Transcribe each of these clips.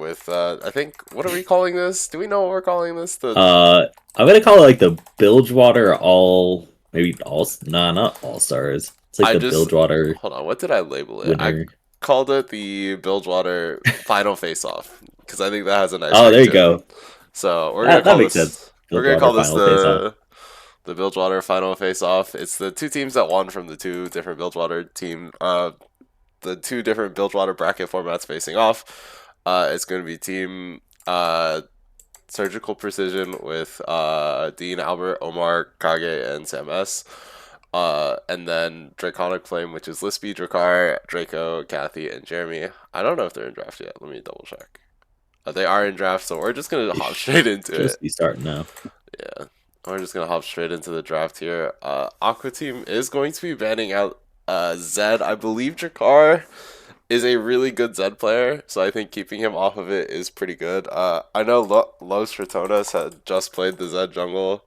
with I think what are we calling this? Do we know what we're calling this? The I'm gonna call it like the Bilgewater all, maybe all, nah, not all stars. It's like I the just Bilgewater hold on. What did I label it? I winner. called it the Bilgewater Final Face Off because I think that has a nice Oh, ring there you to it. go. So we're gonna That call makes sense. this. We're gonna Bilgewater call this final face off. the Bilgewater Final Face Off. It's the two teams that won from the two different Bilgewater team. The two different Bilgewater bracket formats facing off. It's going to be team Surgical Precision with Dean, Albert, Omar, Kage, and Sam S. And then Draconic Flame, which is Lispy, Dracar, Draco, Kathy, and Jeremy. I don't know if they're in draft yet. Let me double check. They are in draft, so we're just gonna They hop straight into just it. be starting now. Yeah, we're just gonna hop straight into the draft here. Aqua Team is going to be banning out Zed. I believe Dracar is a really good Zed player, so I think keeping him off of it is pretty good. I know Los Tritonas had just played the Zed jungle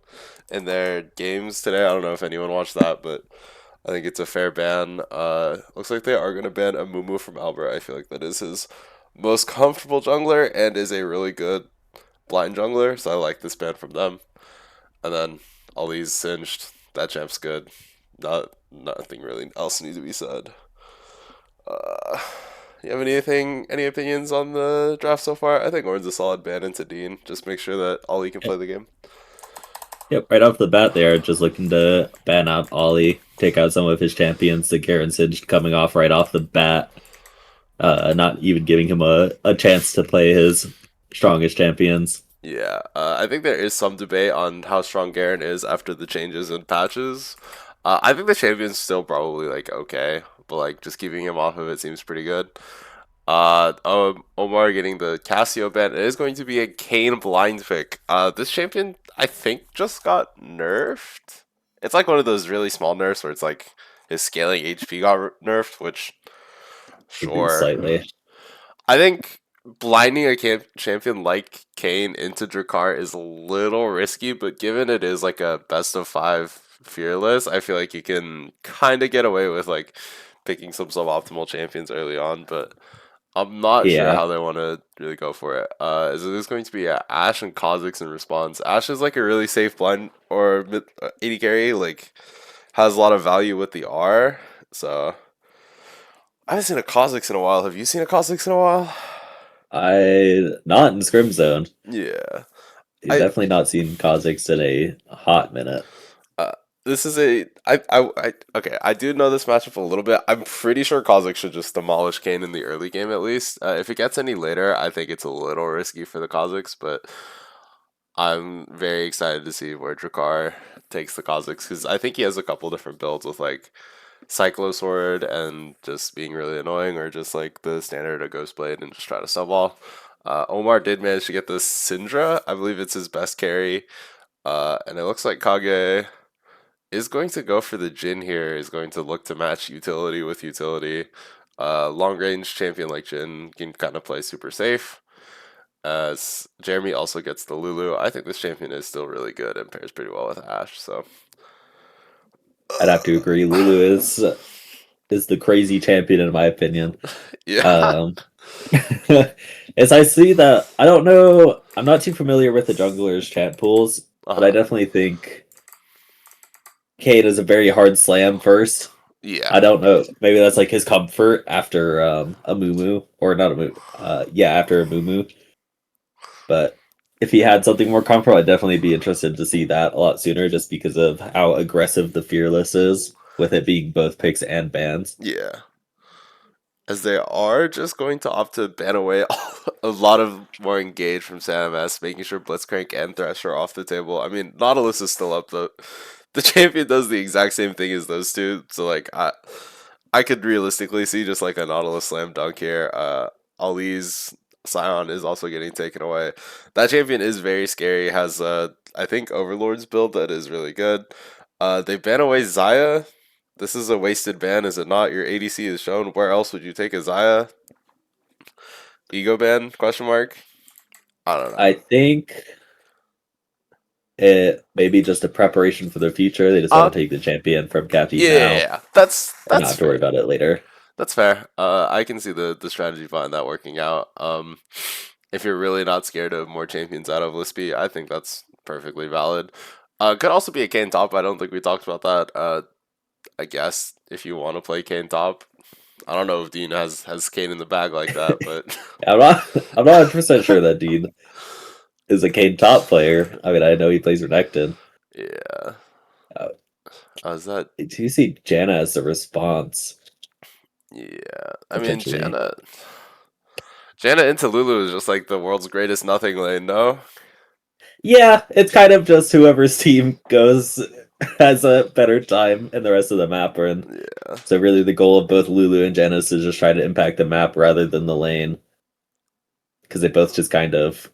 in their games today. I don't know if anyone watched that, but I think it's a fair ban. Looks like they are going to ban a Mumu from Albert. I feel like that is his most comfortable jungler and is a really good blind jungler, so I like this ban from them. And then Ali's singed. That champ's good. Nothing really else needs to be said. Uh, you have any opinions on the draft so far? I think Oran's a solid ban into Dean. Just make sure that Ollie can play the game. Yep, right off the bat, they are just looking to ban out Ollie, take out some of his champions. The Garen Singed coming off right off the bat, not even giving him a chance to play his strongest champions. Yeah, I think there is some debate on how strong Garen is after the changes and patches. I think the champion's still probably like okay, but like just keeping him off of it seems pretty good. Omar getting the Cassio ban. It is going to be a Kane blind pick. This champion I think just got nerfed. It's like one of those really small nerfs where it's like his scaling HP got nerfed, which Would be sure. slightly. I think blinding a champion like Kane into Dracar is a little risky, but given it is like a best of five fearless, I feel like you can kind of get away with like picking some suboptimal champions early on, but I'm not sure Yeah, how they want to really go for it. Is this going to be Ashe and Kha'Zix in response? Ashe is like a really safe blind or mid, 80 carry, like has a lot of value with the R. So I haven't seen a Kha'Zix in a while. Have you seen a Kha'Zix in a while? I not in Scrim Zone. Yeah. You've I definitely not seen Kha'Zix in a hot minute. uh, this is a okay. I do know this matchup a little bit. I'm pretty sure Kha'Zix should just demolish Kane in the early game at least. If it gets any later, I think it's a little risky for the Kha'Zix, but I'm very excited to see where Drakkar takes the Kha'Zix because I think he has a couple different builds with like Cyclo Sword and just being really annoying, or just like the standard of Ghost Blade and just try to snowball. Omar did manage to get the Syndra. I believe it's his best carry. And it looks like Kage is going to go for the Jin here, is going to look to match utility with utility. Long range champion like Jin can kind of play super safe. As Jeremy also gets the Lulu. I think this champion is still really good and pairs pretty well with Ashe. So I'd have to agree. Lulu is the crazy champion in my opinion. yeah. Um, as I see that, I don't know. I'm not too familiar with the junglers' chant pools, but I Uh-huh. definitely think Kate is a very hard slam first. I Yeah. don't know. Maybe that's like his comfort after a Moo or not a Moo. Yeah, after a Moo. But if he had something more comfortable, I'd definitely be interested to see that a lot sooner, just because of how aggressive the Fearless is, with it being both picks and bans. Yeah. As they are just going to opt to ban away a lot of more engage from SamS, making sure Blitzcrank and Thresh are off the table. I mean, Nautilus is still up though. The champion does the exact same thing as those two, so like I could realistically see just like a Nautilus slam dunk here. Ali's Scion is also getting taken away. That champion is very scary. Has I think Overlord's build that is really good. They ban away Zaya. This is a wasted ban, is it not? Your ADC is shown. Where else would you take a Zaya? Ego ban? Question mark. I don't know. I think it may be just a preparation for the future. They just Uh, want to take the champion from Cappy now yeah, and not that's have to worry fair. about it later. That's fair. I can see the strategy behind that working out. if you're really not scared of more champions out of Lispy, I think that's perfectly valid. Could also be a Kane top. I don't think we talked about that. I guess if you want to play Kane top, I don't know if Dean has Kane in the bag like that, but I'm not. I'm not 100% sure that Dean is a Kane top player. I mean, I know he plays Renekton. yeah. Uh, Is that do you see Janna as the response yeah? I mean, potentially? Janna into Lulu is just like the world's greatest nothing lane. No. Yeah, it's kind of just whoever's team goes has a better time and the rest of the map are in. Yeah. So really the goal of both Lulu and Janna is to just try to impact the map rather than the lane. Because they both just kind of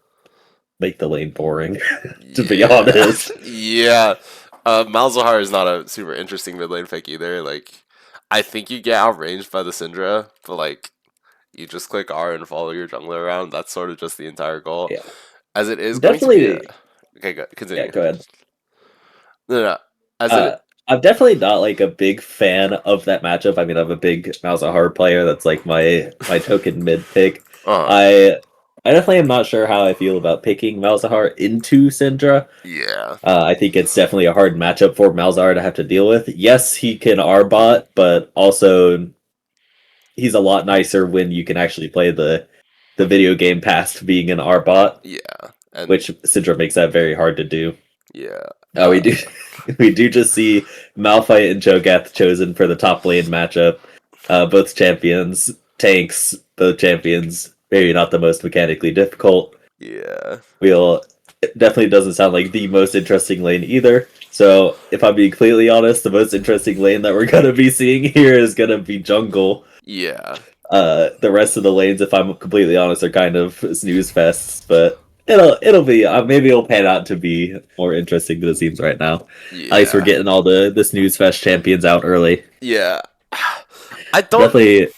make the lane boring, to be Yeah. honest. Yeah. Malzahar is not a super interesting mid lane pick either. Like, I think you get outranged by the Syndra, but like, you just click R and follow your jungler around. That's sort of just the entire goal. Yeah. As it is going to be a. Definitely Okay, yeah, continue. go ahead. No, no, no. As Uh, it. I'm definitely not like a big fan of that matchup. I mean, I'm a big Malzahar player. That's like my token mid pick. Uh, I I definitely am not sure how I feel about picking Malzahar into Syndra. yeah. I think it's definitely a hard matchup for Malzahar to have to deal with. Yes, he can R-bot, but also he's a lot nicer when you can actually play the video game past being an R-bot, Yeah. And which Syndra makes that very hard to do. yeah. We do we do just see Malphite and Cho'Gath chosen for the top lane matchup. Both champions, tanks, both champions. Maybe not the most mechanically difficult. Yeah. We'll It definitely doesn't sound like the most interesting lane either. So if I'm being completely honest, the most interesting lane that we're gonna be seeing here is gonna be jungle. Yeah. The rest of the lanes, if I'm completely honest, are kind of snooze fests, but it'll be maybe it'll pan out to be more interesting than it seems right now. At least we're Yeah. getting all the snooze fest champions out early. Yeah. I don't. Definitely,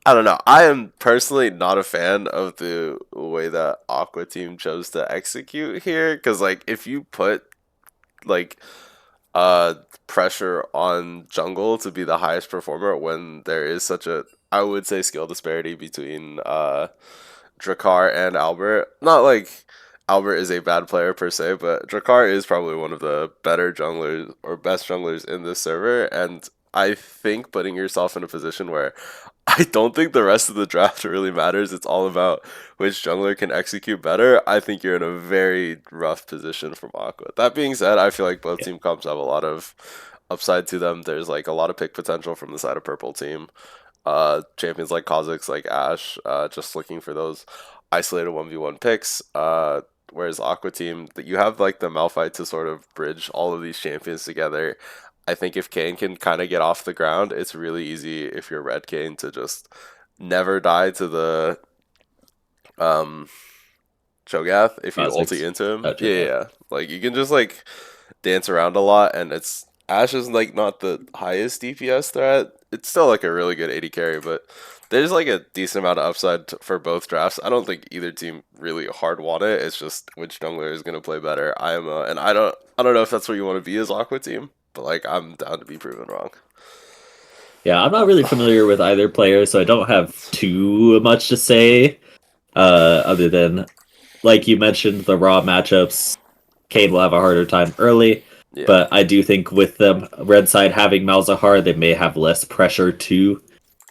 I don't know. I am personally not a fan of the way that Aqua Team chose to execute here. Because, like, if you put, like, pressure on jungle to be the highest performer when there is such a, I would say, skill disparity between Drakkar and Albert. Not like Albert is a bad player per se, but Drakkar is probably one of the better junglers or best junglers in this server. And I think putting yourself in a position where I don't think the rest of the draft really matters. It's all about which jungler can execute better. I think you're in a very rough position from Aqua. That being said, I feel like both yeah, team comps have a lot of upside to them. There's like a lot of pick potential from the side of purple team. Champions like Kha'Zix, like Ashe, just looking for those isolated 1v1 picks. Whereas Aqua Team, that you have like the Malphite to sort of bridge all of these champions together. I think if Kane can kind of get off the ground, it's really easy if you're Red Kane to just never die to the um Cho'Gath if you ulti Kha'Zix. into him. Oh, Yeah, yeah, Cho'Gath. yeah. Like you can just like dance around a lot, and it's Ashe is like not the highest DPS threat. It's still like a really good 80 carry, but there's like a decent amount of upside for both drafts. I don't think either team really hard want it. It's just which jungler is gonna play better. And I don't know if that's what you want to be as Aqua team, but like I'm down to be proven wrong. Yeah, I'm not really familiar with either player, so I don't have too much to say. Other than like you mentioned, the raw matchups, Cade will have a harder time early. Yeah, But I do think with them, Red Side having Malzahar, they may have less pressure to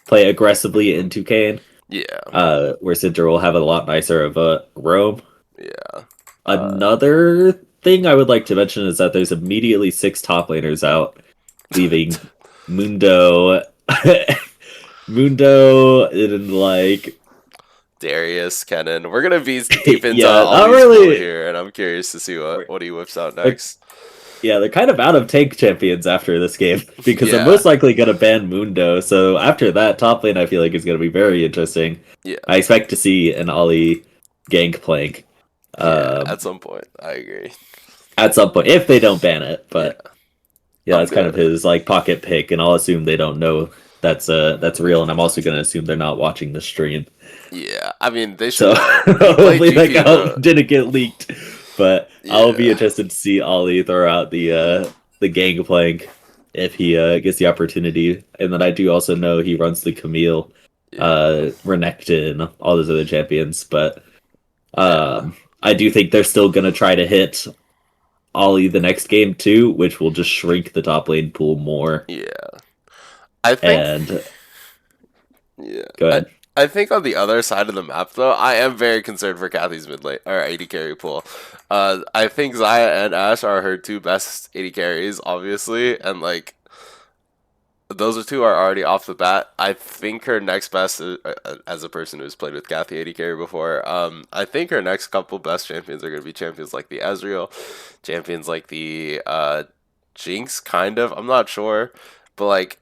play aggressively into Kane. yeah, Where Cinder will have a lot nicer of a roam. yeah. Uh, Another thing I would like to mention is that there's immediately 6 top laners out, leaving Mundo, Mundo, and like Darius, Kennen. We're gonna be deep into yeah, not Ollie's pool really. here, and I'm curious to see what he whips out They're, next. yeah, they're kind of out of tank champions after this game because they're Yeah, most likely going to ban Mundo. So after that, top lane I feel like is going to be very interesting. yeah, I expect to see an Ollie Gangplank yeah. um, At some point, I agree. at some point if they don't ban it. Yeah, But yeah, I'm that's kind gonna. of his like pocket pick, and I'll assume they don't know that's real, and I'm also going to assume they're not watching the stream. Yeah, I mean they should So know. He played hopefully GP that the. didn't get leaked. But I'll be Yeah, interested to see Ollie throw out the Gangplank if he gets the opportunity. And then I do also know he runs the Camille Yeah, Renekton, all those other champions. But yeah, I do think they're still gonna try to hit Ollie the next game too, which will just shrink the top lane pool more. yeah. I think And Yeah, go I ahead. I think on the other side of the map though, I am very concerned for Kathy's mid lane or AD carry pool. I think Zaya and Ash are her two best AD carries, obviously, and like those are two are already off the bat. I think her next best, as a person who's played with Kathy AD carry before, I think her next couple best champions are going to be champions like the Ezreal, champions like the Jinx, kind of. I'm not sure, but like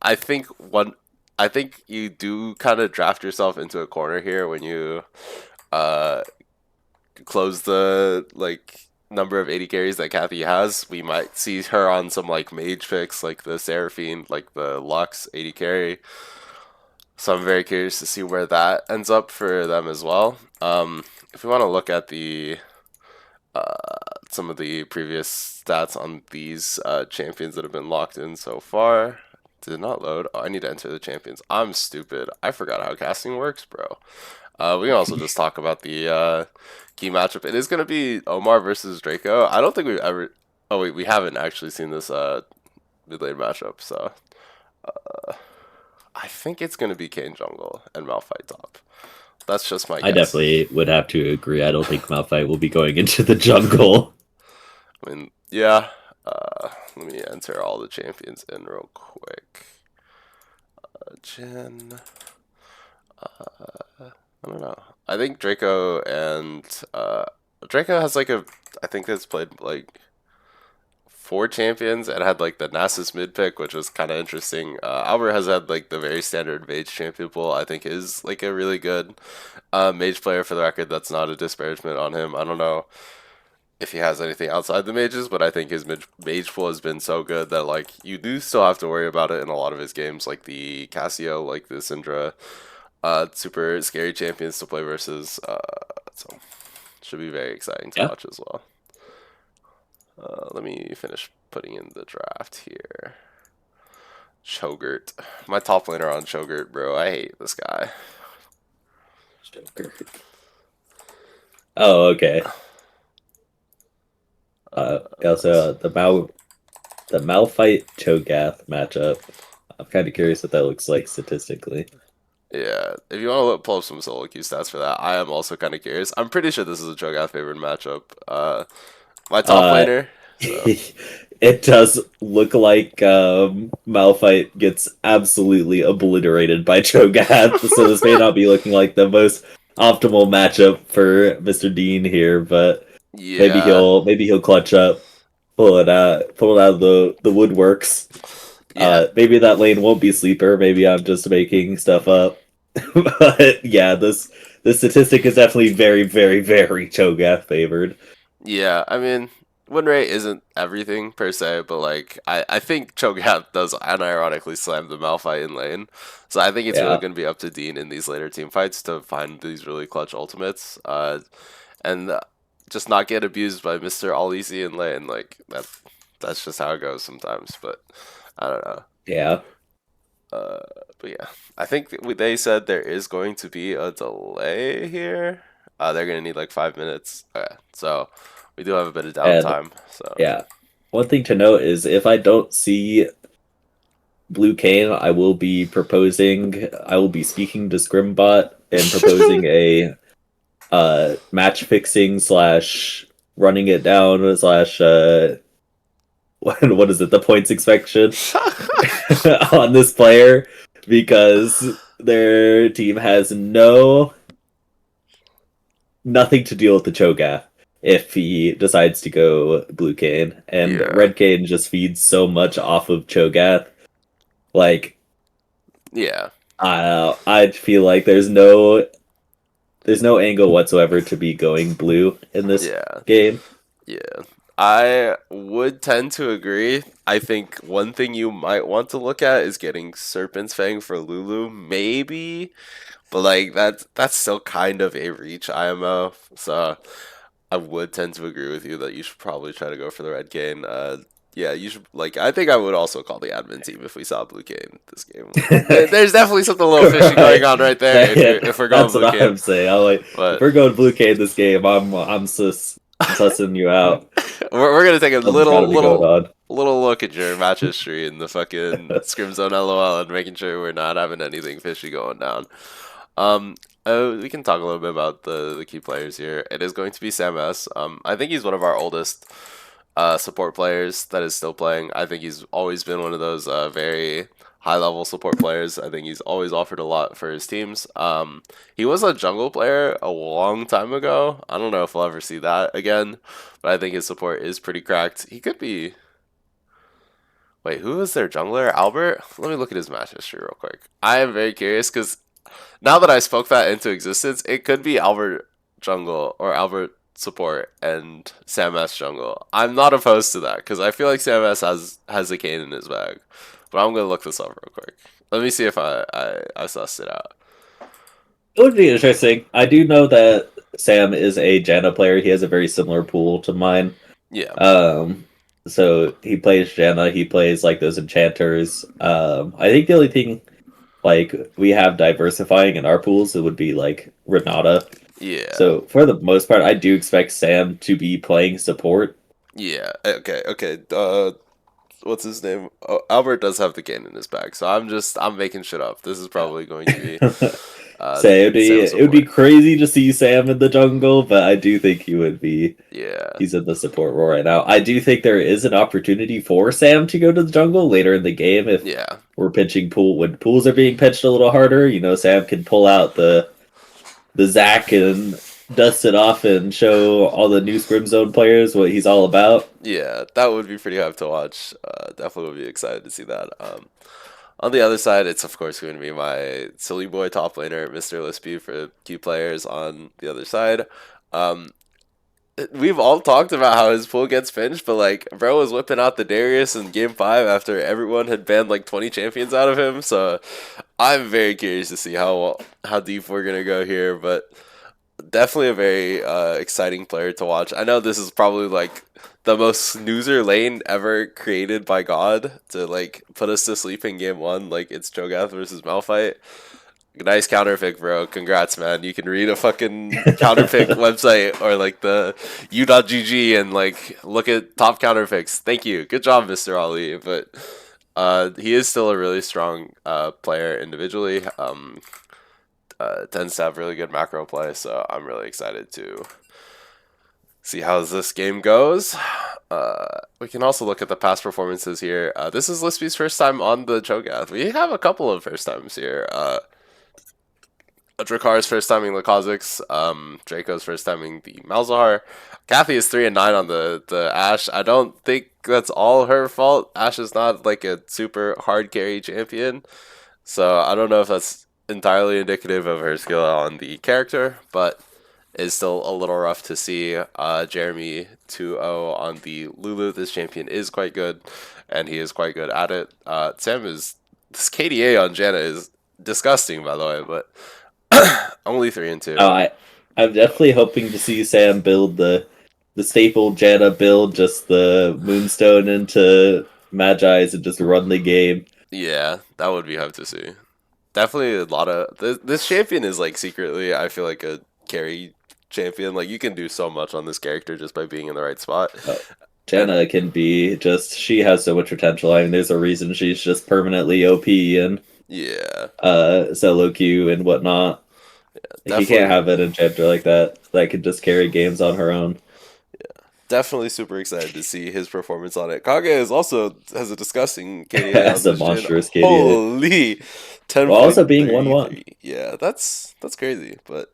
I think one, I think you do kind of draft yourself into a corner here when you uh close the like number of 80 carries that Kathy has. We might see her on some like mage picks like the Seraphine, like the Lux 80 carry. So I'm very curious to see where that ends up for them as well. If we want to look at the some of the previous stats on these champions that have been locked in so far. Did not load. Oh, I need to enter the champions. I'm stupid. I forgot how casting works, bro. We can also just talk about the key matchup. It is going to be Omar versus Draco. I don't think we've ever. Oh wait, we haven't actually seen this mid lane matchup. So I think it's going to be Kane jungle and Malphite top. That's just my I guess. definitely would have to agree. I don't think Malphite will be going into the jungle. I mean, yeah. Let me enter all the champions in real quick. Jin. I don't know. I think Draco and Draco has like a. I think has played like four champions and had like the Nasus mid pick, which was kind of interesting. Albert has had like the very standard mage champion pool. I think is like a really good mage player for the record. That's not a disparagement on him. I don't know if he has anything outside the mages, but I think his mage pool has been so good that like you do still have to worry about it in a lot of his games, like the Cassio, like the Syndra, super scary champions to play versus. So should be very exciting to Yeah, watch as well. Let me finish putting in the draft here. Chogurt, my top laner on Chogurt, bro. I hate this guy. Joker. Oh, okay. Also, the Malphite Cho'Gath matchup. I'm kind of curious what that looks like statistically. Yeah, if you want to pull up some solo queue stats for that, I am also kind of curious. I'm pretty sure this is a Cho'Gath favored matchup. My top Uh, laner, so it does look like Malphite gets absolutely obliterated by Cho'Gath, so this may not be looking like the most optimal matchup for Mr. Dean here, but yeah, maybe he'll clutch up, pull it out of the woodworks. yeah, Maybe that lane won't be sleeper. Maybe I'm just making stuff up. But yeah, this statistic is definitely very, very, very Cho'Gath favored. yeah. I mean, win rate isn't everything per se, but like I think Cho'Gath does unironically slam the Malphite in lane, so I think it's really Yeah, going to be up to Dean in these later team fights to find these really clutch ultimates. And just not get abused by Mr. All Easy in lane. Like that's just how it goes sometimes. But I don't know. yeah. Uh, but yeah, I think they said there is going to be a delay here. They're gonna need like 5 minutes. Okay, so we do have a bit of And downtime. So yeah, one thing to note is if I don't see Blue Cane, I will be speaking to Scrimbot and proposing a match fixing slash running it down slash what is it, the points inspection on this player because their team has nothing to deal with the Cho'Gath if he decides to go Blue Cane, and yeah, Red Cane just feeds so much off of Cho'Gath. Like yeah, I feel like there's no angle whatsoever to be going blue in this yeah, game. yeah. I would tend to agree. I think one thing you might want to look at is getting Serpent's Fang for Lulu, maybe. But like that's still kind of a reach IMO. So I would tend to agree with you that you should probably try to go for the red cane. Yeah, you should like. I think I would also call the admin team if we saw Blue Cane this game. Like, there's definitely something a little fishy going Right. on right there. Yeah, If we're going that's Blue what Cane, I'm saying. I'm like, if but we're going blue K this game, I'm sussing you out. we're gonna take a Something's got to be going on. little look at your match history in the fucking scrim zone LOL and making sure we're not having anything fishy going down. Um, we can talk a little bit about the key players here. It is going to be Sam S. I think he's one of our oldest support players that is still playing. I think he's always been one of those very high level support players. I think he's always offered a lot for his teams. He was a jungle player a long time ago. I don't know if we'll ever see that again, but I think his support is pretty cracked. He could be. Wait, who was their jungler? Albert? Let me look at his match history real quick. I am very curious because now that I spoke that into existence, it could be Albert jungle or Albert support and Sam S jungle. I'm not opposed to that because I feel like Sam S has a cane in his bag. But I'm gonna look this up real quick. Let me see if I sussed it out. It would be interesting. I do know that Sam is a Janna player. He has a very similar pool to mine. Yeah, Um, so he plays Janna. He plays like those enchanters. I think the only thing like we have diversifying in our pools, it would be like Renata. yeah, So for the most part, I do expect Sam to be playing support. yeah. Okay, okay. What's his name? Oh, Albert does have the cane in his bag, so I'm making shit up. This is probably going to be Say Sam it would be support. crazy to see Sam in the jungle, but I do think he would be. Yeah, He's in the support role right now. I do think there is an opportunity for Sam to go to the jungle later in the game if yeah. we're pitching pool when pools are being pitched a little harder. You know, Sam can pull out the Zac and dust it off and show all the new Scrim Zone players what he's all about. Yeah, that would be pretty hype to watch. Definitely would be excited to see that. On the other side, it's of course going to be my silly boy top laner, Mr. Lispy, for key players on the other side. Um, we've all talked about how his pool gets pinched, but like, bro was whipping out the Darius in Game 5 after everyone had banned like 20 champions out of him. So I'm very curious to see how deep we're gonna go here, but definitely a very exciting player to watch. I know this is probably like the most snoozer lane ever created by God to like put us to sleep in game one. Like it's Cho'Gath versus Malphite. Nice counter pick, bro. Congrats, man. You can read a fucking counter pick website or like the u.gg and like look at top counter picks. Thank you. Good job, Mr. Ali. But he is still a really strong player individually. Tends to have really good macro play, so I'm really excited to see how this game goes. We can also look at the past performances here. This is Lispy's first time on the Cho'Gath. We have a couple of first times here. Drakar's first timing the Kha'Zix, Draco's first timing the Malzahar. Kathy is 3-9 on the Ashe. I don't think that's all her fault. Ashe is not like a super hard carry champion, so I don't know if that's entirely indicative of her skill on the character, but is still a little rough to see. Jeremy 2-0 on the Lulu. This champion is quite good, and he is quite good at it. Sam is this KDA on Janna is disgusting, by the way, but only 3-2. Oh, I'm definitely hoping to see Sam build the staple Janna build, just the Moonstone into Magi's and just run the game. Yeah, that would be hype to see. Definitely a lot of this champion is like secretly I feel like a carry champion. Like you can do so much on this character just by being in the right spot. Oh, And Janna can be just she has so much potential. I mean, there's a reason she's just permanently OP and yeah, solo queue and whatnot. Like, you can't definitely have an enchanter like that can just carry games on her own. definitely super excited to see his performance on it. Kage is also has a disgusting KDA on That's a this gen. monstrous KDA. Holy ten While point also being thirty 1-1. three. Yeah, that's crazy. But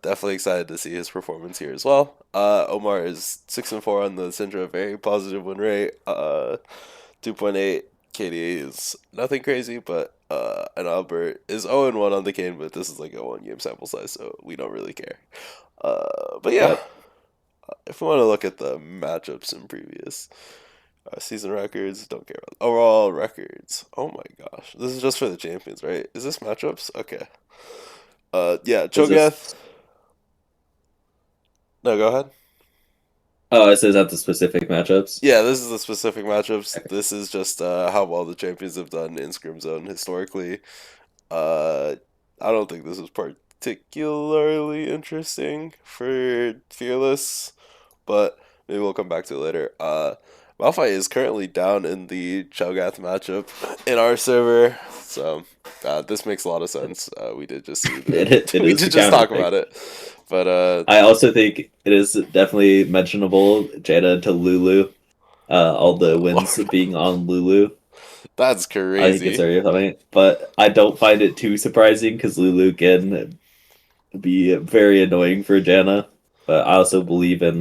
definitely excited to see his performance here as well. Omar is 6-4 on the Syndra, very positive win rate. 2.8 KDA is nothing crazy, but and Albert is 0-1 on the Kane, but this is like a 1 game sample size, so we don't really care. But yeah, Yep. if we want to look at the matchups in previous season records, don't care about overall records. Oh my gosh, this is just for the champions, right? Is this matchups? Okay. Yeah, Is Cho'Gath. this No, go ahead. Oh, it says at the specific matchups. Yeah, this is the specific matchups. Okay. This is just how well the champions have done in Scrim Zone historically. Uh, I don't think this is particularly interesting for Fearless, but maybe we'll come back to it later. Malphite is currently down in the Cho'Gath matchup in our server, so this makes a lot of sense. We did just see the It we is did the just counter talk about pick. it, but I also think it is definitely mentionable Jada to Lulu. All oh my the wins lord, being on Lulu. that's I think it's crazy. very funny, but I don't find it too surprising because Lulu can be very annoying for Janna. But I also believe in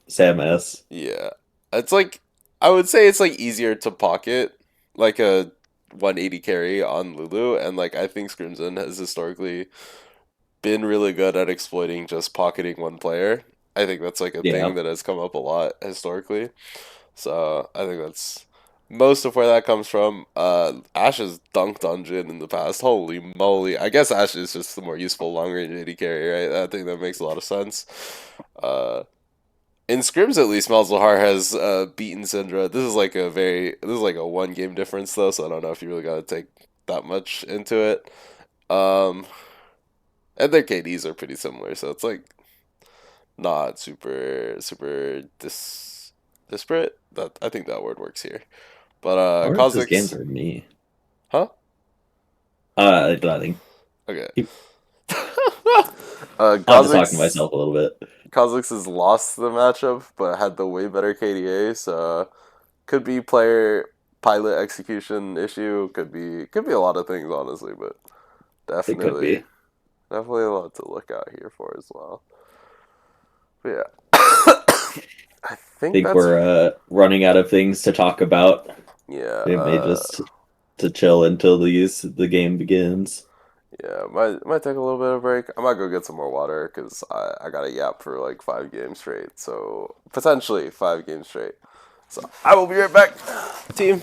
Sam S. Yeah. It's like I would say it's like easier to pocket like a 180 carry on Lulu, and like I think Scrimson has historically been really good at exploiting just pocketing one player. I think that's like a thing Yeah, that has come up a lot historically. So I think that's most of where that comes from. Ash has dunked on Jin in the past. Holy moly. I guess Ash is just the more useful long range AD carry, right? I think that makes a lot of sense. Uh in scrims, at least, Malzahar has beaten Syndra. This is like a one game difference though, so I don't know if you really got to take that much into it. Um, and their KDs are pretty similar, so it's like not super disparate. That I think that word works here. But I wonder if this game's Kha'Zix, for me. huh? Nothing. Okay. Keep- I'm just talking to Kha'Zix myself a little bit. Kha'Zix has lost the matchup, but had the way better KDA, so could be player pilot execution issue. Could be a lot of things, honestly, but It could definitely be. definitely a lot to look out here for as well. But yeah, I think Think that's we're running out of things to talk about. yeah We may just to chill until the game begins. yeah. Might take a little bit of a break. I might go get some more water because I got a yap for like 5 games straight. So potentially 5 games straight. So I will be right back, team.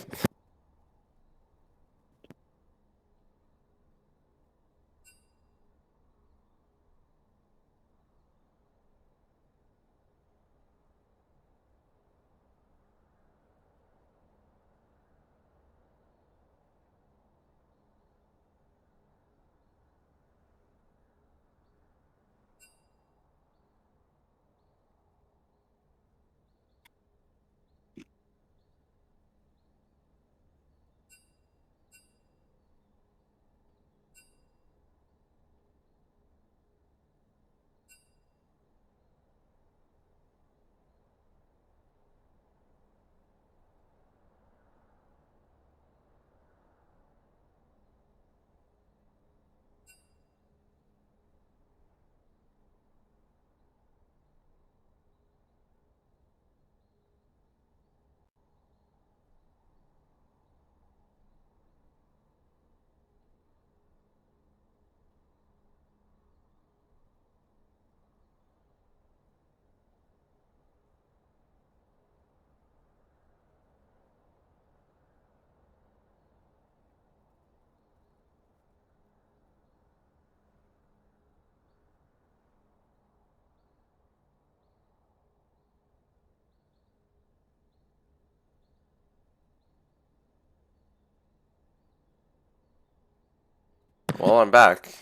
Well, I'm back.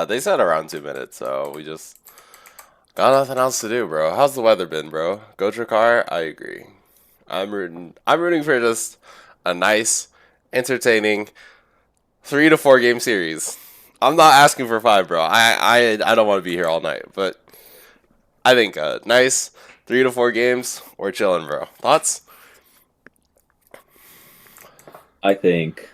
They said around 2 minutes, so we just got nothing else to do, bro. How's the weather been, bro? Go Drakkar? I agree. I'm rooting for just a nice, entertaining 3 to 4 game series. I'm not asking for 5, bro. I don't want to be here all night, but I think nice 3 to 4 games. We're chilling, bro. Thoughts? I think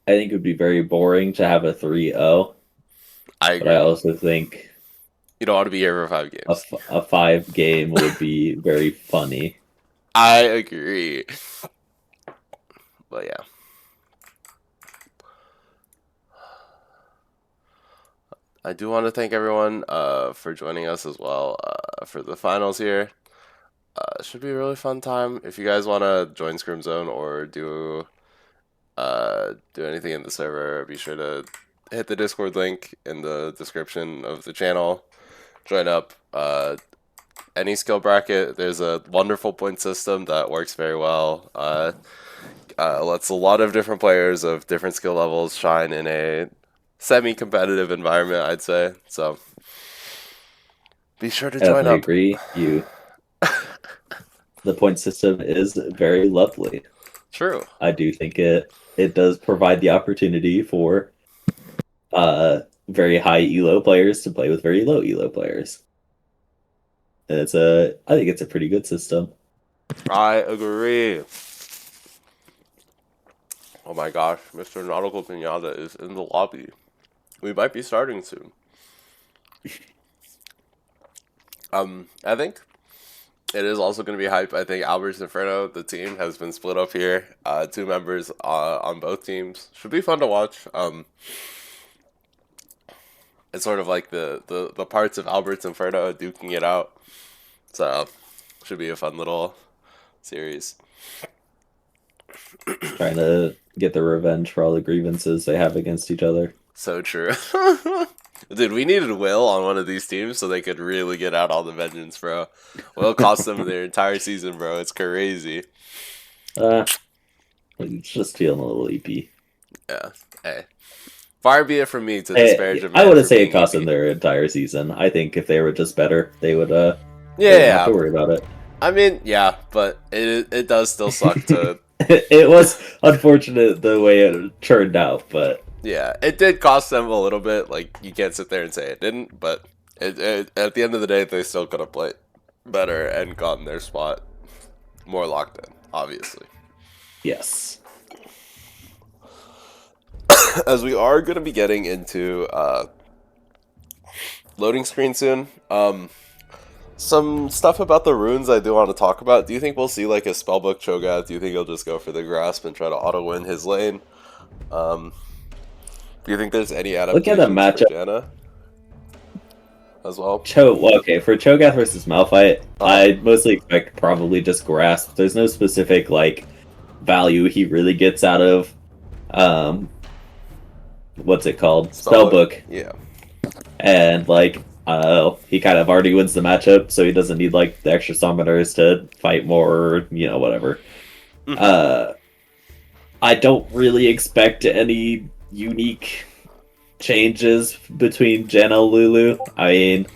I think it would be very boring to have a 3-0, I but I agree. also think You don't want to be here for 5 games. a 5 game would be very funny. I agree. But yeah. I do want to thank everyone for joining us as well for the finals here. It should be a really fun time. If you guys want to join Scrim Zone or do anything in the server, be sure to hit the Discord link in the description of the channel. join up. Any skill bracket. There's a wonderful point system that works very well. Lets a lot of different players of different skill levels shine in a semi-competitive environment, I'd say. So be sure to I join definitely up. agree. The point system is very lovely. True. I do think it does provide the opportunity for very high elo players to play with very low elo players. And I think it's a pretty good system. I agree. Oh my gosh, Mr. Nautical Pinata is in the lobby. We might be starting soon. I think it is also going to be hype. I think Albert's Inferno, the team, has been split up here. Two members on both teams. Should be fun to watch. It's sort of like the parts of Albert's Inferno duking it out. So, should be a fun little series. Trying to get the revenge for all the grievances they have against each other. So true. Dude, we needed Will on one of these teams so they could really get out all the vengeance, bro. Will cost them their entire season, bro. It's crazy. Uh, it's just feeling a little EP. Yeah. Hey. Far be it from me to disparage a I man wouldn't for say it being cost them EP. their entire season. I think if they were just better, they wouldn't have Yeah, to worry about it. I mean, yeah, but it does still suck to. It was unfortunate the way it turned out, but Yeah, it did cost them a little bit. Like, you can't sit there and say it didn't, but at the end of the day, they still could have played better and gotten their spot more locked in, obviously. yes. As we are going to be getting into loading screen soon, some stuff about the runes I do want to talk about. Do you think we'll see like a spellbook Cho'Gath? Do you think he'll just go for the grasp and try to auto win his lane? Um, do you think there's any Look at the adaptations for matchup. Janna as well? Okay, for Cho'Gath versus Malphite, Uh-huh. I mostly expect probably just grasp. There's no specific like value he really gets out of what's it called? Spellbook. Yeah. And like he kind of already wins the matchup, so he doesn't need like the extra summoners to fight more or whatever. Mhm. I don't really expect any unique changes between Janna and Lulu. I mean,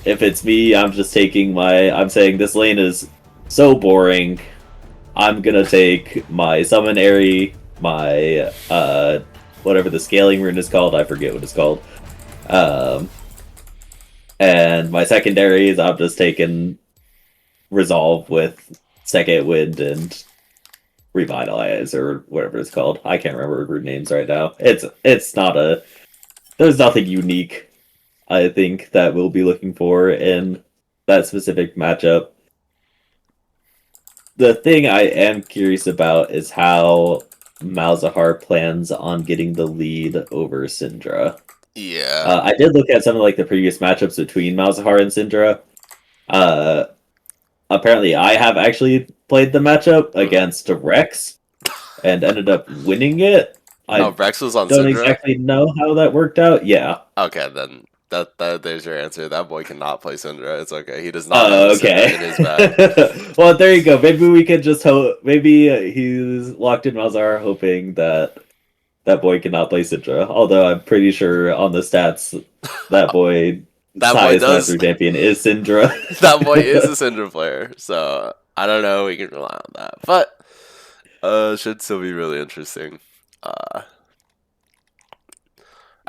if it's me, I'm just taking I'm saying this lane is so boring. I'm gonna take my summon Airy, my whatever the scaling rune is called, I forget what it's called. And my secondaries, I'm just taking Resolve with Second Wind and Revitalize or whatever it's called. I can't remember root names right now. It's not there's nothing unique, I think, that we'll be looking for in that specific matchup. The thing I am curious about is how Malzahar plans on getting the lead over Syndra. Yeah. I did look at some of like the previous matchups between Malzahar and Syndra. Apparently, I have actually played the matchup against Rex and ended up winning it. I Rex was on don't Syndra? exactly know how that worked out. Yeah. Okay, then that there's your answer. That boy cannot play Syndra. It's okay. He does not have a Syndra Okay. in his bag. Well, there you go. Maybe we could just hope. Maybe he's locked in Malzahar, hoping that boy cannot play Syndra. Although I'm pretty sure on the stats, that boy's That boy highest does. master champion is Syndra. That boy is a Syndra player, so I don't know. We can rely on that, but should still be really interesting.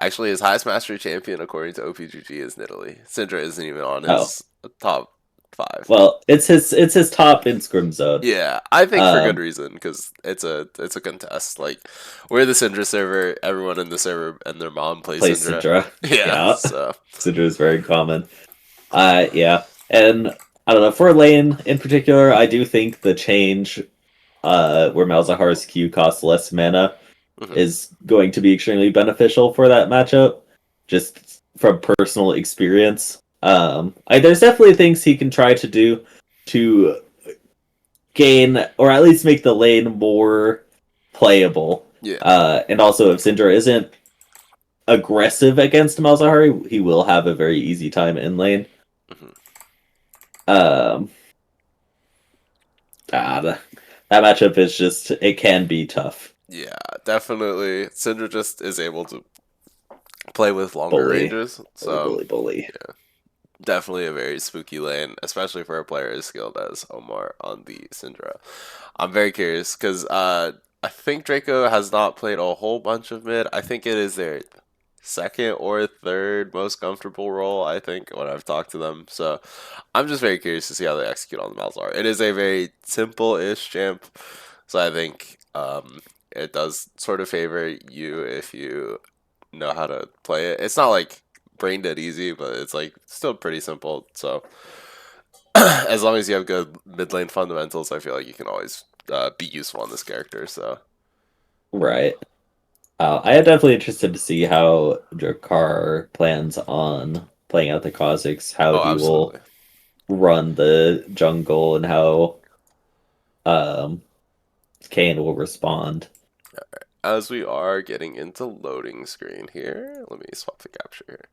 Actually, his highest mastery champion, according to OPGG, is Nidalee. Syndra isn't even on his top 5. Well, it's his top in Scrim Zone. Yeah, I think for good reason, because it's a contest. Like, we're the Syndra server. Everyone in the server and their mom plays Syndra. Yeah, so Syndra is very common. Yeah, and I don't know, for lane in particular, I do think the change where Malzahar's Q costs less mana is going to be extremely beneficial for that matchup, just from personal experience. There's definitely things he can try to do to gain, or at least make the lane more playable. Yeah. And also, if Syndra isn't aggressive against Malzahar, he will have a very easy time in lane. Mhm. Um, that matchup is just it can be tough. Yeah, definitely. Syndra just is able to play with longer Bully, ranges, bully, so bully, bully. yeah, definitely a very spooky lane, especially for a player as skilled as Omar on the Syndra. I'm very curious because I think Draco has not played a whole bunch of mid. I think it is their second or third most comfortable role, I think, when I've talked to them. So I'm just very curious to see how they execute on the Malzahar. It is a very simple-ish champ, so I think it does sort of favor you if you know how to play it. It's not like brain dead easy, but it's like still pretty simple. So as long as you have good mid lane fundamentals, I feel like you can always be useful on this character. So Right. I am definitely interested to see how Drakkar plans on playing out the Kha'Zix, how oh, he will absolutely. run the jungle, and how um, Kane will respond. As we are getting into loading screen here, let me swap the capture here.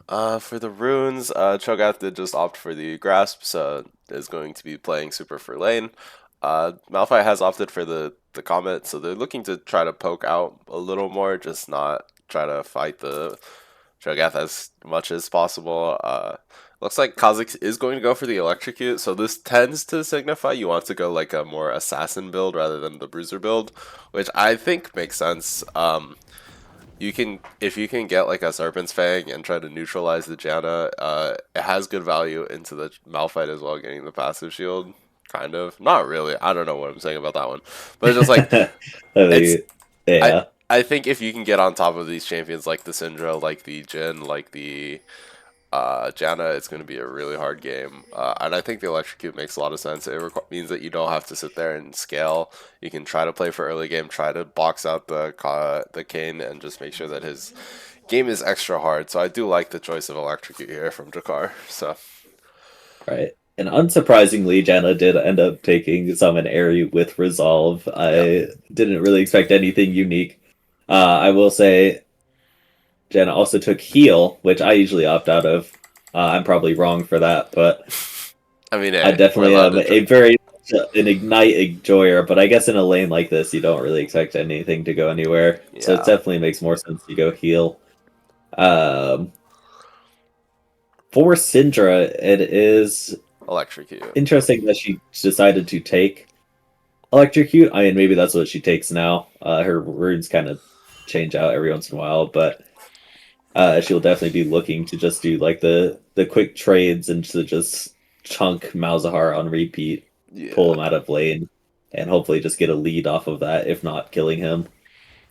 Uh, for the runes, Cho'Gath did just opt for the grasp, so is going to be playing super for lane. Malphite has opted for the comet, so they're looking to try to poke out a little more, just not try to fight the Cho'Gath as much as possible. Looks like Kha'Zix is going to go for the electrocute, so this tends to signify you want to go like a more assassin build rather than the bruiser build, which I think makes sense. You can if you can get like a Serpent's Fang and try to neutralize the Janna, it has good value into the Malphite as well, getting the passive shield. Kind of, not really. I don't know what I'm saying about that one, but it's just like I it's. mean, I yeah, I think if you can get on top of these champions like the Syndra, like the Jhin, like the Janna, it's going to be a really hard game. And I think the electrocute makes a lot of sense. It means that you don't have to sit there and scale. You can try to play for early game, try to box out the Kane, and just make sure that his game is extra hard. So I do like the choice of electrocute here from Jakar. So right. And unsurprisingly, Janna did end up taking Summon Airy with Resolve. yeah, I didn't really expect anything unique. I will say Janna also took Heal, which I usually opt out of. I'm probably wrong for that, but I mean, I hey, we're definitely allowed am to. a very an Ignite enjoyer, but I guess in a lane like this, you don't really expect anything to go anywhere. So it Yeah, definitely makes more sense to go Heal. Um, for Syndra, it is electrocute. interesting that she decided to take Electrocute. I mean, maybe that's what she takes now. Her runes kind of change out every once in a while, but she'll definitely be looking to just do like the quick trades and to just chunk Malzahar on repeat, pull Yeah. him out of lane, and hopefully just get a lead off of that, if not killing him.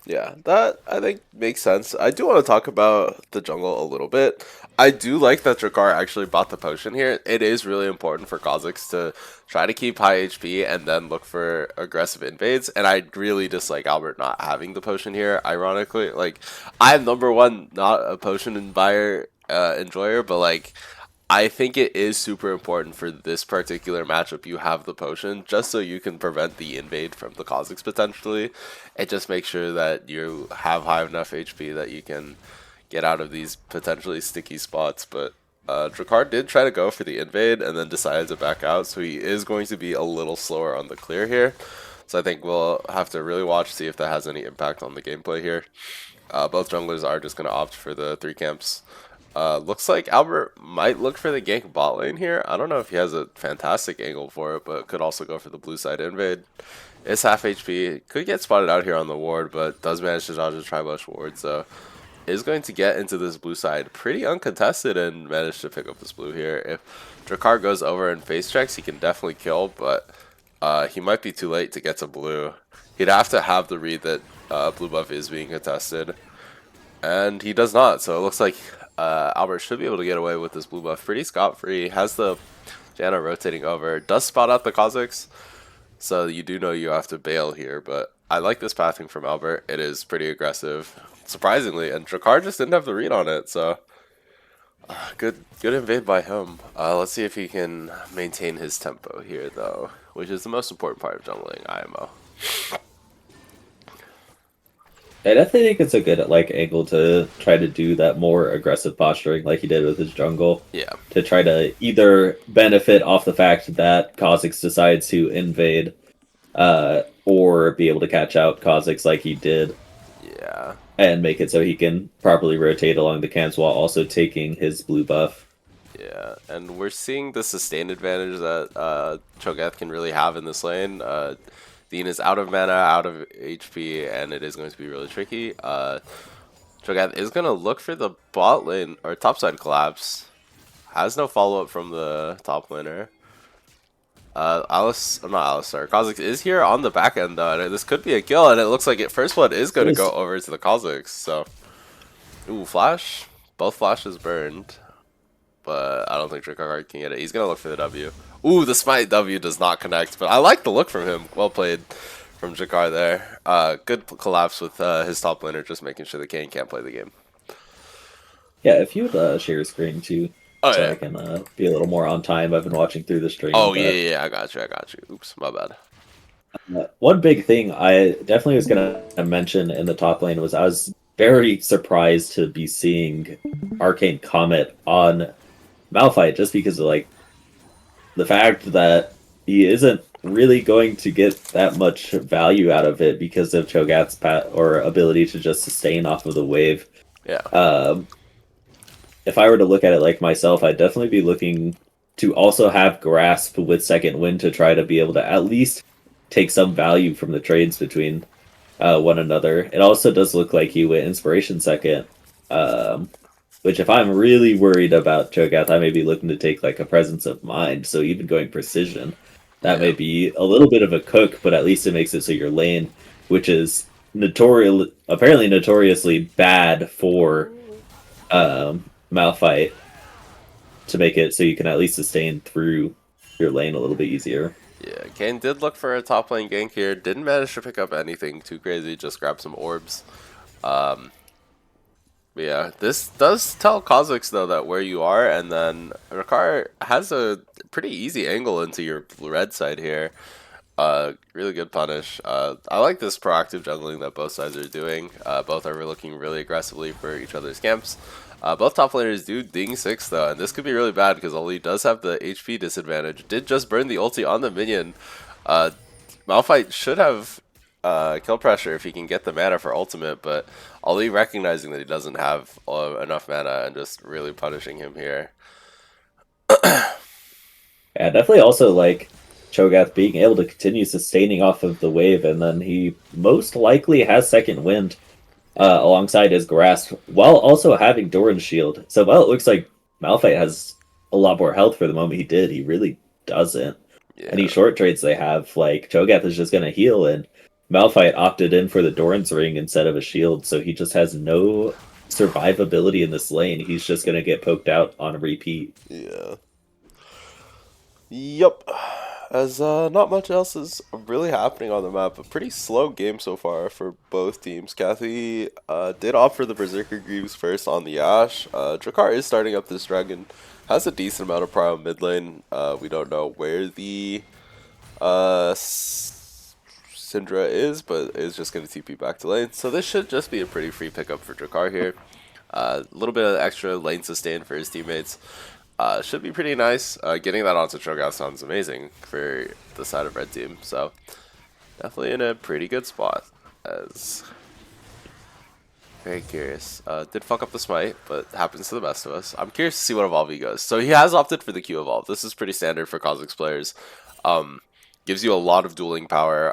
Yeah, that I think makes sense. I do want to talk about the jungle a little bit. I do like that Drakkar actually bought the potion here. It is really important for Kha'Zix to try to keep high HP and then look for aggressive invades. And I really dislike Albert not having the potion here. Ironically, like I'm number one, not a potion buyer enjoyer, but like I think it is super important for this particular matchup you have the potion just so you can prevent the invade from the Kha'Zix potentially. It just makes sure that you have high enough HP that you can get out of these potentially sticky spots. But Drakkar did try to go for the invade and then decided to back out, so he is going to be a little slower on the clear here. So I think we'll have to really watch, see if that has any impact on the gameplay here. Both junglers are just going to opt for the three camps. Looks like Albert might look for the gank bot lane here. I don't know if he has a fantastic angle for it, but could also go for the blue side invade. It's half HP. Could get spotted out here on the ward, but does manage to dodge the tri-bush ward, so is going to get into this blue side pretty uncontested and manage to pick up this blue here. If Drakkar goes over and face checks, he can definitely kill, but he might be too late to get to blue. He'd have to have the read that blue buff is being contested. And he does not, so it looks like Albert should be able to get away with this blue buff pretty scot-free. Has the Janna rotating over. Does spot out the Kha'Zix, so you do know you have to bail here, but I like this pathing from Albert. It is pretty aggressive, surprisingly, and Drakkar just didn't have the read on it, so good invade by him. Let's see if he can maintain his tempo here, though, which is the most important part of jungling IMO. I definitely think it's a good like angle to try to do that more aggressive posturing like he did with his jungle. Yeah, To try to either benefit off the fact that Kha'Zix decides to invade, or be able to catch out Kha'Zix like he did, yeah. and make it so he can properly rotate along the camps while also taking his blue buff. Yeah, and we're seeing the sustained advantage that Cho'Gath can really have in this lane. Dean is out of mana, out of HP, and it is going to be really tricky. Cho'Gath is going to look for the bot lane, or topside collapse. Has no follow-up from the top laner. Alice, I'm not Alistar. Kha'Zix is here on the back end, though, and this could be a kill, and it looks like first blood is going to go over to the Kha'Zix, so... Ooh, flash? Both flashes burned. But I don't think Drakar can get it. He's going to look for the W. Ooh, the Smite W does not connect, but I like the look from him. Well played from Jakar there. Good collapse with his top laner, just making sure the Kane can't play the game. Yeah, if you would share your screen too, Oh, so I yeah. can be a little more on time. I've been watching through the stream, Oh, yeah, but yeah, I got you, I got you. Oops, my bad. one big thing I definitely was going to mention in the top lane was I was very surprised to be seeing Arcane Comet on Malphite just because of like the fact that he isn't really going to get that much value out of it because of Cho'Gath's or ability to just sustain off of the wave. Yeah, Um, if I were to look at it like myself, I'd definitely be looking to also have Grasp with Second Wind to try to be able to at least take some value from the trades between one another. It also does look like he went Inspiration second, um, which if I'm really worried about Cho'Gath, I may be looking to take like a Presence of Mind. So even going Precision, that may yeah, be a little bit of a cook, but at least it makes it so your lane, which is apparently notoriously bad for Malphite, to make it so you can at least sustain through your lane a little bit easier. yeah. Kane did look for a top lane gank here. Didn't manage to pick up anything too crazy, just grabbed some orbs. Um, Yeah, this does tell Kha'Zix though that where you are, and then Rakar has a pretty easy angle into your red side here. Really good punish. I like this proactive jungling that both sides are doing. Both are looking really aggressively for each other's camps. Both top laners do ding 6 though, and this could be really bad because Oli does have the HP disadvantage. Did just burn the ulti on the minion. Uh, Malphite should have kill pressure if he can get the mana for ultimate, but Ali recognizing that he doesn't have enough mana and just really punishing him here. Yeah, definitely also like Cho'Gath being able to continue sustaining off of the wave, and then he most likely has Second Wind alongside his Grasp, while also having Doran's Shield. So while it looks like Malphite has a lot more health for the moment he did, he really doesn't. Any Yeah, short trades they have, like Cho'Gath is just going to heal, and Malphite opted in for the Doran's Ring instead of a shield, so he just has no survivability in this lane. He's just going to get poked out on a repeat. yeah. Yep. As not much else is really happening on the map. A pretty slow game so far for both teams. Kathy did opt for the Berserker Greaves first on the Ash. Drakar is starting up this dragon. Has a decent amount of prio mid lane. We don't know where the Syndra is, but is just going to TP back to lane. So this should just be a pretty free pickup for Drakar here. A little bit of extra lane sustain for his teammates. Should be pretty nice. Getting that onto Cho'Gath sounds amazing for the side of red team. So definitely in a pretty good spot. As very curious. Did fuck up the smite, but happens to the best of us. I'm curious to see what evolve he goes. So he has opted for the Q evolve. This is pretty standard for Kha'Zix players. Gives you a lot of dueling power.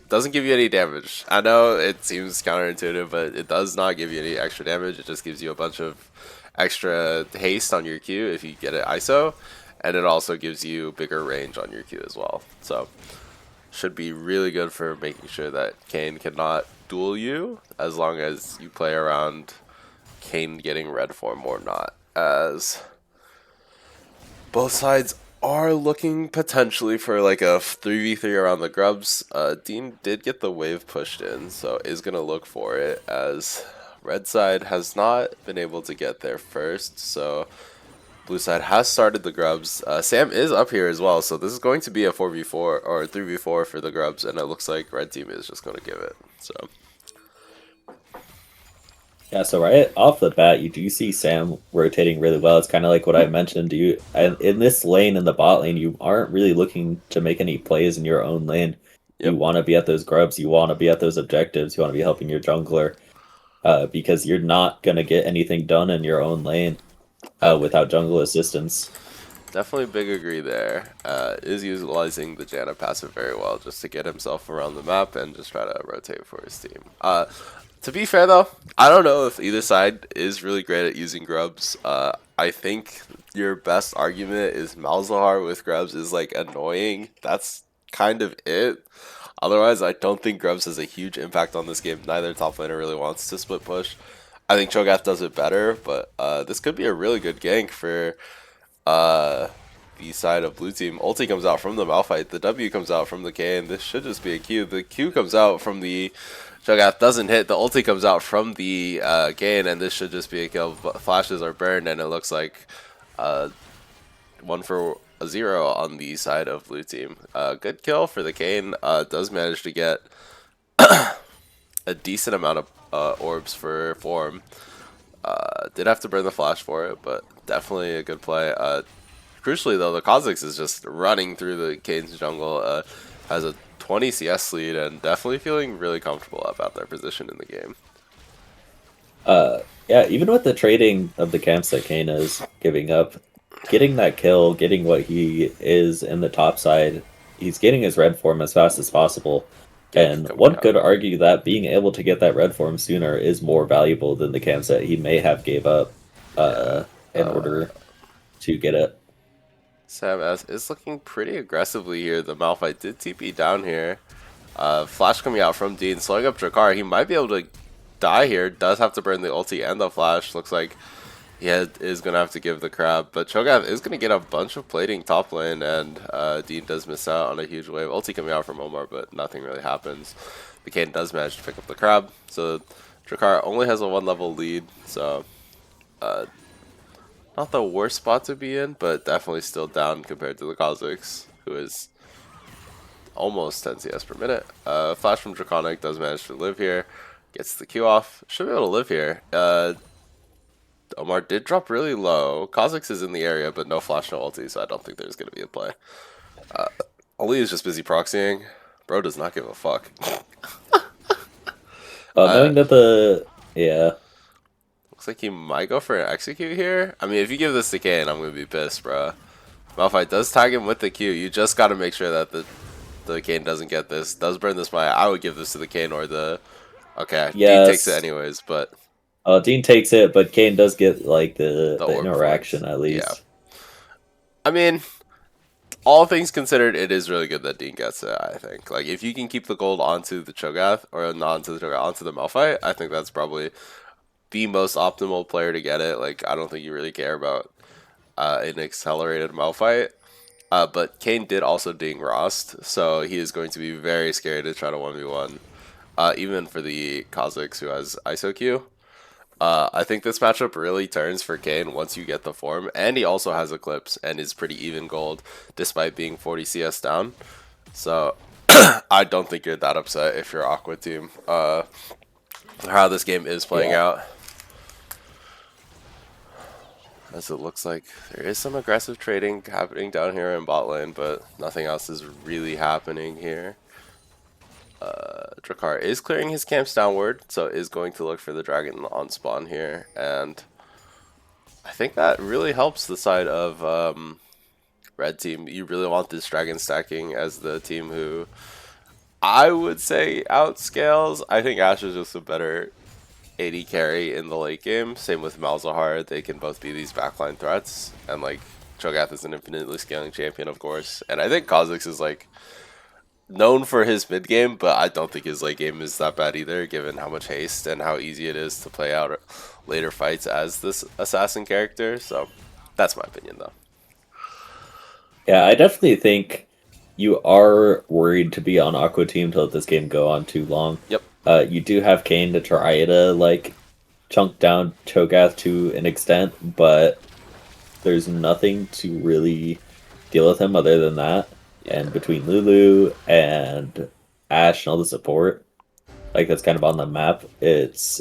Doesn't give you any damage. I know it seems counterintuitive, but it does not give you any extra damage. It just gives you a bunch of extra haste on your Q if you get it ISO, and it also gives you bigger range on your Q as well. So should be really good for making sure that Kane cannot duel you as long as you play around Kane getting red form or not, as both sides are looking potentially for like a 3v3 around the grubs. Dean did get the wave pushed in, so is going to look for it, as red side has not been able to get there first, so blue side has started the grubs. Sam is up here as well, so this is going to be a 4v4 or 3v4 for the grubs, and it looks like red team is just going to give it. So Yeah, so right off the bat, you do see Sam rotating really well. It's kind of like what I mentioned. You and in this lane, in the bot lane, you aren't really looking to make any plays in your own lane. You Yep. want to be at those grubs. You want to be at those objectives. You want to be helping your jungler, because you're not gonna get anything done in your own lane Uh, without jungle assistance. Definitely big agree there. Is utilizing the Janna passive very well just to get himself around the map and just try to rotate for his team. To be fair though, I don't know if either side is really great at using grubs. I think your best argument is Malzahar with grubs is like annoying. That's kind of it. Otherwise, I don't think grubs has a huge impact on this game. Neither top laner really wants to split push. I think Cho'Gath does it better, but this could be a really good gank for uh, the side of blue team. Ulti comes out from the Malphite. The W comes out from the K, and this should just be a Q. The Q comes out from the Cho'Gath doesn't hit. The ulti comes out from the Kayn, and this should just be a kill. Flashes are burned, and it looks like uh, 1 for 0 on the side of blue team. Good kill for the Kayn. Does manage to get a decent amount of orbs for form. Did have to burn the flash for it, but definitely a good play. Crucially, though, the Kha'Zix is just running through the Kane's jungle. Has a 20 CS lead and definitely feeling really comfortable about their position in the game. Yeah, even with the trading of the camps that Kane is giving up, getting that kill, getting what he is in the top side, he's getting his red form as fast as possible. Gank And coming one out. could argue that being able to get that red form sooner is more valuable than the camps that he may have gave up Yeah. in order to get it. Sam S is looking pretty aggressively here. The Malphite did TP down here. Flash coming out from Dean, slowing up Drakkar. He might be able to die here. Does have to burn the ulti and the flash. Looks like is going to have to give the crab. But Cho'Gath is going to get a bunch of plating top lane, and Dean does miss out on a huge wave. Ulti coming out from Omar, but nothing really happens. The Kayn does manage to pick up the crab. So Drakkar only has a 1 level lead. So uh, not the worst spot to be in, but definitely still down compared to the Kha'Zix, who is almost 10 CS per minute. Flash from Draconic does manage to live here. Gets the Q off. Should be able to live here. Omar did drop really low. Kha'Zix is in the area, but no flash, no ulti, so I don't think there's going to be a play. Ali is just busy proxying. Bro does not give a fuck. Knowing that yeah, Looks like he might go for an execute here. I mean, if you give this to Kayn, I'm going to be pissed, bro. Malphite does tag him with the Q. You just got to make sure that the Kayn doesn't get this. Does burn this by. I would give this to the Kayn or the. Okay, D takes it yes, anyways, but Dean takes it, but Kane does get like the the orb interaction flames. at Yeah. least. I mean, all things considered, it is really good that Dean gets it, I think. Like, if you can keep the gold onto the Cho'Gath, or not onto the Cho'Gath, onto the Malphite, I think that's probably the most optimal player to get it. Like, I don't think you really care about an accelerated Malphite. But Kane did also ding Rost, so he is going to be very scary to try to 1v1. Even for the Kha'Zix who has ISO-Q. I think this matchup really turns for Kane once you get the form, and he also has Eclipse and is pretty even gold despite being 40 CS down. So I don't think you're that upset if you're Aqua team. How this game is playing Yeah. out. As it looks like there is some aggressive trading happening down here in bot lane, but nothing else is really happening here. Drakkar is clearing his camps downward, so is going to look for the dragon on spawn here, and I think that really helps the side of red team. You really want this dragon stacking as the team who I would say outscales. I think Ash is just a better AD carry in the late game. Same with Malzahar. They can both be these backline threats, and like Cho'Gath is an infinitely scaling champion, of course, and I think Kha'Zix is like known for his mid game, but I don't think his late game is that bad either, given how much haste and how easy it is to play out later fights as this assassin character. So that's my opinion, though. Yeah, I definitely think you are worried to be on Aqua Team to let this game go on too long. Yep. You do have Kane to try to like chunk down Cho'Gath to an extent, but there's nothing to really deal with him other than that. And Yeah. between Lulu and Ash and all the support, like that's kind of on the map, it's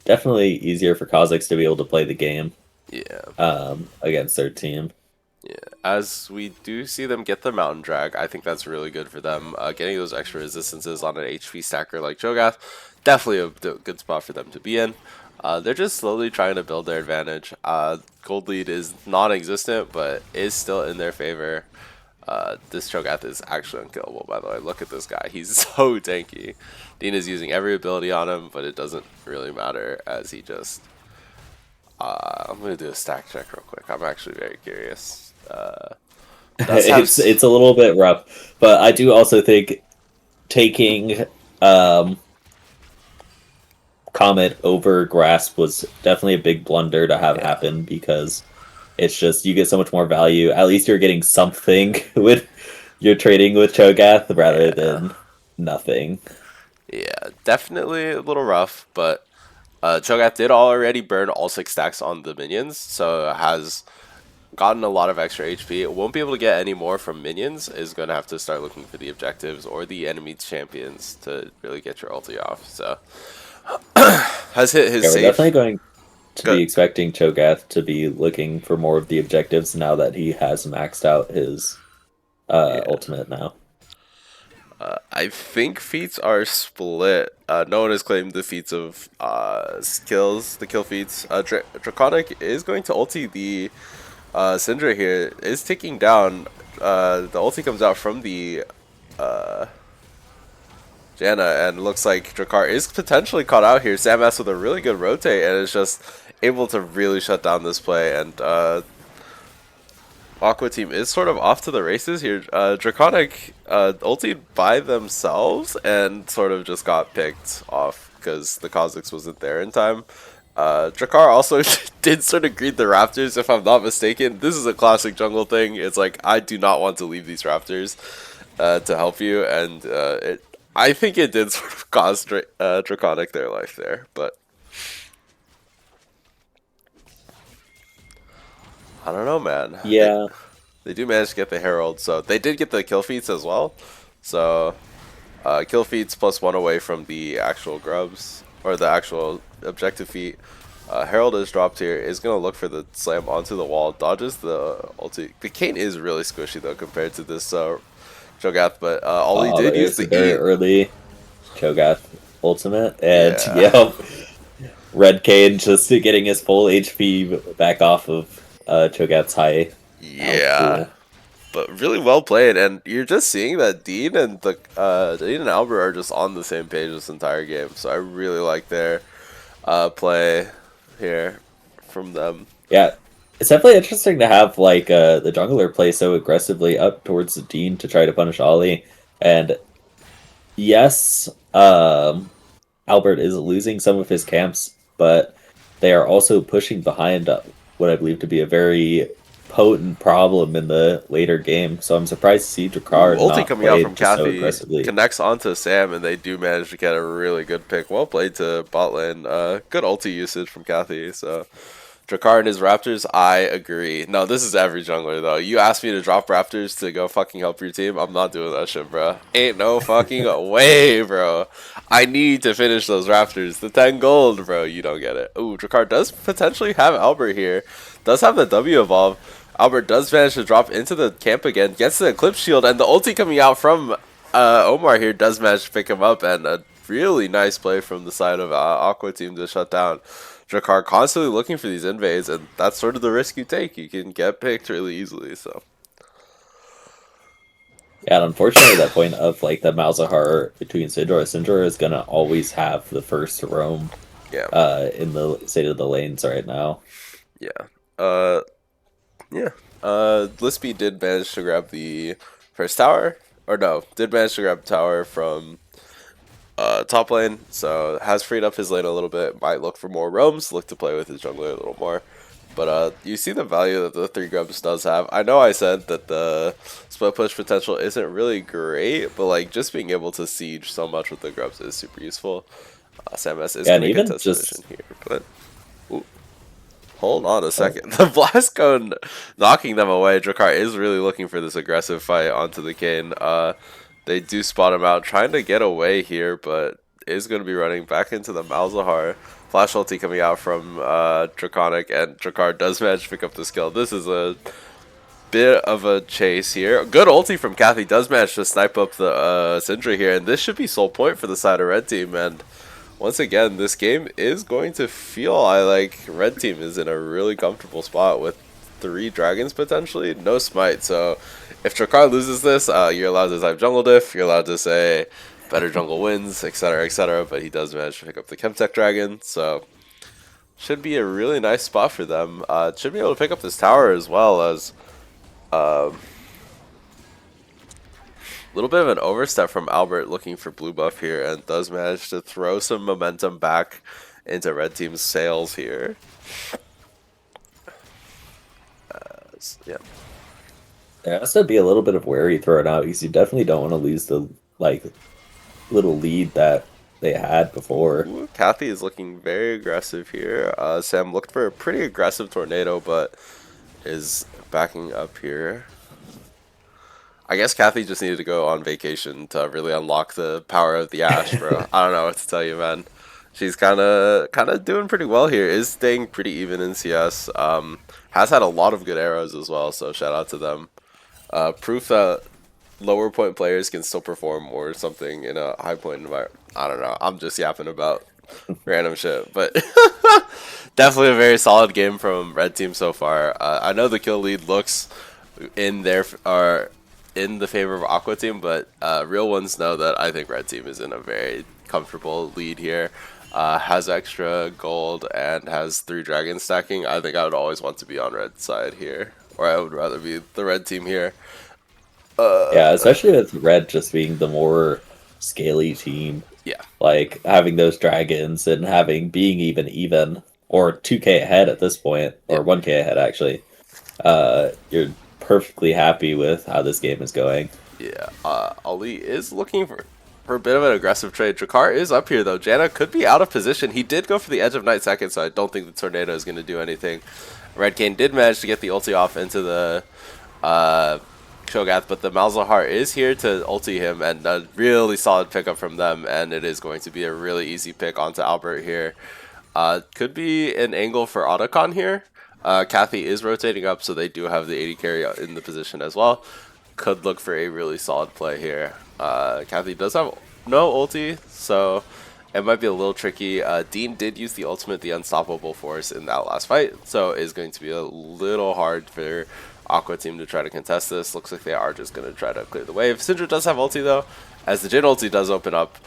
definitely easier for Kazakhs to be able to play the game Yeah. against their team. Yeah, as we do see them get the mountain drag, I think that's really good for them. Getting those extra resistances on an HP stacker like Cho'Gath, definitely a good spot for them to be in. They're just slowly trying to build their advantage. Gold lead is non-existent, but is still in their favor. This Cho'Gath is actually unkillable, by the way. Look at this guy. He's so tanky. Dean is using every ability on him, but it doesn't really matter as he just... I'm going to do a stack check real quick. I'm actually very curious. Does have It's a little bit rough, but I do also think taking Comet over Grasp was definitely a big blunder to have yeah, happen because it's just you get so much more value. At least you're getting something with you're trading with Cho'Gath rather yeah, than nothing. yeah. Definitely a little rough, but Cho'Gath did already burn all 6 stacks on the minions, so has gotten a lot of extra HP. It won't be able to get any more from minions. Is going to have to start looking for the objectives or the enemy champions to really get your ulti off. So has hit his Yeah, we're definitely safe. going to Good. be expecting Cho'Gath to be looking for more of the objectives now that he has maxed out his Yeah. ultimate now. I think feats are split. No one has claimed the feats of skills, the kill feats. Draconic is going to ulti the Syndra here. Is ticking down. The ulti comes out from the Janna, and looks like Drakkar is potentially caught out here. Samas with a really good rotate and is just able to really shut down this play. And Aqua team is sort of off to the races here. Draconic ultied by themselves and sort of just got picked off because the Kha'Zix wasn't there in time. Drakkar also did sort of greet the Raptors, if I'm not mistaken. This is a classic jungle thing. It's like, I do not want to leave these Raptors to help you, and I think it did sort of cost Draconic their life there, but I don't know, man. Yeah, They do manage to get the Herald, so they did get the kill feats as well. So kill feats +1 away from the actual grubs or the actual objective feat. Herald is dropped here. Is gonna look for the slam onto the wall. Dodges the ulti. The Kane is really squishy though compared to this Cho'Gath, but all he did use it's the very E. early Cho'Gath ultimate, and Yeah, yeah, Red Kane just getting his full HP back off of Cho'Gath's high health yeah. pool. But really well played, and you're just seeing that Dean and Albert are just on the same page this entire game. So I really like their play here from them. Yeah, it's definitely interesting to have like the jungler play so aggressively up towards the Dean to try to punish Ollie. And yes, Albert is losing some of his camps, but they are also pushing behind what I believe to be a very potent problem in the later game. So I'm surprised to see Ooh, Drakkar ulti not coming out from played just so Kathy aggressively. connects onto Sam, and they do manage to get a really good pick. Well played to bot lane. Good ulti usage from Kathy. So Drakkar and his Raptors, I agree. No, this is every jungler though. You asked me to drop Raptors to go fucking help your team. I'm not doing that shit, bro. Ain't no fucking way, bro. I need to finish those Raptors. The 10 gold, bro. You don't get it. Ooh, Drakkar does potentially have Albert here. Does have the W evolve. Albert does manage to drop into the camp again. Gets the Eclipse Shield, and the ulti coming out from Omar here does manage to pick him up, and a really nice play from the side of Aqua team to shut down Drakkar, constantly looking for these invades, and that's sort of the risk you take. You can get picked really easily. So Yeah, and unfortunately, that point of like the Malzahar between Syndra is gonna always have the first roam yeah, in the state of the lanes right now. yeah, yeah. Lispy did manage to grab the first tower, or no, did manage to grab the tower from top lane, so has freed up his lane a little bit. Might look for more roams, look to play with his jungler a little more. But you see the value that the 3 grubs does have. I know I said that the split push potential isn't really great, but like just being able to siege so much with the grubs is super useful. Samus is Yeah, going and to even contest the vision just here, but ooh, hold on a oh, second. The blast cone knocking them away. Drakkar is really looking for this aggressive fight onto the Kane. They do spot him out, trying to get away here, but is going to be running back into the Malzahar. Flash ulti coming out from Draconic, and Dracar does manage to pick up the skill. This is a bit of a chase here. Good ulti from Kathy, does manage to snipe up the Syndra here, and this should be sole point for the side of red team. And once again, this game is going to feel like red team is in a really comfortable spot with 3 dragons potentially, no smite. So if Dracar loses this, you're allowed to type jungle diff, you're allowed to say better jungle wins, etc, etc, but he does manage to pick up the Chemtech dragon, so should be a really nice spot for them. Should be able to pick up this tower as well, as a little bit of an overstep from Albert looking for blue buff here, and does manage to throw some momentum back into red team's sails here. Yeah. There has to be a little bit of wary thrown out because you definitely don't want to lose the little lead that they had before. Ooh, Kathy is looking very aggressive here. Sam looked for a pretty aggressive tornado, but is backing up here. I guess Kathy just needed to go on vacation to really unlock the power of the Ash, bro. I don't know what to tell you, man. She's kind of doing pretty well here. Is staying pretty even in CS. Has had a lot of good arrows as well, so shout out to them. Proof that lower point players can still perform or something in a high point environment. I don't know. I'm just yapping about random shit, but definitely a very solid game from red team so far. I know the kill lead looks in their in the favor of Aqua team, but real ones know that I think red team is in a very comfortable lead here. Has extra gold and has 3 dragons stacking. I think I would always want to be on red side here, or I would rather be the red team here. Yeah, especially with red just being the more scaly team. Yeah. Like having those dragons and being even or 2k ahead at this point, or 1k ahead actually. You're perfectly happy with how this game is going. Yeah. Ali is looking for a bit of an aggressive trade. Dracar is up here though. Janna could be out of position. He did go for the edge of night second, so I don't think the tornado is going to do anything. Red Kane did manage to get the ulti off into the Shogath, but the Malzahar is here to ulti him, and a really solid pickup from them, and it is going to be a really easy pick onto Albert here. Could be an angle for Otacon here. Kathy is rotating up, so they do have the 80 carry in the position as well. Could look for a really solid play here. Kathy does have no ulti, so it might be a little tricky. Dean did use the ultimate, the Unstoppable Force, in that last fight, so it's going to be a little hard for Aqua team to try to contest this. Looks like they are just going to try to clear the wave. Syndra does have ulti though, as the Jhin ulti does open up.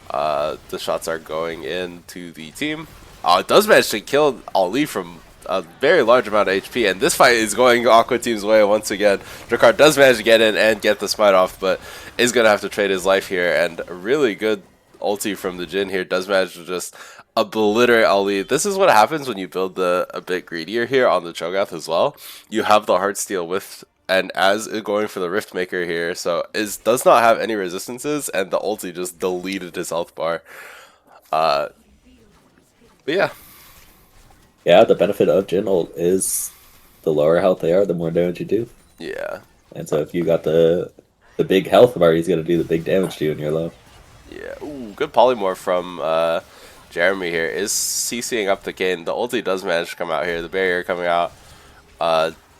The shots are going into the team. It does manage to kill Ali from a very large amount of HP, and this fight is going Aqua team's way once again. Dracar does manage to get in and get the smite off, but is going to have to trade his life here, and a really good ulti from the Jhin here does manage to just obliterate Ali. This is what happens when you build a bit greedier here on the Cho'Gath as well. You have the Heartsteel with, and as going for the Riftmaker here, so does not have any resistances, and the ulti just deleted his health bar. But yeah. Yeah, the benefit of Jhin ult is the lower health they are, the more damage you do. Yeah. And so if you got the big health bar, he's going to do the big damage to you when you're low. Yeah. Ooh, good polymorph from Jeremy here. Is CCing up the Kane. The ulti does manage to come out here. The barrier coming out.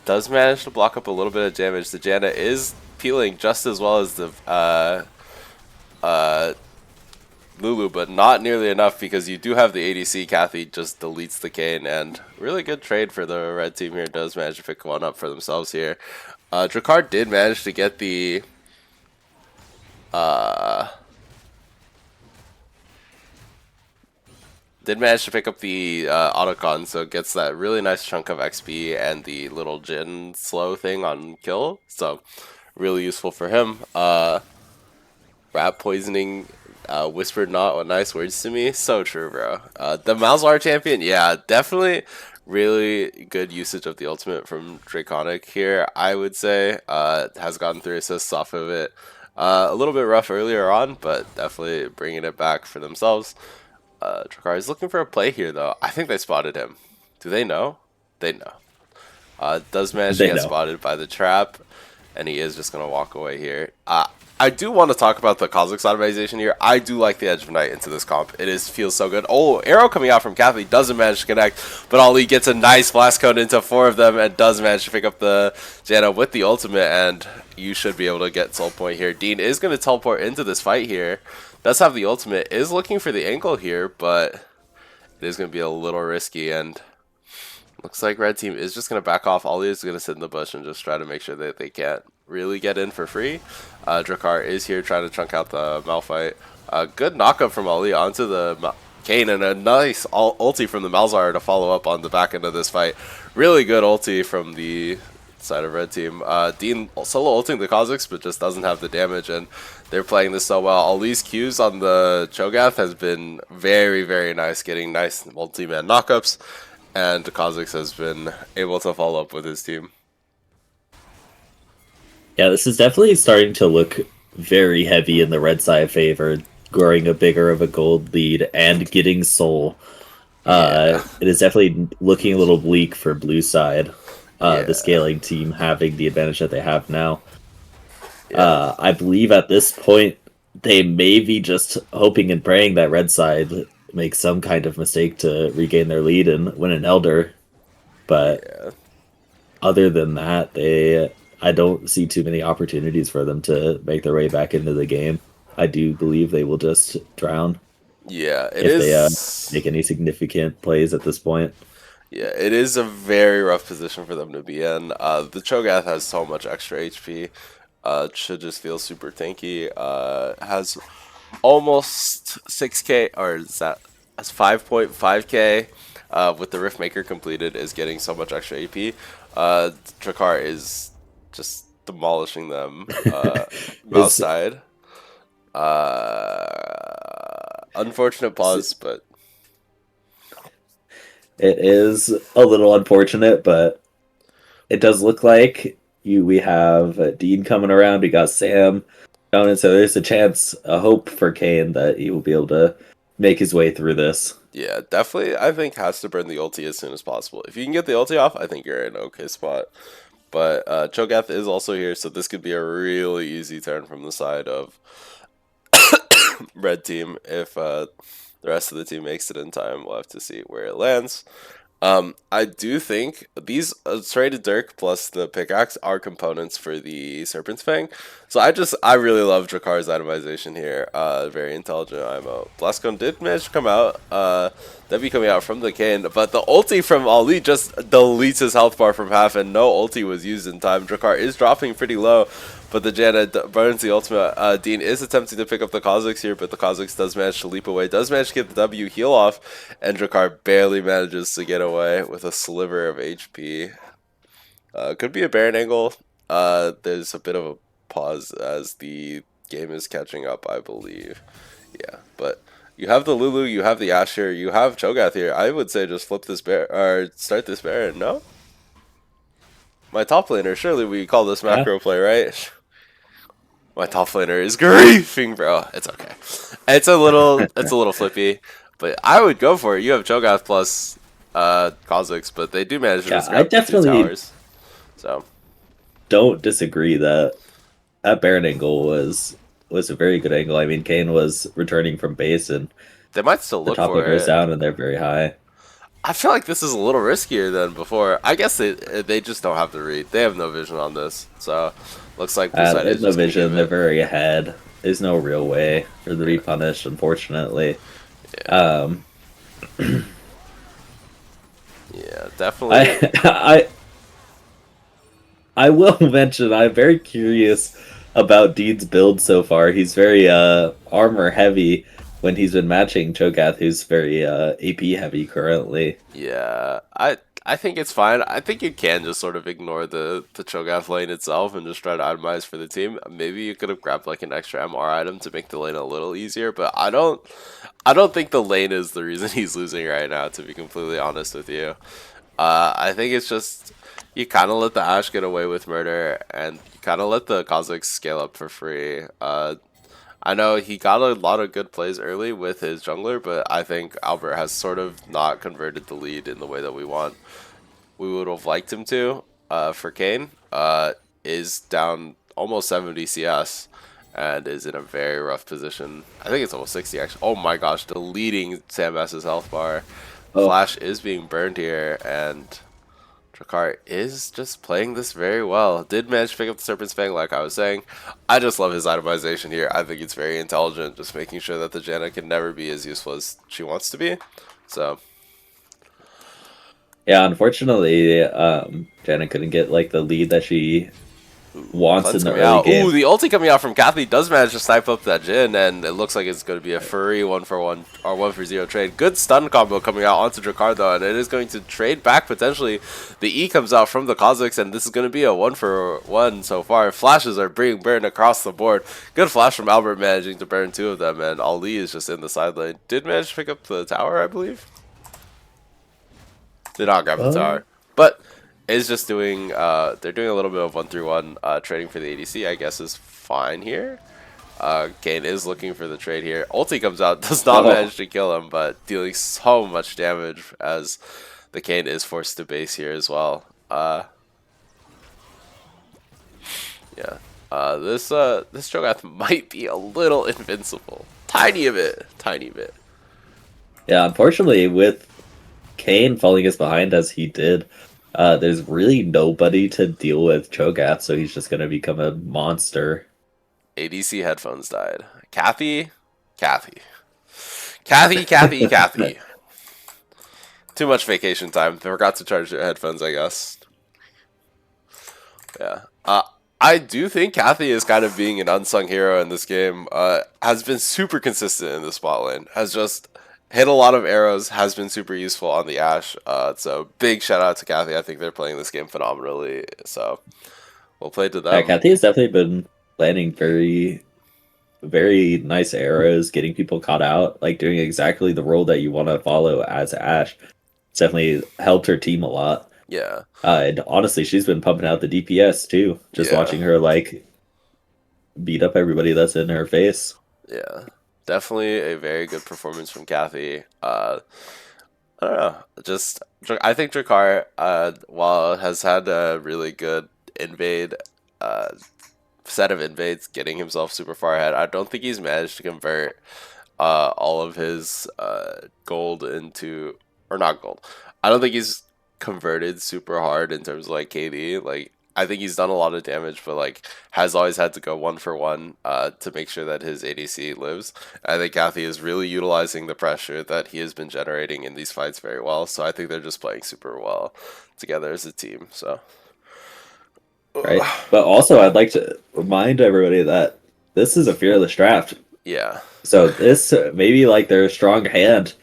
Does manage to block up a little bit of damage. The Janna is peeling just as well as the Lulu, but not nearly enough because you do have the ADC. Kathy just deletes the Kane, and really good trade for the red team here. Does manage to pick one up for themselves here. Dracar did manage to get the did manage to pick up the Otacon, so it gets that really nice chunk of XP and the little Jhin slow thing on kill, so really useful for him. Rat poisoning, whispered not what nice words to me. So true, bro. The Malzahar champion, yeah, definitely really good usage of the ultimate from Draconic here, I would say. Has gotten 3 assists off of it. A little bit rough earlier on, but definitely bringing it back for themselves. Dracar is looking for a play here, though. I think they spotted him. Do they know? They know. Does manage to get spotted by the trap, and he is just going to walk away here. I do want to talk about the Kazakhs optimization here. I do like the Edge of Night into this comp. It feels so good. Oh, arrow coming out from Kathy doesn't manage to connect, but Ali gets a nice blast cone into 4 of them and does manage to pick up the Janna with the ultimate, and you should be able to get soul point here. Dean is going to teleport into this fight here. Does have the ultimate, is looking for the angle here, but it is going to be a little risky, and looks like red team is just going to back off. Ollie is going to sit in the bush and just try to make sure that they can't really get in for free. Drakkar is here trying to chunk out the Malphite. Good knockup from Ali onto the Kayn, and a nice ulti from the Malzahar to follow up on the back end of this fight. Really good ulti from the side of red team. Dean solo ulting the Kazakhs, but just doesn't have the damage, and they're playing this so well. Ali's Qs on the Cho'Gath has been very, very nice, getting nice multi-man knockups, and the Kazakhs has been able to follow up with his team. Yeah, this is definitely starting to look very heavy in the red side favor, growing a bigger of a gold lead and getting soul. It is definitely looking a little bleak for blue side. The scaling team having the advantage that they have now. I believe at this point they may be just hoping and praying that red side makes some kind of mistake to regain their lead and win an Elder. But other than that, I don't see too many opportunities for them to make their way back into the game. I do believe they will just drown. Yeah, if they make any significant plays at this point. Yeah, it is a very rough position for them to be in. The Cho'Gath has so much extra HP. Should just feel super tanky. Has almost 6k, or is that has 5.5k with the Rift Maker completed, is getting so much extra AP. Drakkar is just demolishing them mouse side. Unfortunate pause, but it is a little unfortunate, but it does look like we have Dean coming around. We got Sam down, and so there's a chance, a hope for Kayn that he will be able to make his way through this. Yeah, definitely. I think has to burn the ulti as soon as possible. If you can get the ulti off, I think you're in an okay spot. But Cho'Gath is also here, so this could be a really easy turn from the side of red team. If the rest of the team makes it in time, we'll have to see where it lands. I do think these traded Dirk plus the pickaxe are components for the Serpent's Fang. So I really love Drakkar's itemization here. Very intelligent IMO. Blastcone did manage to come out. That'd be coming out from the Kayn, but the ulti from Ali just deletes his health bar from half, and no ulti was used in time. Drakkar is dropping pretty low, but the Janna burns the ultimate. Dean is attempting to pick up the Kazakhs here, but the Kazakhs does manage to leap away, does manage to get the W heal off, and Drakkar barely manages to get away with a sliver of HP. Could be a Baron angle. There's a bit of a pause as the game is catching up, I believe. Yeah, but you have the Lulu, you have the Asher, you have Cho'Gath here. I would say just flip this Baron, or start this Baron, no? My top laner, surely we call this macro play, right? My top laner is griefing, bro. It's okay. It's a little flippy, but I would go for it. You have Cho'Gath plus Kazakhs, but they do manage to just grab I definitely two towers. So don't disagree that Baron angle was a very good angle. I mean, Kayn was returning from base, and they might still look the top for laner is it. down, and they're very high. I feel like this is a little riskier than before. I guess they just don't have the read. They have no vision on this, so looks like there's no vision. They're very ahead. There's no real way for them to be punished, unfortunately. Yeah, yeah, definitely. I will mention I'm very curious about Dean's build so far. He's very armor heavy when he's been matching Cho'Gath, who's very AP heavy currently. Yeah, I think it's fine. I think you can just sort of ignore the Cho'Gath lane itself and just try to itemize for the team. Maybe you could have grabbed like an extra MR item to make the lane a little easier, but I don't think the lane is the reason he's losing right now, to be completely honest with you. I think it's just you kind of let the Ashe get away with murder, and you kind of let the Kazakhs scale up for free. I know he got a lot of good plays early with his jungler, but I think Albert has sort of not converted the lead in the way that we would have liked him to. For Kayn, is down almost 70 CS, and is in a very rough position. I think it's almost 60 actually. Oh my gosh, deleting Sam Bass's health bar. Oh, Flash is being burned here, and Drakkar is just playing this very well. Did manage to pick up the Serpent's Fang, like I was saying. I just love his itemization here. I think it's very intelligent, just making sure that the Janna can never be as useful as she wants to be. So, yeah. Unfortunately, Janet couldn't get like the lead that she wants in cleanse the coming early out. game. Ooh, the ulti coming out from Kathy does manage to snipe up that Jin, and it looks like it's going to be a furry 1-for-1 or 1-for-0 trade. Good stun combo coming out onto Drakkar though, and it is going to trade back potentially. The E comes out from the Kha'Zix, and this is going to be a 1-for-1 so far. Flashes are being burned across the board. Good flash from Albert managing to burn 2 of them, and Ali is just in the side lane. Did manage to pick up the tower, I believe. Did not grab the tower, but is just doing. They're doing a little bit of 1-3-1 trading for the ADC. I guess is fine here. Kane is looking for the trade here. Ulti comes out, does not manage to kill him, but dealing so much damage as the Kane is forced to base here as well. Yeah. This Cho'Gath might be a little invincible, tiny bit, tiny bit. Yeah, unfortunately, with Kane falling as behind as he did, there's really nobody to deal with Cho'Gath, so he's just going to become a monster. ADC headphones died. Kathy. Too much vacation time. Forgot to charge your headphones, I guess. Yeah. I do think Kathy is kind of being an unsung hero in this game. Has been super consistent in the spot lane. Has just hit a lot of arrows. Has been super useful on the Ashe. So big shout out to Kathy. I think they're playing this game phenomenally. So we'll play to them. Yeah, Kathy has definitely been landing very, very nice arrows, getting people caught out, like doing exactly the role that you want to follow as Ashe. It's definitely helped her team a lot. Yeah. And honestly, she's been pumping out the DPS too. Just watching her like beat up everybody that's in her face. Yeah. Definitely a very good performance from Kathy. I don't know. Just I think Drakkar, while has had a really good invade set of invades, getting himself super far ahead, I don't think he's managed to convert all of his gold into, or not gold. I don't think he's converted super hard in terms of like KD. Like I think he's done a lot of damage, but like has always had to go 1-for-1 to make sure that his ADC lives. I think Kathy is really utilizing the pressure that he has been generating in these fights very well. So I think they're just playing super well together as a team. So right, but also I'd like to remind everybody that this is a fearless draft. Yeah. So this may be like their strong hand,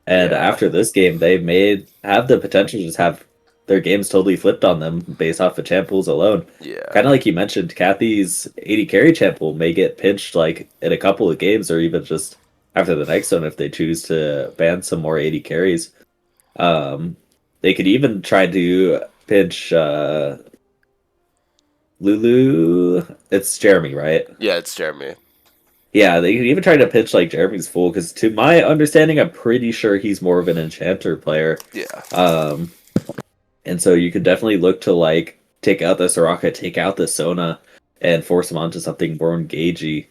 and Yeah. after this game, they may have the potential to just have their games totally flipped on them based off of champ pools alone. Yeah. Kind of like you mentioned, Kathy's 80 carry champ pool may get pinched like in a couple of games, or even just after the next one if they choose to ban some more 80 carries. They could even try to pinch Lulu. It's Jeremy, right? Yeah, it's Jeremy. Yeah, they could even try to pitch like Jeremy's full because, to my understanding, I'm pretty sure he's more of an enchanter player. Yeah. And so you could definitely look to like take out the Soraka, take out the Sona, and force him onto something more engagey.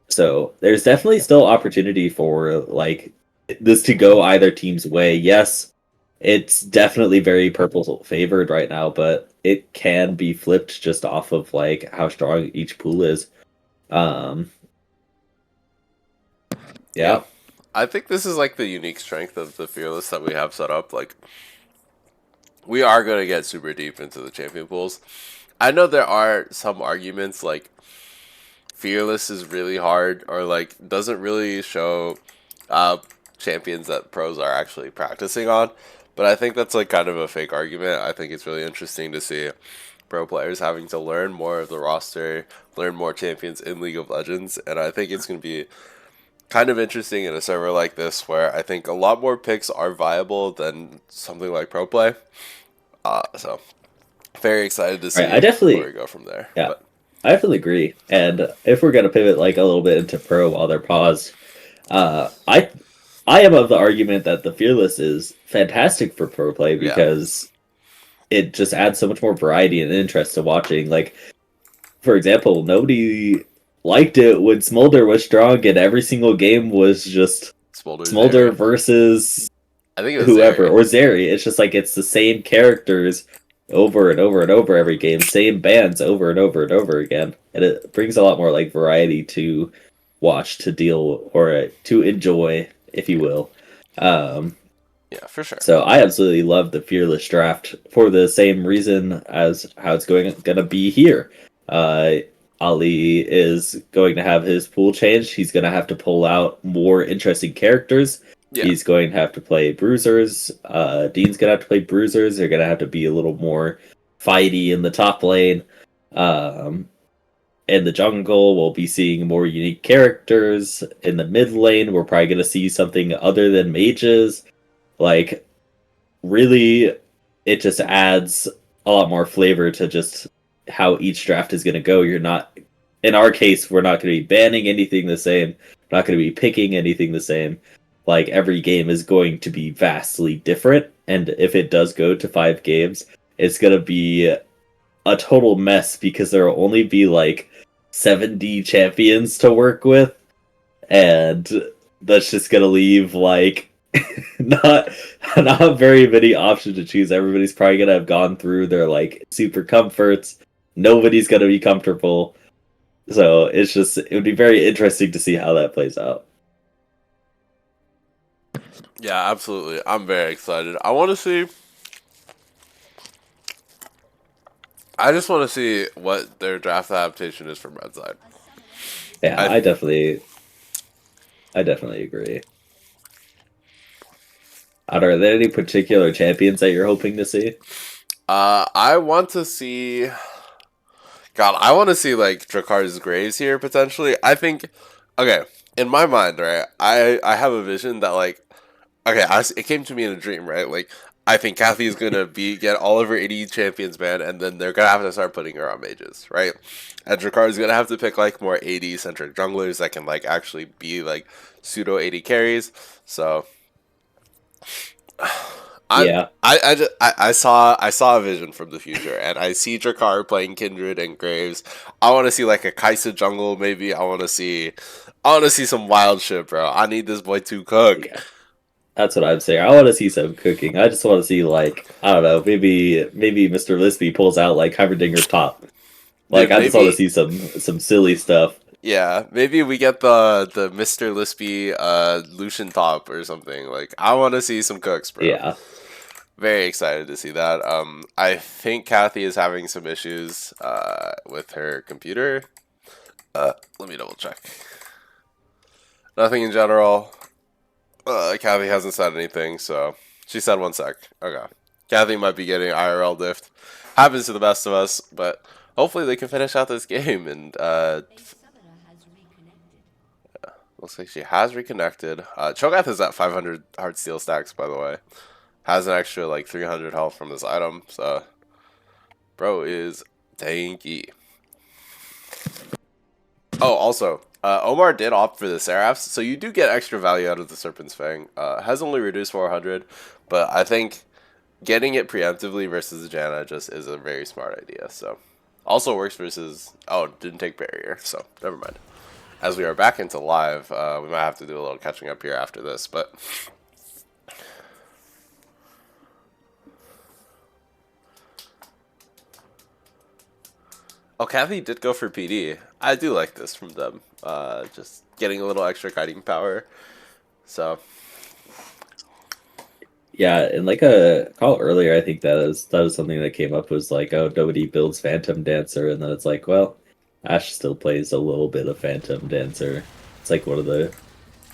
So there's definitely still opportunity for like this to go either team's way. Yes, it's definitely very purple favored right now, but it can be flipped just off of like how strong each pool is. Yeah. I think this is like the unique strength of the Fearless that we have set up. Like, we are going to get super deep into the champion pools. I know there are some arguments like Fearless is really hard, or like doesn't really show champions that pros are actually practicing on. But I think that's like kind of a fake argument. I think it's really interesting to see pro players having to learn more of the roster, learn more champions in League of Legends, and I think it's going to be kind of interesting in a server like this where I think a lot more picks are viable than something like pro play. So very excited to see I definitely where we go from there. Yeah. But I definitely agree. And if we're gonna pivot like a little bit into pro while they're paused, I am of the argument that the Fearless is fantastic for pro play because it just adds so much more variety and interest to watching. Like for example, nobody liked it when Smolder was strong, and every single game was just Smolder's Smolder Airy. versus I think it was whoever, Airy. or Zeri. It's just like it's the same characters over and over and over every game, same bands over and over and over again, and it brings a lot more like variety to watch, to deal, or to enjoy, if you will. Um, Yeah, for sure. so I absolutely love the Fearless draft for the same reason as how it's gonna be here. Uh, Ali is going to have his pool changed. He's going to have to pull out more interesting characters. Yeah. He's going to have to play bruisers. Dean's going to have to play bruisers. They're going to have to be a little more fighty in the top lane. Um, in the jungle, we'll be seeing more unique characters. In the mid lane, we're probably going to see something other than mages. Like, really, it just adds a lot more flavor to just how each draft is going to go. You're not, in our case, we're not going to be banning anything the same. We're not going to be picking anything the same. Like, every game is going to be vastly different. And if it does go to 5 games, it's going to be a total mess because there will only be like 70 champions to work with. And that's just going to leave like not not very many options to choose. Everybody's probably gonna have gone through their like super comforts. Nobody's gonna be comfortable. So it would be very interesting to see how that plays out. Yeah, absolutely. I'm very excited. I want to see. I just want to see what their draft adaptation is from Red Side. Yeah, I I definitely agree. Are there any particular champions that you're hoping to see? I want to see. God, I want to see like Drakar's Graves here potentially. I think, okay, in my mind, right, I have a vision that like, okay, it came to me in a dream, right? Like, I think Kathy is gonna get all of her 80 champions banned, and then they're gonna have to start putting her on mages, right? And Drakar is gonna have to pick like more 80 centric junglers that can like actually be like pseudo 80 carries. So I Yeah, I saw a vision from the future, and I see Drakar playing Kindred and Graves. I want to see like a Kaisa jungle, maybe. I want to see some wild shit, bro. I need this boy to cook, yeah. That's what I'm saying. I want to see some cooking. I just want to see like I don't know, maybe Mr. Lispy pulls out like Heimerdinger top. Like dude. I just want to Maybe see some silly stuff. yeah, maybe we get the Mister Lispy Lucian top or something. Like I want to see some cooks, bro. Yeah. Very excited to see that. I think Kathy is having some issues with her computer. Let me double check. Nothing in general. Kathy hasn't said anything, so she said 1 sec. Okay. Kathy might be getting IRL diff. Happens to the best of us, but hopefully they can finish out this game. And looks like she has reconnected. Cho'Gath is at 500 heart steel stacks, by the way. Has an extra like 300 health from this item, so bro is tanky. Oh, also, Omar did opt for the Seraphs, so you do get extra value out of the Serpent's Fang. Has only reduced 400, but I think getting it preemptively versus the Janna just is a very smart idea. So, also works versus didn't take barrier, so never mind. As we are back into live, we might have to do a little catching up here after this, but. Oh, Kathy did go for PD. I do like this from them. Just getting a little extra kiting power. So Yeah, and like a call earlier, I think that was something that came up was like, oh, nobody builds Phantom Dancer, and then it's like, well, Ash still plays a little bit of Phantom Dancer. It's like one of the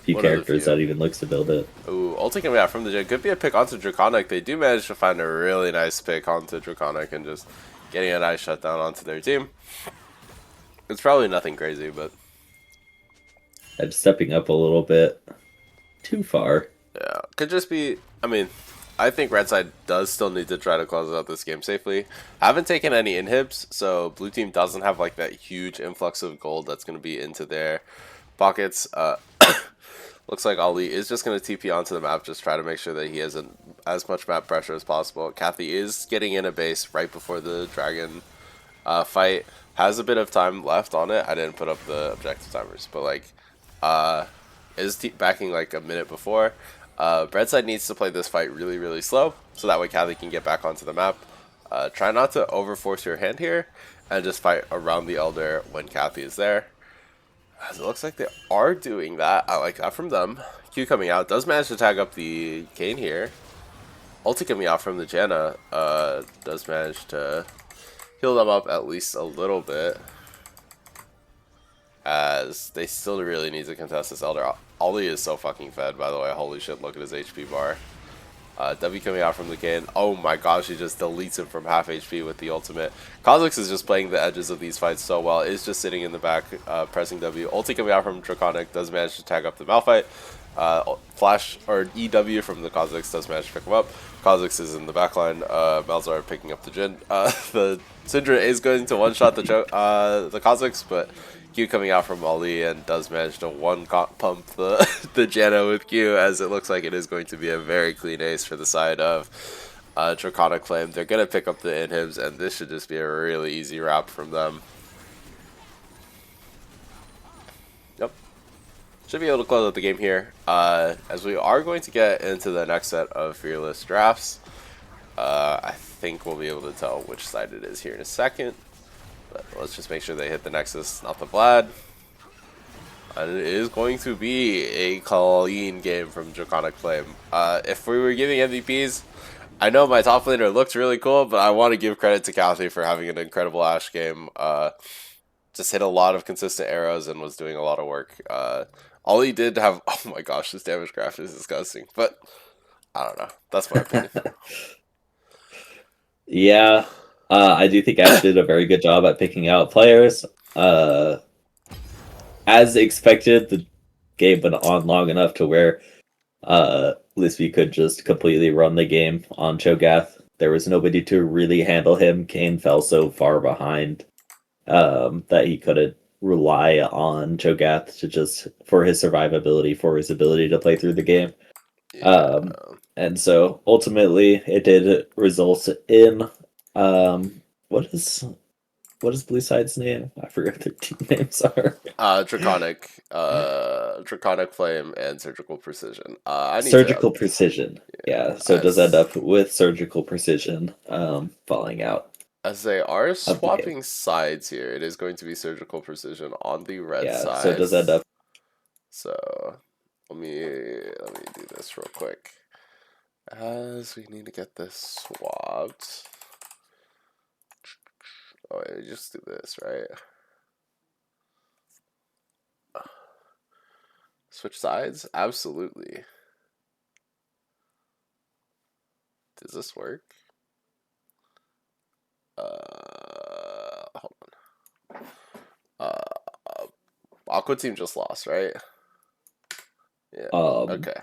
few one of the characters few. that even looks to build it. Ooh, ulti coming out from the gen. Could be a pick onto Draconic. They do manage to find a really nice pick onto Draconic and just getting a nice shutdown onto their team. It's probably nothing crazy, but And stepping up a little bit too far. yeah, could just be. I mean, I think Red Side does still need to try to close out this game safely. Haven't taken any inhibs, so Blue Team doesn't have like that huge influx of gold that's going to be into their pockets. Looks like Ali is just going to TP onto the map, just try to make sure that he has as much map pressure as possible. Kathy is getting in a base right before the dragon Fight has a bit of time left on it. I didn't put up the objective timers, but like, uh, is backing like a minute before. Breadside needs to play this fight really, really slow, so that way Kathy can get back onto the map. Try not to overforce your hand here, and just fight around the Elder when Kathy is there. As it looks like they are doing that. I like that from them. Q coming out does manage to tag up the Kane here. Ulti coming out from the Janna does manage to heal them up at least a little bit, as they still really need to contest this Elder. Ollie is so fucking fed, by the way. Holy shit, look at his HP bar. W coming out from the Kane. Oh my gosh, he just deletes him from half HP with the ultimate. Kha'Zix is just playing the edges of these fights so well. Is just sitting in the back, pressing W. Ulti coming out from Draconic does manage to tag up the Malphite. Flash or EW from the Kha'Zix does manage to pick him up. Kha'Zix is in the backline. Malzar picking up the Jhin. The Syndra is going to one-shot the Kha'Zix, but Q coming out from Ali and does manage to pump the Janna with Q, as it looks like it is going to be a very clean ace for the side of Draconic Flame. They're going to pick up the inhibs, and this should just be a really easy wrap from them. Yep. Should be able to close out the game here, as we are going to get into the next set of Fearless drafts. I think we'll be able to tell which side it is here in a second. But let's just make sure they hit the Nexus, not the Vlad. And it is going to be a clean game from Draconic Flame. If we were giving MVPs, I know my top laner looked really cool, but I want to give credit to Kathy for having an incredible Ashe game. Just hit a lot of consistent arrows and was doing a lot of work. All he did have, oh my gosh, this damage graph is disgusting. But I don't know. That's my opinion. Yeah, I do think Ash did a very good job at picking out players. As expected, the game went on long enough to where Lisby could just completely run the game on Cho'Gath. There was nobody to really handle him. Kane fell so far behind that he couldn't rely on Cho'Gath to just for his survivability, for his ability to play through the game. Yeah. And so ultimately, it did result in what is Blue Side's name? I forget what their team names are. Draconic Flame and Surgical Precision. Surgical Precision. Yeah, so it does end as, up with Surgical Precision falling out. as they are swapping sides here, it is going to be Surgical Precision on the red side. So it does end up. So let me do this real quick, as we need to get this swapped. Oh, wait, just do this, right? Switch sides? Absolutely. Does this work? Hold on. Aqua Team just lost, right? Yeah. Okay.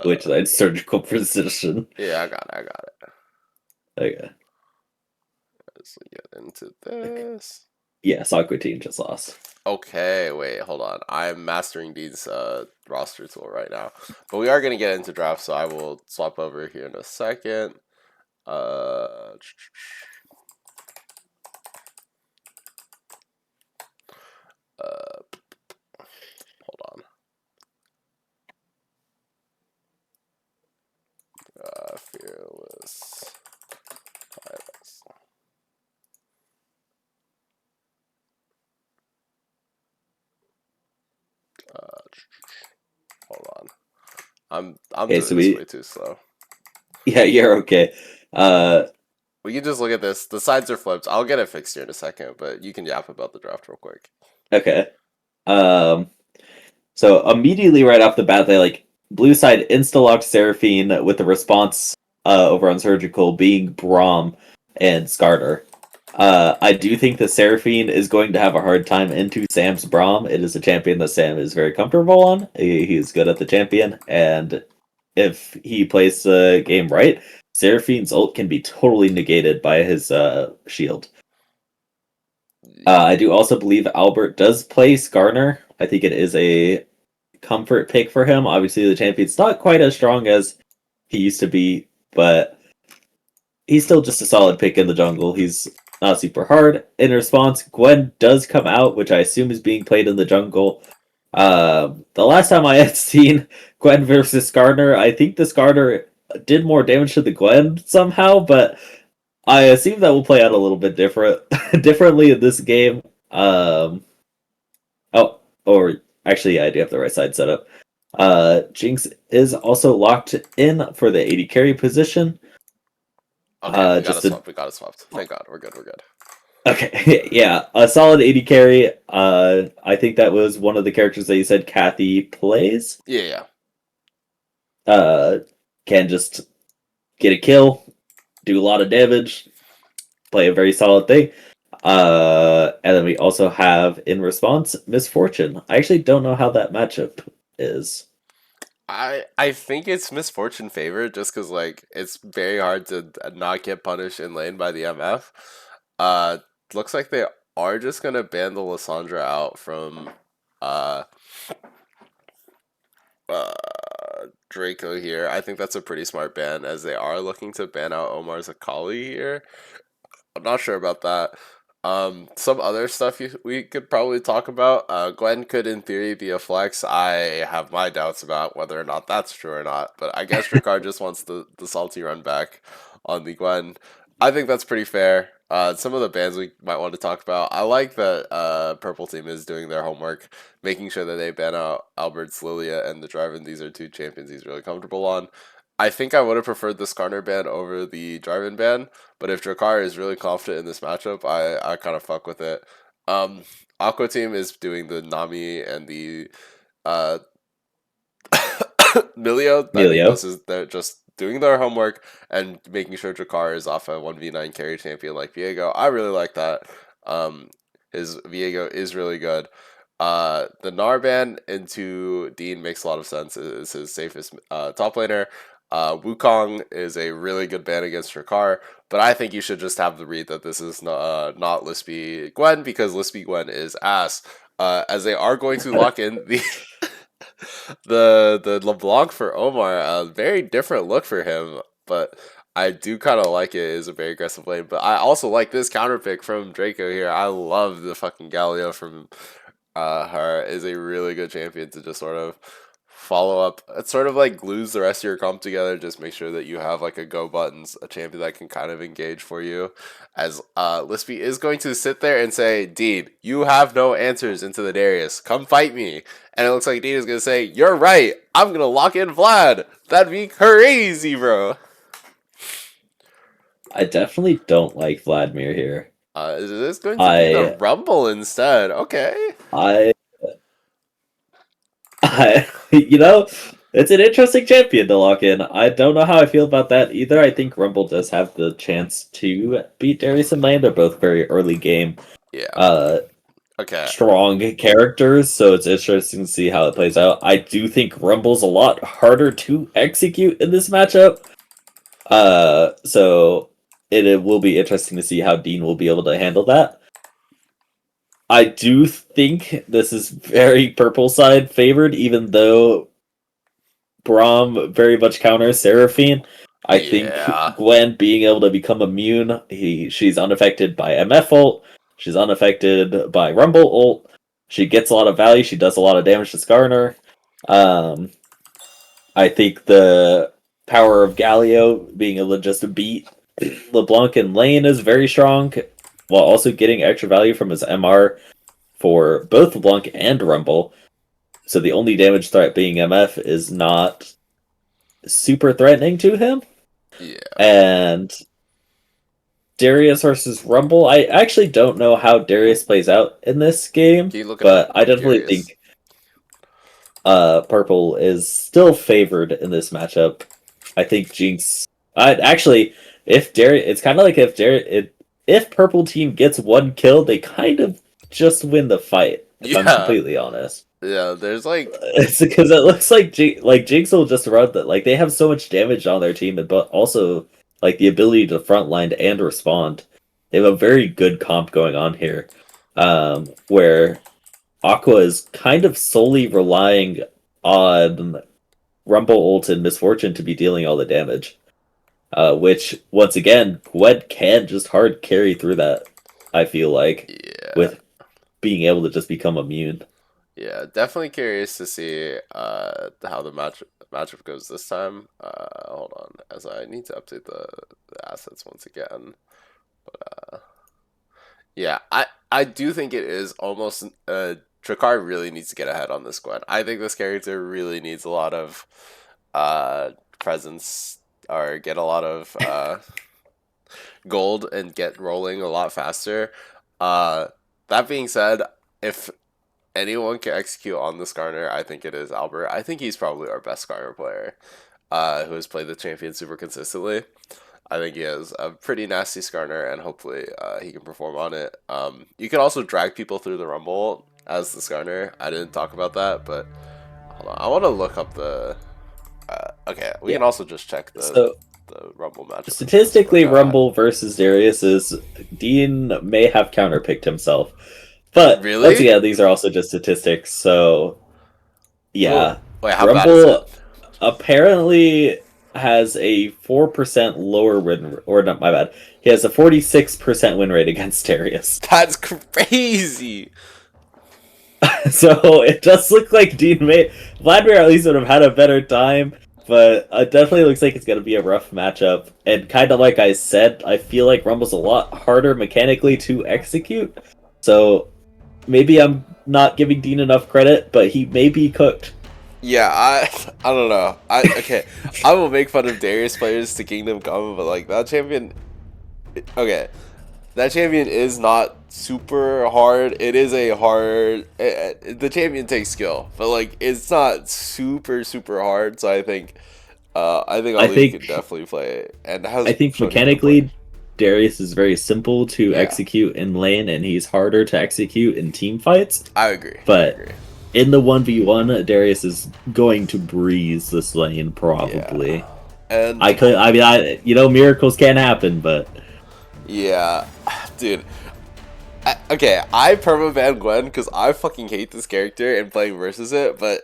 Which side? Surgical Precision. Yeah, I got it. Okay. Let's get into this. Yes, Aqua Team just lost. Okay, wait, hold on. I'm mastering Dean's roster tool right now. But we are going to get into draft, so I will swap over here in a second. Hold on. Fearless titles. Hold on. I'm Okay, doing this way too slow. Yeah, you're okay. We can just look at this. The sides are flipped. I'll get it fixed here in a second, but you can yap about the draft real quick. Okay. So immediately right off the bat, they blue side insta-locked Seraphine with the response over on Surgical being Braum and Skarner. I do think that Seraphine is going to have a hard time into Sam's Braum. It is a champion that Sam is very comfortable on. He's good at the champion, and if he plays the game right, Seraphine's ult can be totally negated by his shield. I do also believe Albert does play Skarner. I think it is a comfort pick for him. Obviously, the champion's not quite as strong as he used to be, but he's still just a solid pick in the jungle. He's not super hard. In response, Gwen does come out, which I assume is being played in the jungle. The last time I had seen Gwen versus Skarner, I think the Skarner did more damage to the Gwen somehow, but I assume that will play out a little bit differently in this game. Oh, or actually, I do have the right side set up. Jinx is also locked in for the AD carry position. Okay, we got Just it a swapped. We got it swapped. Thank God. We're good. We're good. okay, yeah, a solid AD carry. I think that was one of the characters that you said Kathy plays. Yeah, yeah. Uh, can just get a kill, do a lot of damage, play a very solid thing. And then we also have in response Misfortune. I actually don't know how that matchup is. I think it's misfortune favorite just because like it's very hard to not get punished in lane by the MF. Uh, looks like they are just gonna ban the Lissandra out from uh uh Draco here. I think that's a pretty smart ban as they are looking to ban out Omar's Akali here. I'm not sure about that. Some other stuff we could probably talk about. Gwen could, in theory, be a flex. I have my doubts about whether or not that's true or not, but I guess Ricard just wants the salty run back on the Gwen. I think that's pretty fair. Some of the bans we might want to talk about. I like that Purple Team is doing their homework, making sure that they ban out Albert's Lilia and the Draven. These are two champions he's really comfortable on. I think I would have preferred the Skarner ban over the Draven ban, but if Drakkar is really confident in this matchup, I kind of fuck with it. Um, Aqua Team is doing the Nami and the uh, Milio. I think Melio. this is they're just doing their homework and making sure Drakkar is off a 1v9 carry champion like Viego. I really like that. His Viego is really good. The Narban into Dean makes a lot of sense. Is his safest top laner. Wukong is a really good ban against Drakkar, but I think you should just have the read that this is not Lispy Gwen because Lispy Gwen is ass. As they are going to lock in the the LeBlanc for Omar, a very different look for him, but I do kind of like it. Is a very aggressive lane, but I also like this counter pick from Draco here. I love the fucking Galio from her is a really good champion to just sort of follow up. It sort of like glues the rest of your comp together. Just make sure that you have like a go buttons, a champion that can kind of engage for you. As Lispy is going to sit there and say, Dean, you have no answers into the Darius. Come fight me. And it looks like Dean is going to say, you're right. I'm going to lock in Vlad. That'd be crazy, bro. I definitely don't like Vladimir here. Is this going to be the I Rumble instead? Okay. I it's an interesting champion to lock in. I don't know how I feel about that either. I think Rumble does have the chance to beat Darius and Lane. They're both very early game, Yeah. uh, Okay. strong characters, so it's interesting to see how it plays out. I do think Rumble's a lot harder to execute in this matchup. So it will be interesting to see how Dean will be able to handle that. I do think this is very purple side favored, even though Braum very much counters Seraphine. I think Yeah. Gwen being able to become immune, she's unaffected by MF ult, she's unaffected by Rumble ult. She gets a lot of value, she does a lot of damage to Skarner. Um, I think the power of Galio being able to just beat LeBlanc and Lane is very strong, while also getting extra value from his MR for both LeBlanc and Rumble. So the only damage threat being MF is not super threatening to him. Yeah. And Darius versus Rumble, I actually don't know how Darius plays out in this game, Can you look it but up? I I'm definitely curious. think Purple is still favored in this matchup. I think Jinx. I actually, if Darius, it's kind of like if Purple team gets one kill, they kind of just win the fight. If I'm Yeah. completely honest. Yeah, there's like It's because it looks like Jinx will just run that. Like they have so much damage on their team, but also like the ability to frontline and respond. They have a very good comp going on here, where Aqua is kind of solely relying on Rumble ult and Misfortune to be dealing all the damage. which once again, Gwen can just hard carry through that. I feel like Yeah. with being able to just become immune. Yeah, definitely curious to see how the matchup goes this time. Hold on, as I need to update the assets once again. Yeah, I do think it is almost Drakkar really needs to get ahead on this squad. I think this character really needs a lot of presence or get a lot of gold and get rolling a lot faster. Uh, that being said, if anyone can execute on the Skarner, I think it is Albert. I think he's probably our best Skarner player who has played the champion super consistently. I think he has a pretty nasty Skarner, and hopefully he can perform on it. You can also drag people through the Rumble as the Skarner. I didn't talk about that, but hold on. I want to look up the. Okay, we Yeah. can also just check So the Rumble matchup if you guys statistically, forgot. Rumble versus Darius is Dean may have counterpicked himself, but once Really? again, these are also just statistics. So Well, yeah, wait, how bad is it? Rumble apparently has a 4% lower win, or not, my bad. He has a 46% win rate against Darius. That's crazy. So it does look like Dean may Vladimir at least would have had a better time, but it definitely looks like it's gonna be a rough matchup. And kind of like I said, I feel like Rumble's a lot harder mechanically to execute. So maybe I'm not giving Dean enough credit, but he may be cooked. Yeah, I don't know. I okay. I will make fun of Darius players to Kingdom Come, but like that champion. Okay, that champion is not super hard. It is a hard. The champion takes skill, but like it's not super hard. So I think I Ali could think definitely play it and I has think shown he can play. mechanically Darius is very simple to Yeah, execute in lane, and he's harder to execute in team fights. I agree. I But agree. in the 1v1, Darius is going to breeze this lane Yeah, probably. and Miracles can happen, but yeah, dude. Okay, I permaban Gwen because I fucking hate this character and playing versus it, but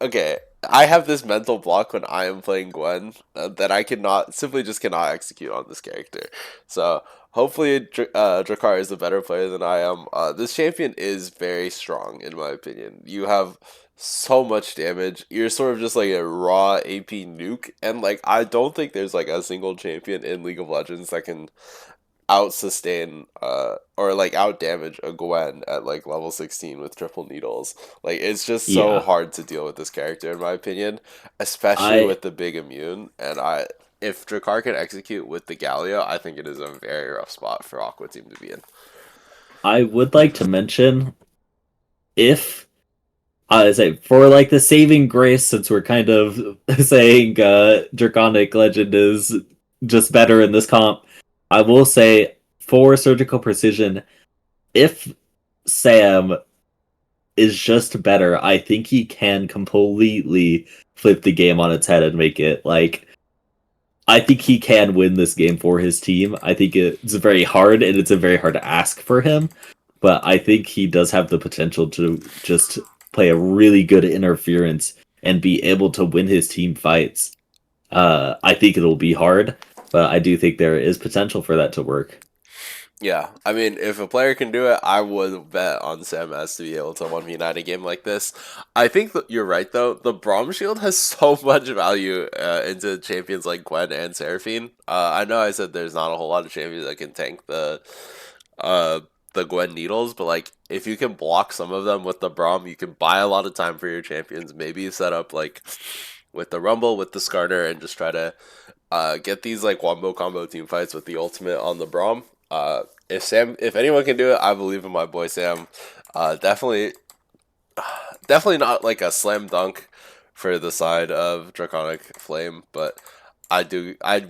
okay. I have this mental block when I am playing Gwen that I cannot simply just cannot execute on this character. So hopefully, Drakkar is a better player than I am. This champion is very strong in my opinion. You have so much damage. You're sort of just like a raw AP nuke, and like I don't think there's like a single champion in League of Legends that can out sustain or like out damage a Gwen at like level 16 with triple needles. Like it's just so yeah, hard to deal with this character in my opinion, especially I with the big immune. And I if Drakkar can execute with the Galio, I think it is a very rough spot for Aqua team to be in. I would like to mention if I say for like the saving grace, since we're kind of saying Draconic Legend is just better in this comp, I will say for surgical precision, if Sam is just better, I think he can completely flip the game on its head and make it like I think he can win this game for his team. I think it's very hard and it's a very hard ask for him, but I think he does have the potential to just play a really good interference and be able to win his team fights. I think it'll be hard, but I do think there is potential for that to work. Yeah, I mean, if a player can do it, I would bet on Sam as to be able to 1v9 a game like this. I think that you're right, though. The Braum Shield has so much value into champions like Gwen and Seraphine. I know I said there's not a whole lot of champions that can tank uh, the Gwen needles, but like if you can block some of them with the Braum, you can buy a lot of time for your champions. Maybe set up like with the Rumble, with the Skarner, and just try to get these like wombo combo team fights with the ultimate on the Braum. If anyone can do it, I believe in my boy Sam. Definitely, definitely not like a slam dunk for the side of Draconic Flame, but I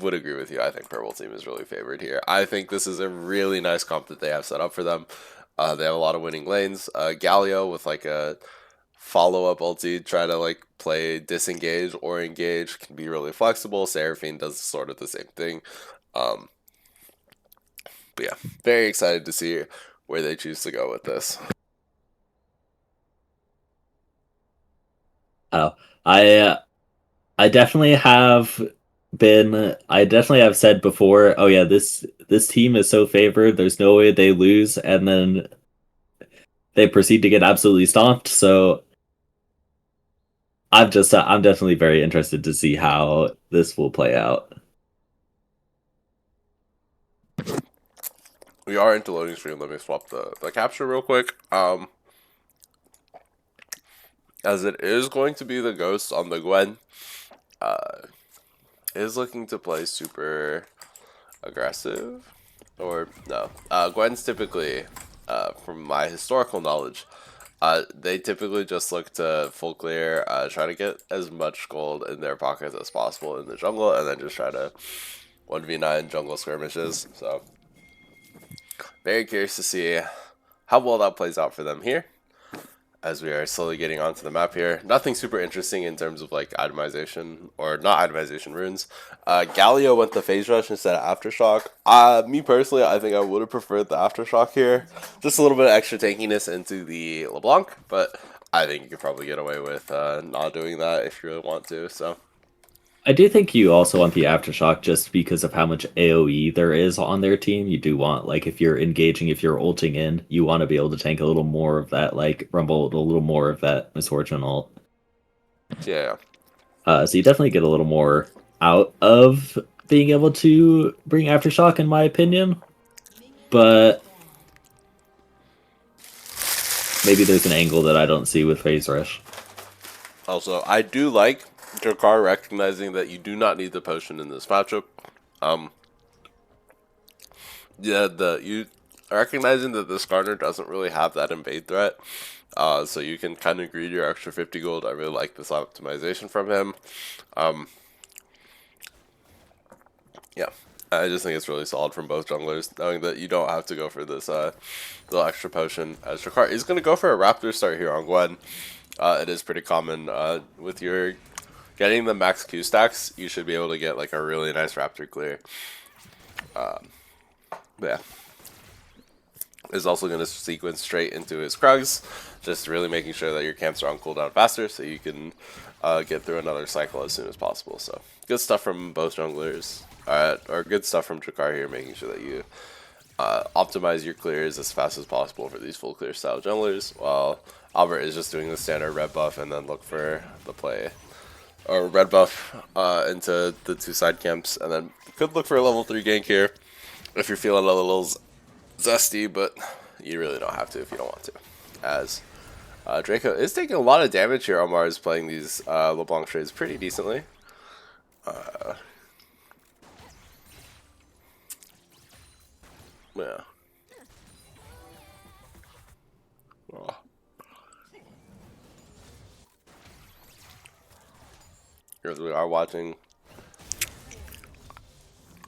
would agree with you. I think Purple Team is really favored here. I think this is a really nice comp that they have set up for them. They have a lot of winning lanes. Galio with like a follow up ulti, try to like play disengage or engage, can be really flexible. Seraphine does sort of the same thing. Um, but yeah, very excited to see where they choose to go with this. Oh, I I definitely have. I definitely have said before, oh yeah, this team is so favored, there's no way they lose, and then they proceed to get absolutely stomped. So I'm definitely very interested to see how this will play out. We are into loading screen. Let me swap the capture real quick. As it is going to be the Ghost on the Gwen, uh, is looking to play super aggressive, or no? Gwen's typically, from my historical knowledge, they typically just look to full clear, try to get as much gold in their pockets as possible in the jungle, and then just try to 1v9 jungle skirmishes. So, very curious to see how well that plays out for them here, as we are slowly getting onto the map here. Nothing super interesting in terms of like itemization, or not itemization, runes. Galio went the phase rush instead of aftershock. Me personally, I think I would have preferred the aftershock here. Just a little bit of extra tankiness into the LeBlanc, but I think you could probably get away with not doing that if you really want to. So I do think you also want the aftershock just because of how much AoE there is on their team. You do want, like, if you're engaging, if you're ulting in, you want to be able to tank a little more of that, like, Rumble, a little more of that Misfortune ult. yeah, So you definitely get a little more out of being able to bring aftershock, in my opinion. But maybe there's an angle that I don't see with phase rush. also I do like Jakar recognizing that you do not need the potion in this matchup. Um, yeah, the you recognizing that this Garner doesn't really have that invade threat, so you can kind of greed your extra 50 gold. I really like this optimization from him. Um, yeah, I just think it's really solid from both junglers, knowing that you don't have to go for this little extra potion. As Jakar is going to go for a Raptor start here on Gwen. It is pretty common with your getting the max Q stacks. You should be able to get like a really nice Raptor clear. Yeah. Is also going to sequence straight into his Krugs, just really making sure that your camps are on cooldown faster so you can get through another cycle as soon as possible. So good stuff from both junglers, or good stuff from Jakar here, making sure that you optimize your clears as fast as possible for these full clear style junglers, while Albert is just doing the standard red buff and then look for the play, or red buff into the two side camps, and then could look for a level 3 gank here if you're feeling a little zesty, but you really don't have to if you don't want to. As Draco is taking a lot of damage here. Omar is playing these LeBlanc trades pretty decently. Yeah. Oh. Here's we are watching.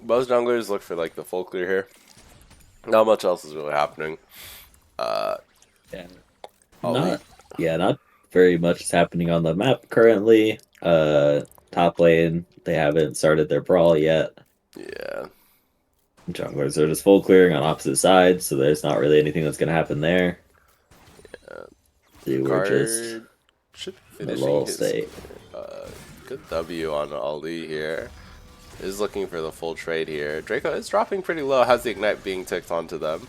Most junglers look for like the full clear here. Not much else is really happening. Yeah. Ali. Not very much is happening on the map currently. Top lane, they haven't started their brawl yet. Yeah. Junglers are just full clearing on opposite sides, so there's not really anything that's gonna happen there. They were just Card should be in a finishing lull his state. good W on Ali here. Is looking for the full trade here. Draco is dropping pretty low, has the ignite being ticked onto them.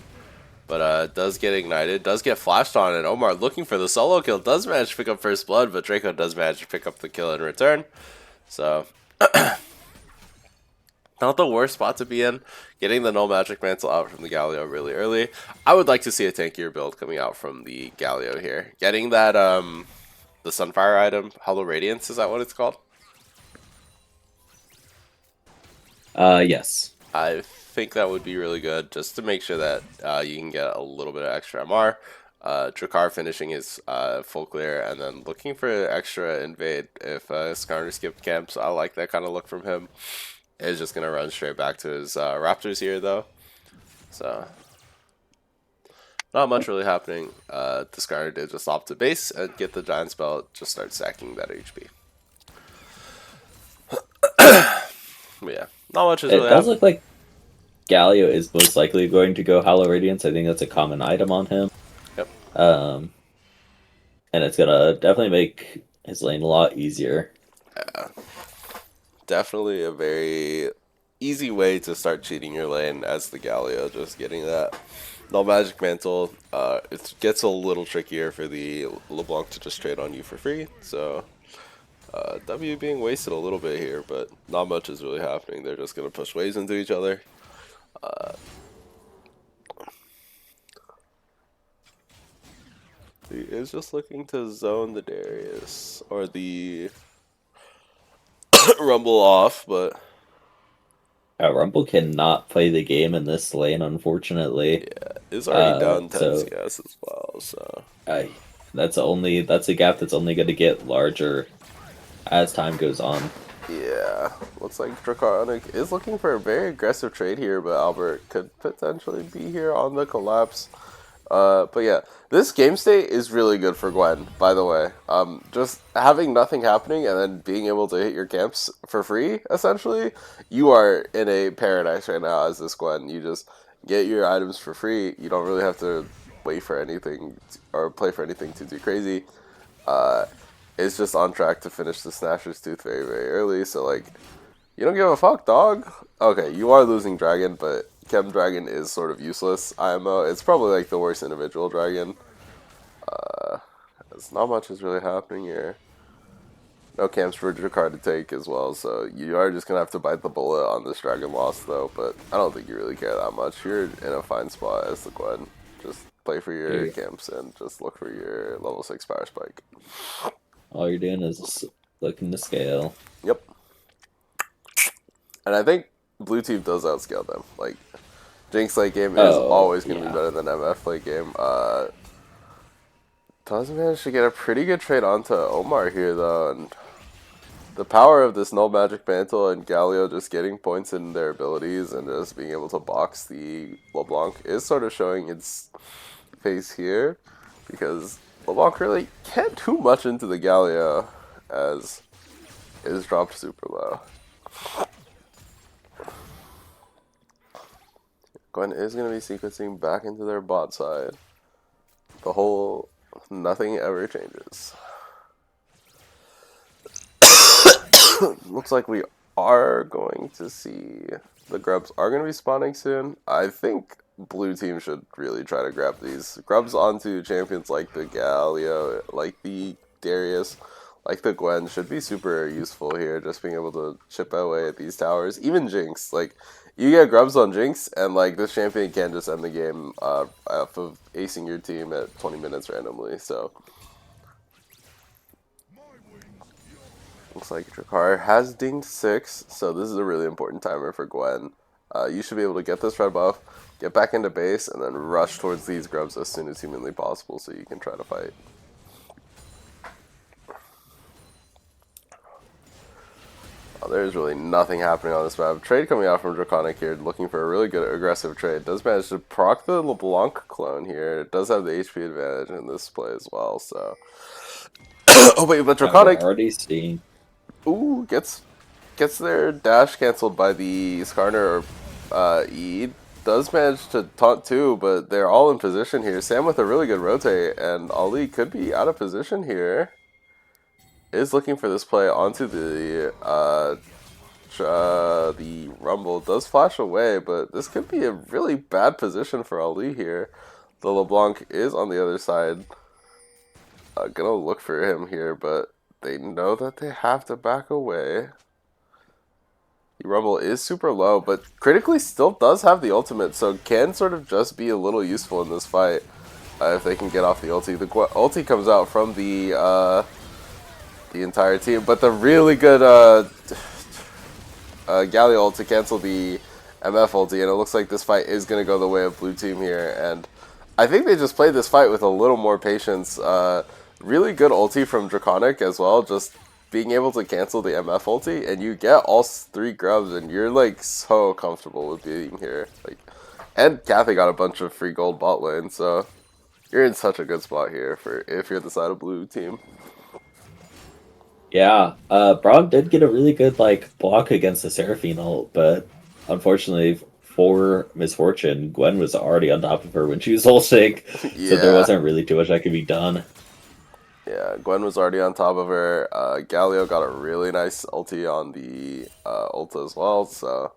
But does get ignited, does get flashed on, and Omar looking for the solo kill, does manage to pick up first blood, but Draco does manage to pick up the kill in return. So, not the worst spot to be in. Getting the null magic mantle out from the Galio really early. I would like to see a tankier build coming out from the Galio here. Getting that, the Sunfire item, Hollow Radiance, is that what it's called? Yes. I think that would be really good, just to make sure that you can get a little bit of extra MR. Drakkar finishing his full clear, and then looking for extra invade if Skarner skipped camps. I like that kind of look from him. Is just going to run straight back to his Raptors here, though. So, not much really happening. The Skarner did just opt to base and get the Giant Spell, just start stacking that HP. Yeah, not much is It really does happening. look like Galio is most likely going to go Hollow Radiance. I think that's a common item on him. Yep. And it's gonna definitely make his lane a lot easier. definitely a very easy way to start cheating your lane as the Galio, just getting that no magic mantle. It gets a little trickier for the LeBlanc to just trade on you for free, so W being wasted a little bit here, but not much is really happening. They're just going to push waves into each other. He is just looking to zone the Darius, or the Rumble off, but Rumble cannot play the game in this lane, unfortunately. yeah, is already down 10 So CS as well, so I that's a gap that's only going to get larger as time goes on. yeah. Looks like Draconic is looking for a very aggressive trade here, but Albert could potentially be here on the collapse. But yeah, this game state is really good for Gwen, by the way. Just having nothing happening and then being able to hit your camps for free, essentially, you are in a paradise right now as this Gwen. You just get your items for free. You don't really have to wait for anything or play for anything too crazy. Uh, it's just on track to finish the Snatcher's Tooth very, very early, so like, you don't give a fuck, dog. Okay, you are losing Dragon, but Chem Dragon is sort of useless. IMO, it's probably like the worst individual dragon. There's not much is really happening here. No camps for Jakar to take as well, so you are just gonna have to bite the bullet on this dragon loss though, but I don't think you really care that much. You're in a fine spot as the Gwen. Just play for your camps and just look for your level 6 power spike. All you're doing is looking to scale. Yep. And I think blue team does outscale them. Like, Jinx late game is always going to be better than MF late game. Does manage to get a pretty good trade onto Omar here, though. And the power of this null magic mantle and Galio just getting points in their abilities and just being able to box the LeBlanc is sort of showing its face here. Because LeBlanc really can't do much into the Galio as it is dropped super low. Gwen is going to be sequencing back into their bot side. The whole nothing ever changes. Looks like we are going to see the grubs are going to be spawning soon. I think blue team should really try to grab these grubs onto champions like the Galio, like the Darius, like the Gwen should be super useful here. Just being able to chip away at these towers. Even Jinx, like, you get grubs on Jinx, and like this champion can just end the game off of acing your team at 20 minutes randomly. So looks like Drakkar has dinged 6, so this is a really important timer for Gwen. You should be able to get this red buff, get back into base, and then rush towards these grubs as soon as humanly possible so you can try to fight. There's really nothing happening on this map. Trade coming out from Draconic here, looking for a really good aggressive trade. Does manage to proc the LeBlanc clone here. It does have the HP advantage in this play as well, so... oh wait, but Draconic... already seen. Ooh, gets their dash cancelled by the Skarner E. Does manage to taunt too, but they're all in position here. Sam with a really good rotate, and Ali could be out of position here. Is looking for this play onto the Rumble. Does flash away, but this could be a really bad position for Ali here. The LeBlanc is on the other side. Gonna look for him here, but they know that they have to back away. The Rumble is super low, but critically still does have the ultimate, so can sort of just be a little useful in this fight if they can get off the ulti. The ulti comes out from the entire team, but the really good Galio ult to cancel the MF ulti, and it looks like this fight is going to go the way of blue team here, and I think they just played this fight with a little more patience. Really good ulti from Draconic as well, just being able to cancel the MF ulti, and you get all 3 grubs, and you're like so comfortable with being here. Like, and Kathy got a bunch of free gold bot lane, so you're in such a good spot here for if you're the side of blue team. Yeah, Brawl did get a really good like block against the Seraphine ult, but unfortunately for misfortune, Gwen was already on top of her when she was ulting, Yeah. so there wasn't really too much that could be done. Yeah, Gwen was already on top of her. Galio got a really nice ulti on the ulta as well, so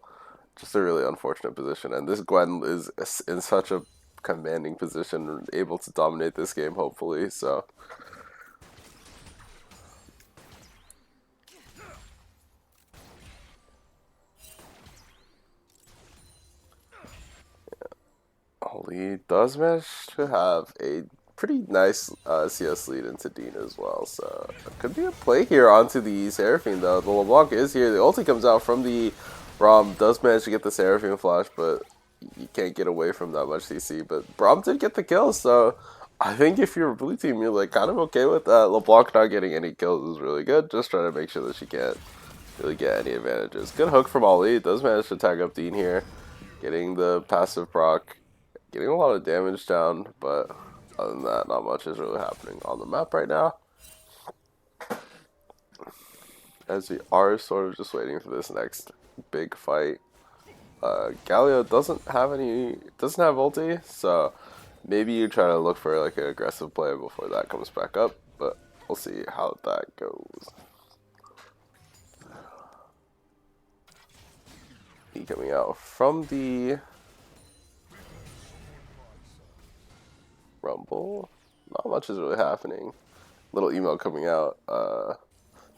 just a really unfortunate position. And this Gwen is in such a commanding position, able to dominate this game, hopefully. So, Oli does manage to have a pretty nice CS lead into Dean as well. So, it could be a play here onto the Seraphine, though. The LeBlanc is here. The ulti comes out from the Rom, does manage to get the Seraphine flash, but you can't get away from that much CC. But Braum did get the kill, so I think if you're a blue team, you're like kind of okay with that. LeBlanc not getting any kills is really good. Just trying to make sure that she can't really get any advantages. Good hook from Ali. Does manage to tag up Dean here, getting the passive proc, getting a lot of damage down. But other than that, not much is really happening on the map right now. As we are sort of just waiting for this next big fight. Galio doesn't have ulti, so maybe you try to look for like an aggressive play before that comes back up, but we'll see how that goes. He coming out from the Rumble. Not much is really happening. Little email coming out.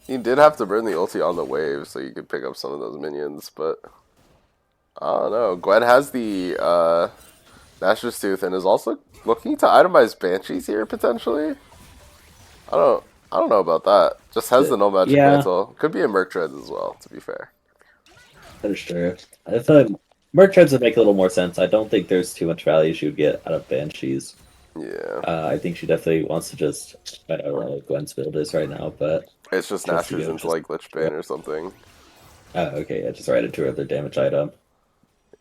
He did have to burn the ulti on the wave so you could pick up some of those minions, but I don't know. Gwen has the Nashor's Tooth and is also looking to itemize Banshees here potentially. I don't I don't know about that. Just has the no magic Yeah, mantle. Could be a Merc Treads as well, to be fair. that is true. I feel like merch trends would make a little more sense. I don't think there's too much value she would get out of Banshees. Yeah. I think she definitely wants to just, I don't know what Gwen's build is right now, but It's just just to Nashor's go into just. like Lich Bane or something. Oh, okay, yeah, just right into her other damage item.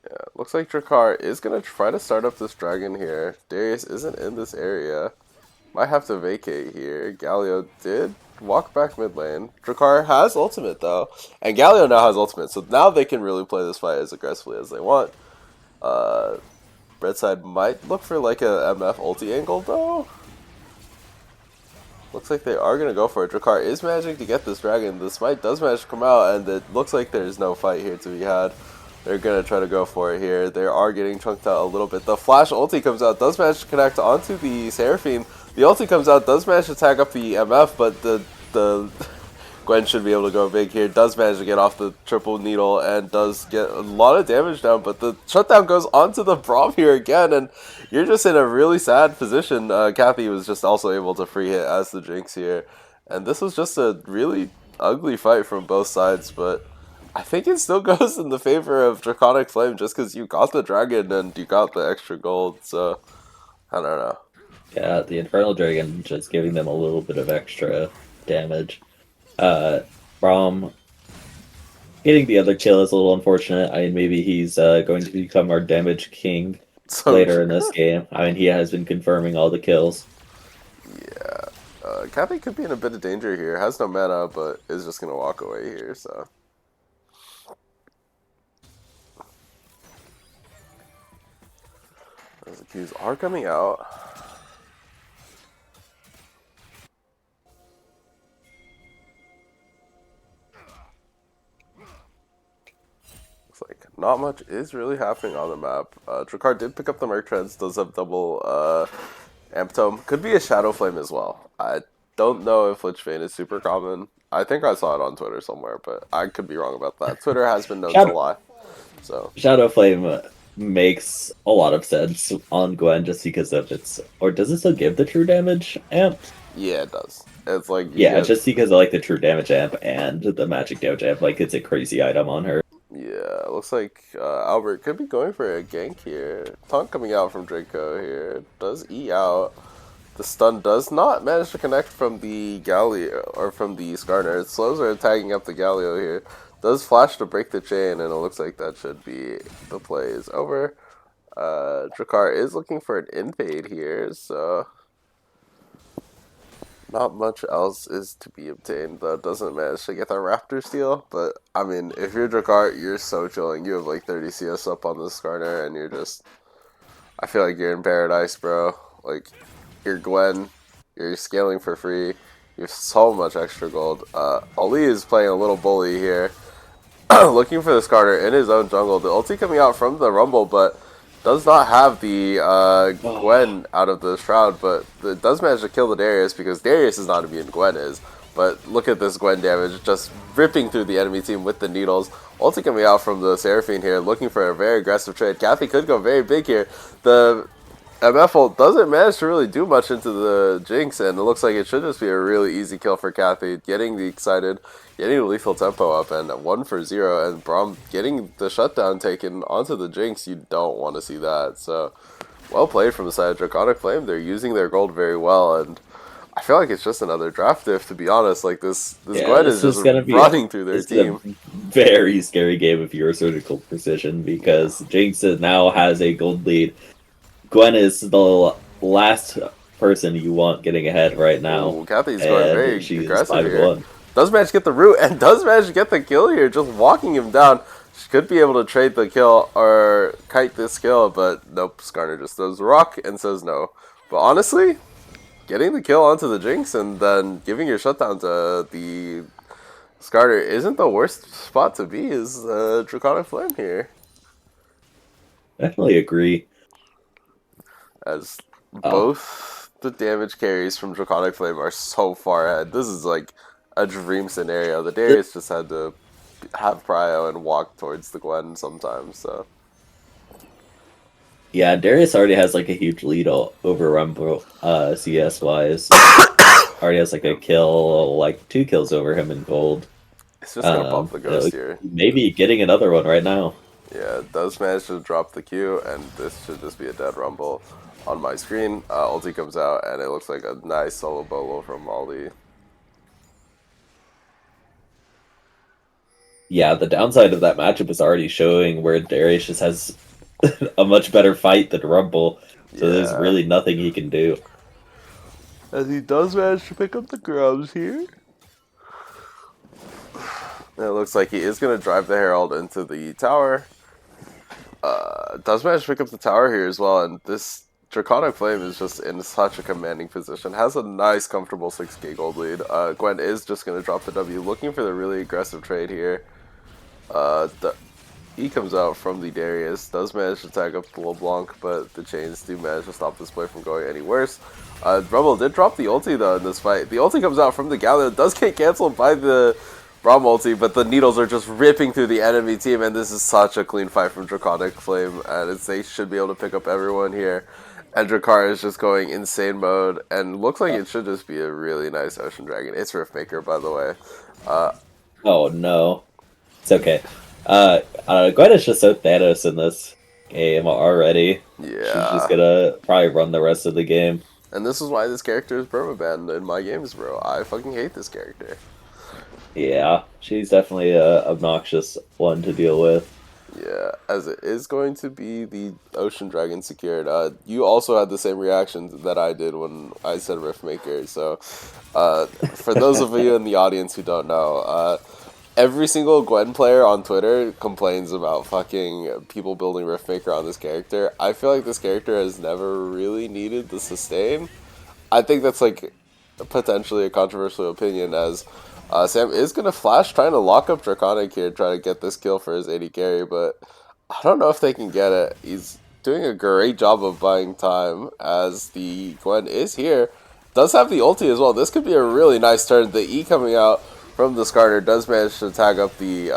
Yeah. Looks like Drakkar is gonna try to start up this dragon here. Darius isn't in this area. Might have to vacate here. Galio did walk back mid lane. Drakkar has ultimate though. And Galio now has ultimate, so now they can really play this fight as aggressively as they want. Uh Red side might look for like a MF ulti angle though. Looks like they are going to go for it. Drakkar is managing to get this dragon. The smite does manage to come out, and it looks like there's no fight here to be had. They're going to try to go for it here. They are getting chunked out a little bit. The flash ulti comes out, does manage to connect onto the Seraphine. The ulti comes out, does manage to tag up the MF, but the Gwen should be able to go big here. Does manage to get off the triple needle and does get a lot of damage down, but the shutdown goes onto the Braum here again, and you're just in a really sad position. Kathy was just also able to free hit as the Jinx here, and this was just a really ugly fight from both sides, but I think it still goes in the favor of Draconic Flame just because you got the dragon and you got the extra gold, so I don't know. Yeah, the Infernal Dragon just giving them a little bit of extra damage. Braum getting the other kill is a little unfortunate. I mean, maybe he's going to become our damage king So, later in this game. I mean, he has been confirming all the kills. yeah. Kathy could be in a bit of danger here. Has no mana, but is just going to walk away here, so. As the Qs are coming out. Looks like not much is really happening on the map. Drakkar did pick up the Merc Treads, does have double Amp Tome. Could be a Shadow Flame as well. I don't know if Lich Bane is super common. I think I saw it on Twitter somewhere, but I could be wrong about that. Twitter has been known to Shadow, lie. So, Shadow Flame makes a lot of sense on Gwen just because of its. Or does it still give the true damage amp? yeah, it does. It's like you Yeah, get. just because I like the true damage amp and the magic damage amp. Like, it's a crazy item on her. Yeah, looks like Albert could be going for a gank here. Taunt coming out from Draco here. Does E out. The stun does not manage to connect from the Galio, or from the Skarner. Slows are tagging up the Galio here. Does flash to break the chain, and it looks like that should be the play is over. Drakkar is looking for an invade here, so not much else is to be obtained, though. Doesn't manage to get the Raptor steal, but I mean, if you're Drakkar, you're so chilling. You have like 30 CS up on this Skarner, and you're just. I feel like you're in paradise, bro. Like, you're Gwen, You're scaling for free. You have so much extra gold. Ali is playing a little bully here. Looking for the Skarner in his own jungle. The ulti coming out from the Rumble, but does not have the Oh, Gwen out of the Shroud, but it does manage to kill the Darius because Darius is not immune, Gwen is. But look at this Gwen damage, just ripping through the enemy team with the needles. Ulti coming out from the Seraphine here, looking for a very aggressive trade. Kathy could go very big here. The MF ult doesn't manage to really do much into the Jinx, and it looks like it should just be a really easy kill for Kathy. Getting the excited, getting the lethal tempo up, and 1-for-0, and Braum getting the shutdown taken onto the Jinx. You don't want to see that. So, well played from the side of Draconic Flame. They're using their gold very well, and I feel like it's just another draft diff, to be honest. Like, this yeah, Gwen is this just is gonna be running through their this is a team. very scary game if you're surgical precision Yeah. because Jinx now has a gold lead. Gwen is the last person you want getting ahead right now, Ooh, Kathy's going and very she is aggressive five here. one. Does manage to get the root and does manage to get the kill here, just walking him down. She could be able to trade the kill or kite this kill, but nope, Skarner just throws the rock and says no. But honestly, getting the kill onto the Jinx and then giving your shutdown to the Skarner isn't the worst spot to be as Draconic Flame here. Definitely agree. As Oh, both the damage carries from Draconic Flame are so far ahead. This is like a dream scenario. The Darius just had to have prio and walk towards the Gwen sometimes. So yeah, Darius already has like a huge lead over Rumble, CS wise. Already has like a kill, like 2 kills over him in gold. it's just gonna bump the ghost You here. maybe getting another one right now. Yeah, it does manage to drop the Q, and this should just be a dead rumble on my screen. Ulti comes out, and it looks like a nice solo bolo from Aldi. Yeah, the downside of that matchup is already showing where Darius just has a much better fight than Rumble. So there's Yeah, really nothing he can do. as he does manage to pick up the grubs here. And it looks like he is gonna drive the Herald into the tower. Does manage to pick up the tower here as well, and this Draconic Flame is just in such a commanding position. Has a nice, comfortable 6k gold lead. Gwen is just going to drop the W, looking for the really aggressive trade here. The E comes out from the Darius, does manage to tag up the LeBlanc, but the chains do manage to stop this play from going any worse. Rumble did drop the ulti though in this fight. The ulti comes out from the Galio, does get cancelled by the Brawl ulti, but the needles are just ripping through the enemy team, and this is such a clean fight from Draconic Flame, and they should be able to pick up everyone here. And Dracar is just going insane mode, and looks like it should just be a really nice Ocean Dragon. It's Riftmaker, by the way. Uh, Oh no, it's okay. Gwen is just so Thanos in this game already. She's just yeah. gonna probably run the rest of the game. And this is why this character is permabanned in my games, bro. I fucking hate this character. Yeah, she's definitely a obnoxious one to deal with. Yeah, as it is going to be the Ocean Dragon secured. You also had the same reaction that I did when I said Riftmaker. So, for those of you in the audience who don't know, every single Gwen player on Twitter complains about fucking people building Riftmaker on this character. I feel like this character has never really needed the sustain. I think that's like potentially a controversial opinion, as Sam is going to flash trying to lock up Draconic here, try to get this kill for his AD carry, but I don't know if they can get it. He's doing a great job of buying time as the Gwen is here. Does have the ulti as well. This could be a really nice turn. The E coming out from the Skarner does manage to tag up the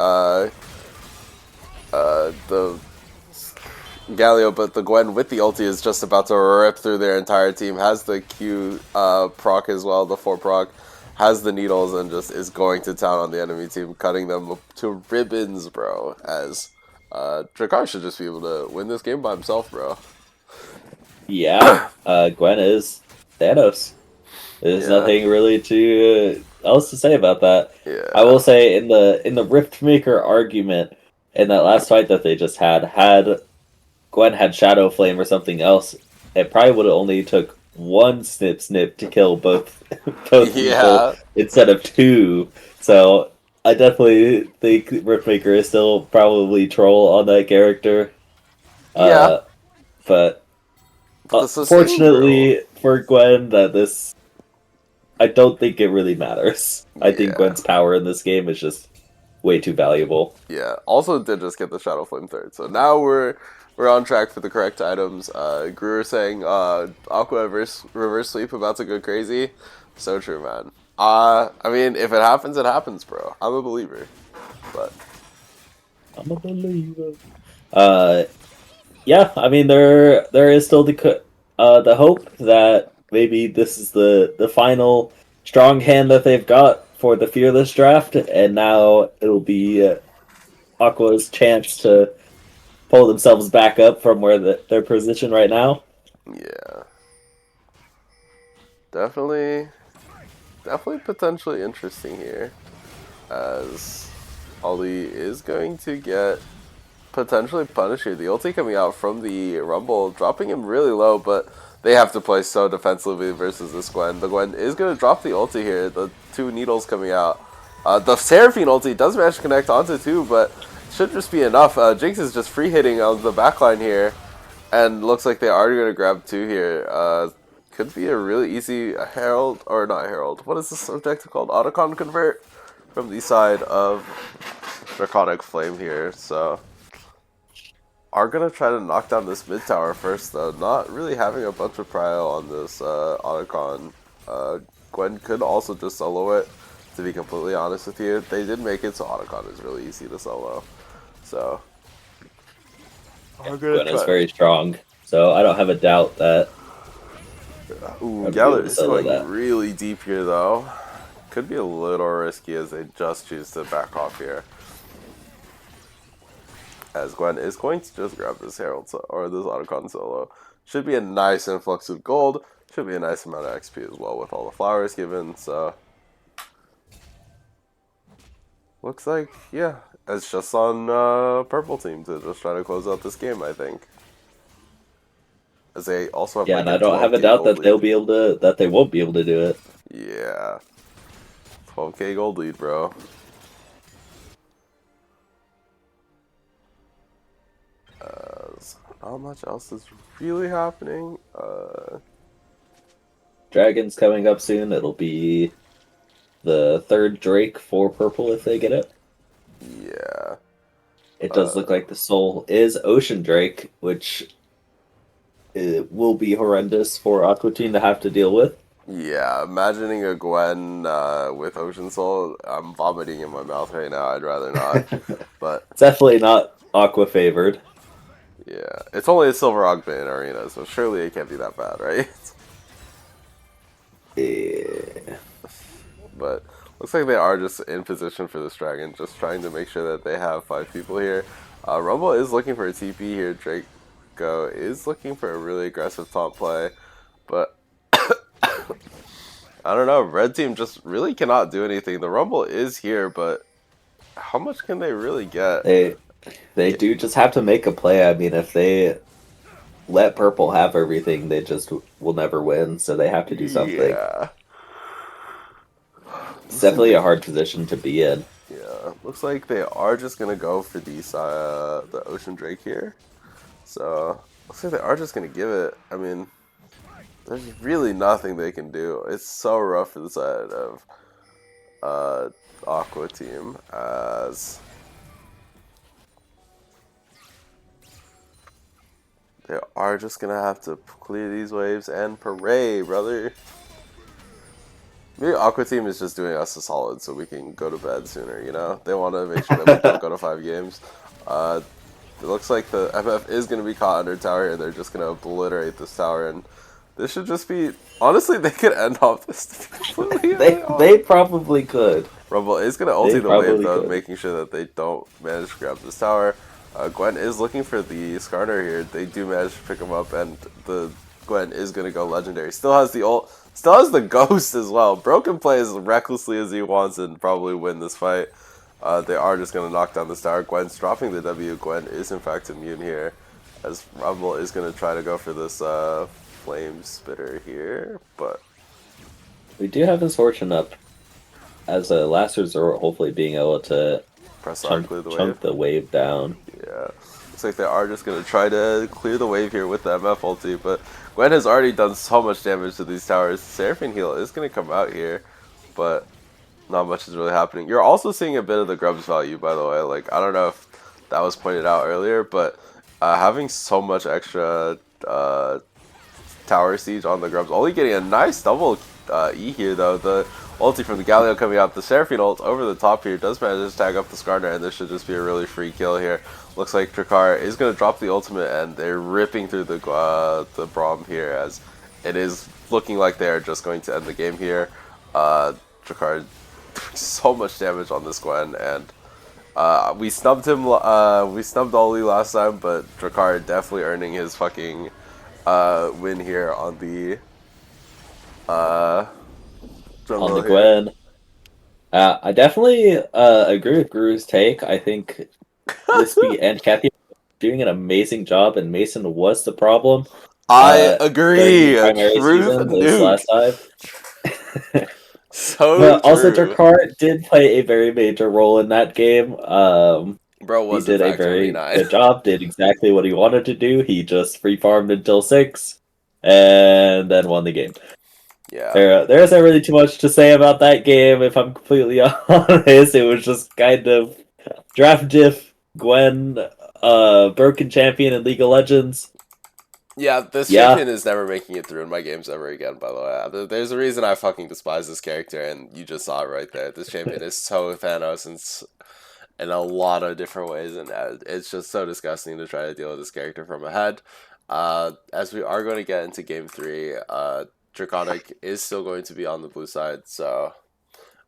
Galio, but the Gwen with the ulti is just about to rip through their entire team. Has the Q proc as well, the 4 proc. Has the needles and just is going to town on the enemy team, cutting them to ribbons, bro. As Drakkar should just be able to win this game by himself, bro. Yeah, Gwen is Thanos. There's Yeah, nothing really to else to say about that. I yeah, will say in the Riftmaker argument in that last fight that they just had Gwen had Shadow Flame or something else, it probably would have only took one snip to kill both both people yeah, instead of two. So I definitely think Riftmaker is still probably troll on that character. yeah. But But the sustain, bro. fortunately for Gwen, that this I don't think it really matters. I think Yeah. Gwen's power in this game is just way too valuable. Yeah. Also did just get the Shadow Flame third. So now we're on track for the correct items. Greer saying Aqua reverse sweep about to go crazy. So true, man. I mean, if it happens, it happens, bro. I'm a believer. But I'm a believer. Uh, yeah, I mean there is still the hope that maybe this is the final strong hand that they've got for the fearless draft, and now it'll be Aqua's chance to pull themselves back up from where their position right now. yeah, definitely, definitely potentially interesting here, as Ollie is going to get potentially punished here. The ulti coming out from the Rumble, dropping him really low, but they have to play so defensively versus this Gwen. The Gwen is going to drop the ulti here. The two needles coming out. The Seraphine ulti does manage to connect onto two, but should just be enough. Jinx is just free hitting on the backline here, and looks like they are going to grab two here. Could be a really easy Herald, or not Herald. What is this objective called? Autocon convert from the side of Draconic Flame here. So are going to try to knock down this mid tower first, though. Not really having a bunch of prio on this Otacon. Gwen could also just solo it, to be completely honest with you. They did make it so Otacon is really easy to solo. So, Yeah, I'm going to Gwen is try. very strong, so I don't have a doubt that Ooh, I'd be able Gallagher to is solo going that. really deep here, though. Could be a little risky as they just choose to back off here. As Gwen is going to just grab this Herald or this Otacon solo. Should be a nice influx of gold. Should be a nice amount of XP as well with all the flowers given. So looks like, yeah, it's just on purple team to just try to close out this game, I think. As they also have Yeah, like and a I don't have a 12k doubt gold that they'll lead. be able to that they won't be able to do it. Yeah, 12k gold lead, bro. Not much else is really happening. Dragon's coming up soon. It'll be the third Drake for purple if they get it. Yeah. It does look like the soul is Ocean Drake, which it will be horrendous for Aqua Team to have to deal with. Yeah, imagining a Gwen with Ocean Soul, I'm vomiting in my mouth right now. I'd rather not. But It's definitely not Aqua favored. yeah, it's only a Silver Augment in Arena, so surely it can't be that bad, right? Yeah. But looks like they are just in position for this dragon, just trying to make sure that they have 5 people here. Rumble is looking for a TP here. Draco is looking for a really aggressive top play, but I don't know. Red team just really cannot do anything. The Rumble is here, but how much can they really get? They do just have to make a play. I mean, if they let purple have everything, they just will never win. So they have to do something. Yeah. It's Looks like definitely they, a hard position to be in. yeah. Looks like they are just gonna go for these the Ocean Drake here. So looks like they are just gonna give it. I mean, there's really nothing they can do. It's so rough for the side of Aqua team as they are just gonna have to clear these waves and pray, brother. Maybe Aqua Team is just doing us a solid so we can go to bed sooner, you know? They want to make sure that we don't go to 5 games. It looks like the MF is going to be caught under tower here. They're just going to obliterate this tower. And this should just be... Honestly, they could end off this completely. They probably could. Rumble is going to They ulti the wave, probably though, could. making sure that they don't manage to grab this tower. Gwen is looking for the Skarner here. They do manage to pick him up, and the Gwen is going to go legendary. Still has the ult. Still has the ghost as well. Bro can play as recklessly as he wants and probably win this fight. They are just going to knock down this tower. Gwen's dropping the W. Gwen is in fact immune here, as Rumble is going to try to go for this flame spitter here. But We do have his fortune up as a last resort, hopefully being able to Press R, clear the wave. chunk the wave down. Yeah. Looks like they are just going to try to clear the wave here with the MF ulti, but Gwen has already done so much damage to these towers. Seraphine heal is going to come out here, but not much is really happening. You're also seeing a bit of the grubs value, by the way. Like, I don't know if that was pointed out earlier, but having so much extra tower siege on the grubs, only getting a nice double E here, though. The ulti from the Galio coming out, the Seraphine ult over the top here does manage to tag up the Skarner, and this should just be a really free kill here. Looks like Drakkar is going to drop the ultimate, and they're ripping through the Braum here, as it is looking like they're just going to end the game here. Drakkar doing so much damage on this Gwen, and we snubbed him. We snubbed Oli last time, but Drakkar definitely earning his fucking win here on the on the Gwen. I definitely agree with Guru's take. I think Lispy and Kathy are doing an amazing job, and Mason was the problem. I agree. Primary season this last time. So but also, Drakkar did play a very major role in that game. Bro was he did a very good job. Did exactly what he wanted to do. He just free farmed until 6, and then won the game. Yeah, there isn't really too much to say about that game. If I'm completely honest, it was just kind of draft diff, Gwen, broken champion in League of Legends. Yeah, this champion is never making it through in my games ever again, by the way. There's a reason I fucking despise this character, and you just saw it right there. This champion is so Thanos in a lot of different ways, and it's just so disgusting to try to deal with this character from ahead. As we are going to get into Game 3, Draconic is still going to be on the blue side, so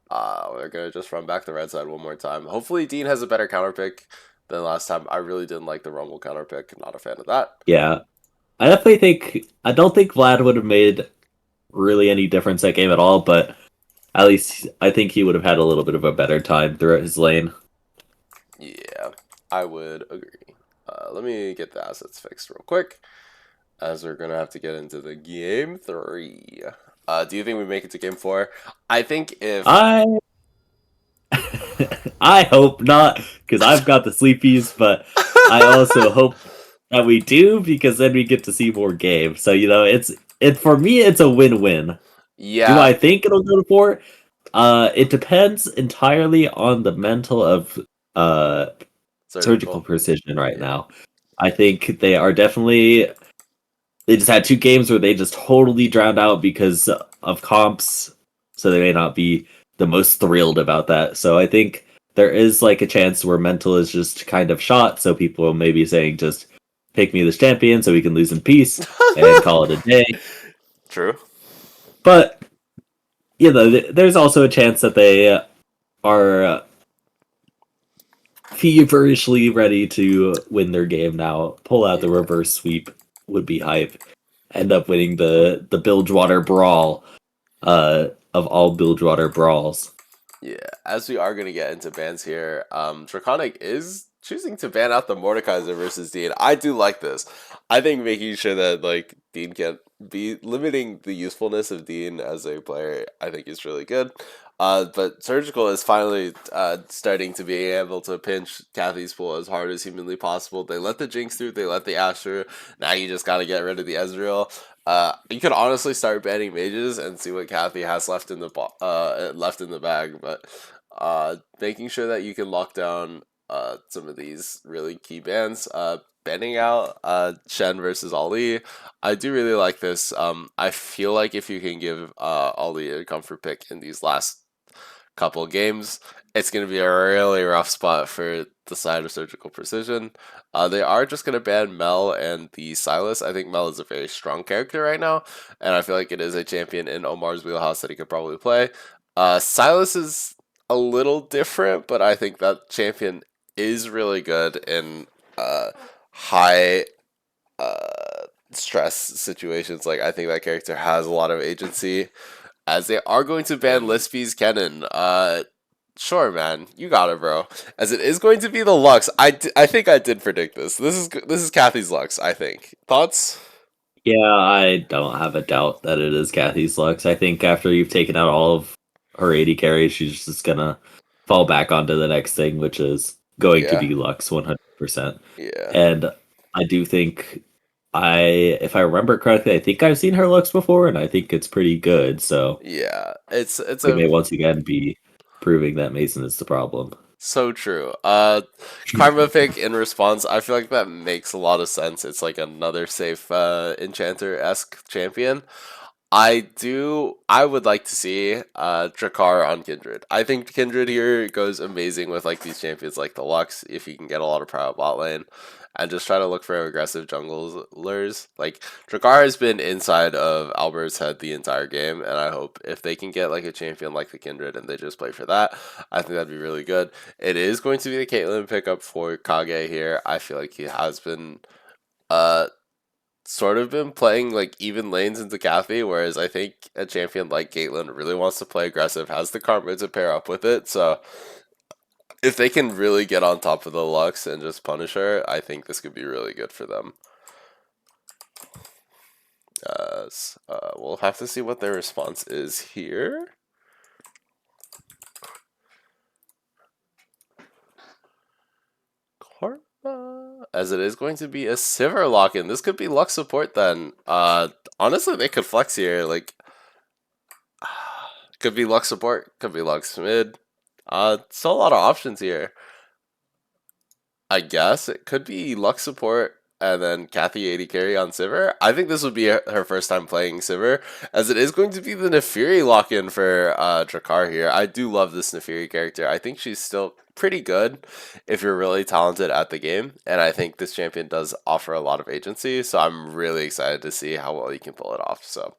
we're going to just run back the red side one more time. Hopefully Dean has a better counter pick than last time. I really didn't like the Rumble counter pick. Not a fan of that. Yeah. I don't think Vlad would have made really any difference that game at all, but at least I think he would have had a little bit of a better time throughout his lane. Yeah, I would agree. Let me get the assets fixed real quick, as we're going to have to get into the Game 3. Do you think we make it to Game 4? I think if... I hope not, because I've got the sleepies, but I also hope that we do, because then we get to see more games. So, for me, it's a win-win. Yeah. Do I think it'll go to 4? It depends entirely on the mental of surgical precision right now. I think they are definitely... They just had 2 games where they just totally drowned out because of comps, so they may not be the most thrilled about that. So I think there is like a chance where mental is just kind of shot, so people may be saying just pick me this champion so we can lose in peace and call it a day. True. But, there's also a chance that they are feverishly ready to win their game now. Pull out the reverse sweep would be hype. End up winning the Bilgewater Brawl of all Bilgewater Brawls. Yeah, as we are going to get into bans here, Draconic is choosing to ban out the Mordekaiser versus Dean. I do like this. I think making sure that Dean can be limiting the usefulness of Dean as a player, I think is really good. But Surgical is finally starting to be able to pinch Kathy's pool as hard as humanly possible. They let the Jinx through, they let the Ashe through. Now you just got to get rid of the Ezreal. You could honestly start banning mages and see what Kathy has left in the bag, but making sure that you can lock down some of these really key bans. Banning out Shen versus Ali. I do really like this. I feel like if you can give Ali a comfort pick in these last couple games, it's going to be a really rough spot for the side of Surgical Precision. They are just going to ban Mel and the Silas. I think Mel is a very strong character right now, and I feel like it is a champion in Omar's wheelhouse that he could probably play. Silas is a little different, but I think that champion is really good in high stress situations. I think that character has a lot of agency, as they are going to ban Lispy's Kennen. Sure, man, you got it, bro. As it is going to be the Lux. I think I did predict this. This is Kathy's Lux, I think. Thoughts? Yeah, I don't have a doubt that it is Kathy's Lux. I think after you've taken out all of her 80 carries, she's just gonna fall back onto the next thing, which is going to Yeah, be Lux 100%. yeah, And I do think if I remember correctly, I think I've seen her Lux before, and I think it's pretty good. So yeah. It's we a may once again be proving that Mason is the problem. so true. Karma pick in response. I feel like that makes a lot of sense. It's like another safe enchanter esque champion. I would like to see Drakkar on Kindred. I think Kindred here goes amazing with like these champions like the Lux if you can get a lot of power bot lane and just try to look for aggressive junglers. Like Drakkar has been inside of Albert's head the entire game, and I hope if they can get like a champion like the Kindred and they just play for that, I think that'd be really good. It is going to be the Caitlyn pickup for Kage here. I feel like he has been uh sort of been playing like even lanes into Kathy, whereas I think a champion like Caitlyn really wants to play aggressive, has the karma to pair up with it. So if they can really get on top of the Lux and just punish her, I think this could be really good for them. We'll have to see what their response is here. Karma, as it is going to be a Sivir lock-in. This could be Lux support then. Honestly, they could flex here. Like, could be Lux support, could be Lux mid. Still a lot of options here. I guess it could be Lux support and then Kathy 80 carry on Sivir. I think this would be her first time playing Sivir, as it is going to be the Nefiri lock-in for Drakkar here. I do love this Nefiri character. I think she's still pretty good if you're really talented at the game, and I think this champion does offer a lot of agency, so I'm really excited to see how well you can pull it off. So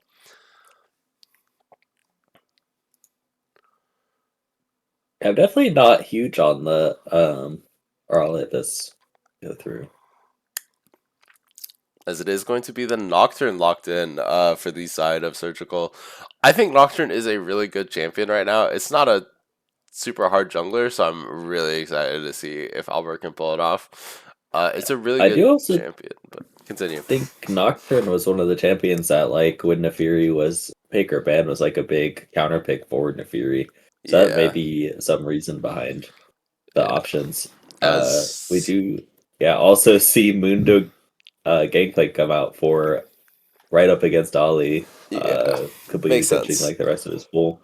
I'm definitely not huge on the or I'll let this go through. as it is going to be the Nocturne locked in for the side of Surgical. I think Nocturne is a really good champion right now. It's not a super hard jungler, so I'm really excited to see if Albert can pull it off. It's a really I good do also champion, but continue. think Nocturne was one of the champions that, like, when Nefiri was pick or ban, was like a big counter pick for Nefiri. So that may Yeah, be some reason behind the yeah. options. We As do, yeah, also see Mundo Gangplank come out for right up against Ollie, yeah, completely makes pitching sense. like the rest of his pool.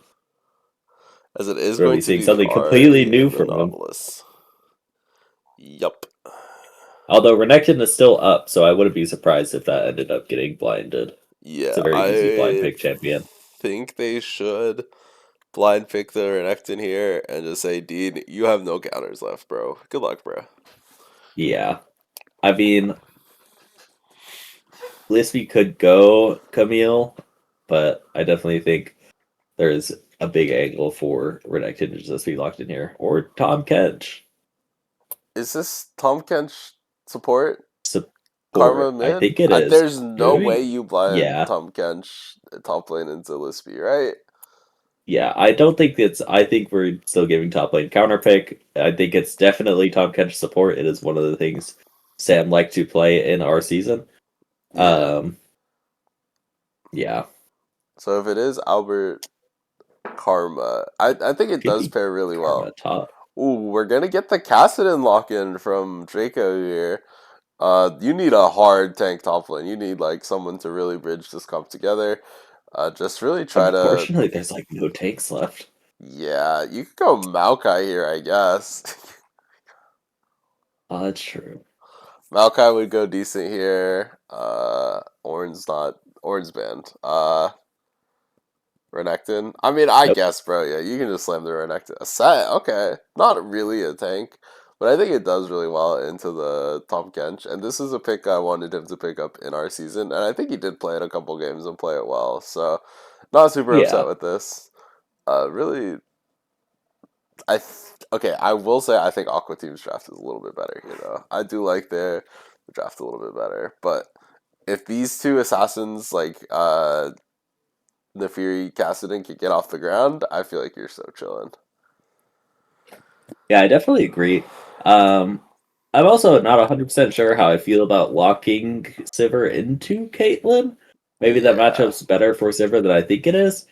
As it is Really going to seeing be the something completely Ari new and the from him. Nautilus. Yup. Although Renekton is still up, so I wouldn't be surprised if that ended up getting blinded. It's Yeah, a very easy blind I pick champion. think they should blind pick the Renekton here and just say, Dean, you have no counters left, bro. Good luck, bro. Yeah. I mean, Lispy could go Camille, but I definitely think there's a big angle for Renekton to just be locked in here. Or Tom Kench. Is this Tom Kench support? Karma Support. I mid? think it is. There's no way Maybe. you blind Yeah. Tom Kench top lane into Lispy, right? Yeah, I don't think it's. I think we're still giving top lane counter pick. I think it's definitely Tom Kench support. It is one of the things Sam liked to play in our season. Yeah. Um, yeah, So if it is Albert Karma, I think it could does be pair really Karma well. top. Ooh, we're gonna get the Kassadin lock in from Draco here. You need a hard tank top lane. You need like someone to really bridge this comp together. Just really try to. Unfortunately, there's like no tanks left. Yeah, you could go Maokai here, I guess. That's true. Maokai would go decent here. Orange banned. Renekton. I mean, I Nope. guess, bro. Yeah, you can just slam the Renekton. A set, okay. Not really a tank, but I think it does really well into the top Gench. And this is a pick I wanted him to pick up in our season, and I think he did play it a couple games and play it well. So, not super upset Yeah, with this. Really, okay. I will say I think Aqua Team's draft is a little bit better. You know, I do like their draft a little bit better, but if these two assassins like Nefiri Kassadin can get off the ground, I feel like you're so chilling. yeah, I definitely agree. I'm also not 100% sure how I feel about locking Sivir into Caitlyn. Maybe that Yeah. matchup's better for Sivir than I think it is.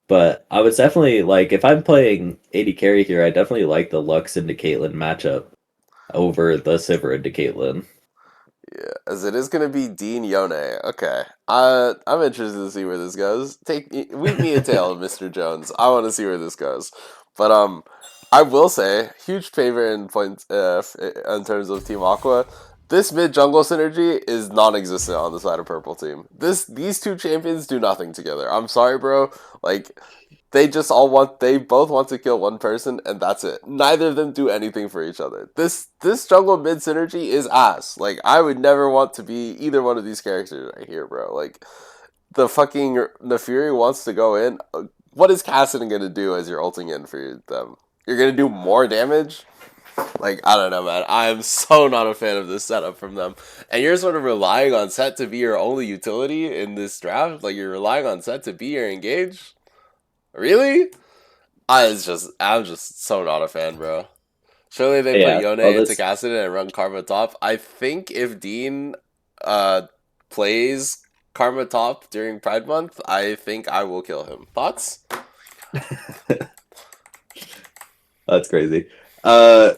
But I was definitely like, if I'm playing AD carry here, I definitely like the Lux into Caitlyn matchup over the Sivir into Caitlyn. Yeah, as it is gonna be Dean Yone. Okay, I'm interested to see where this goes. Weave me a tale, Mr. Jones. I want to see where this goes. But I will say huge favor in points in terms of Team Aqua. This mid jungle synergy is non-existent on the side of purple team. These two champions do nothing together. I'm sorry, bro. Like they both want to kill one person and that's it. Neither of them do anything for each other. This jungle mid synergy is ass. Like I would never want to be either one of these characters right here, bro. Like the fucking Nefiri wants to go in. What is Kassadin gonna do as you're ulting in for them? You're gonna do more damage? Like, I don't know, man. I am so not a fan of this setup from them. And you're sort of relying on Set to be your only utility in this draft? Like, you're relying on Set to be your engage? Really? I'm just so not a fan, bro. Surely they put Yeah, Yone well, into this Cassidy and run Karma top. I think if Dean uh plays Karma top during Pride Month, I think I will kill him. Thoughts? that's crazy. Uh,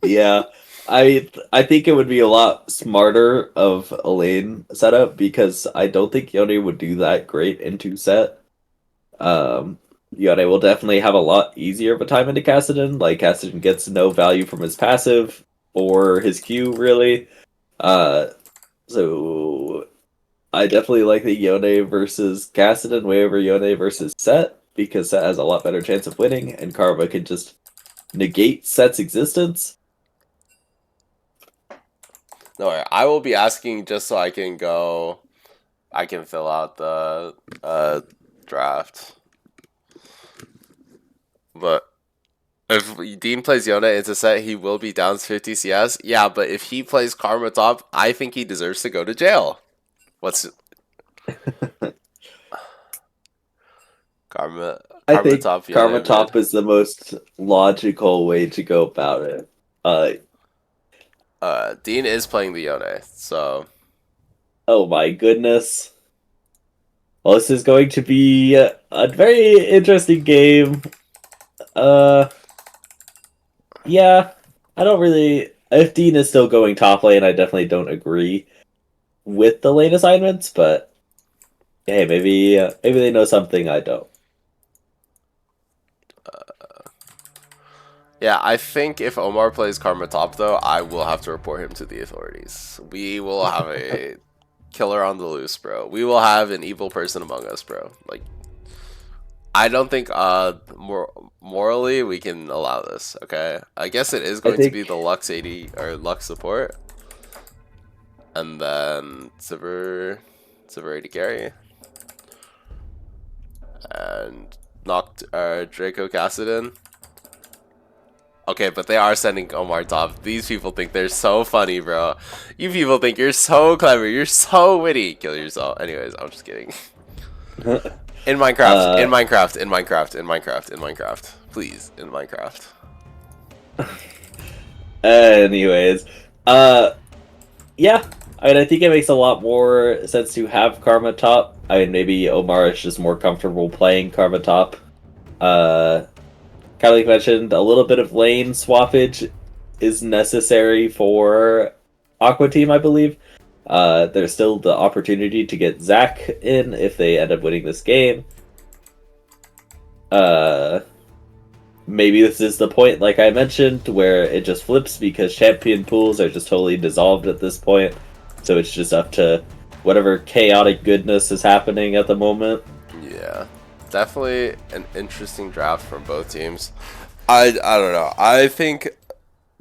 yeah, I think it would be a lot smarter of a lane setup because I don't think Yone would do that great into set. Um, Yone will definitely have a lot easier of a time into Kassadin. Like Kassadin gets no value from his passive or his Q really. Uh, so I definitely like the Yone versus Kassadin way over Yone versus Set because Set has a lot better chance of winning, and Karma can just negate Set's existence. No worry. I will be asking just so I can go. I can fill out the draft. But if Dean plays Yona into set, he will be down 50 CS. Yeah, but if he plays Karma top, I think he deserves to go to jail. What's Karma I Karma think top Karma Yona mid? Top is the most logical way to go about it. Uh, Dean is playing the Yone, so oh my goodness. Well, this is going to be a very interesting game. Uh, yeah, I don't really. If Dean is still going top lane, I definitely don't agree with the lane assignments. But hey, maybe they know something I don't. yeah, I think if Omar plays Karma top though, I will have to report him to the authorities. We will have a killer on the loose, bro. We will have an evil person among us, bro. Like I don't think morally we can allow this, okay? I guess it is I going to be think the Lux 80 or Lux support and then Sivir 80 carry and knocked Draco Cassidon. Okay, but they are sending Omar top. These people think they're so funny, bro. You people think you're so clever. You're so witty. Kill yourself. Anyways, I'm just kidding. In Minecraft, in uh Minecraft, in Minecraft, in Minecraft, in Minecraft. Please, in Minecraft. anyways, uh yeah, I mean, I think it makes a lot more sense to have Karma top. I mean, maybe Omar is just more comfortable playing Karma top. Uh, kind of like mentioned, a little bit of lane swappage is necessary for Aqua Team, I believe. There's still the opportunity to get Zac in if they end up winning this game. Uh, Maybe this is the point, like I mentioned, where it just flips because champion pools are just totally dissolved at this point. So it's just up to whatever chaotic goodness is happening at the moment. Yeah, definitely an interesting draft from both teams. I don't know. I think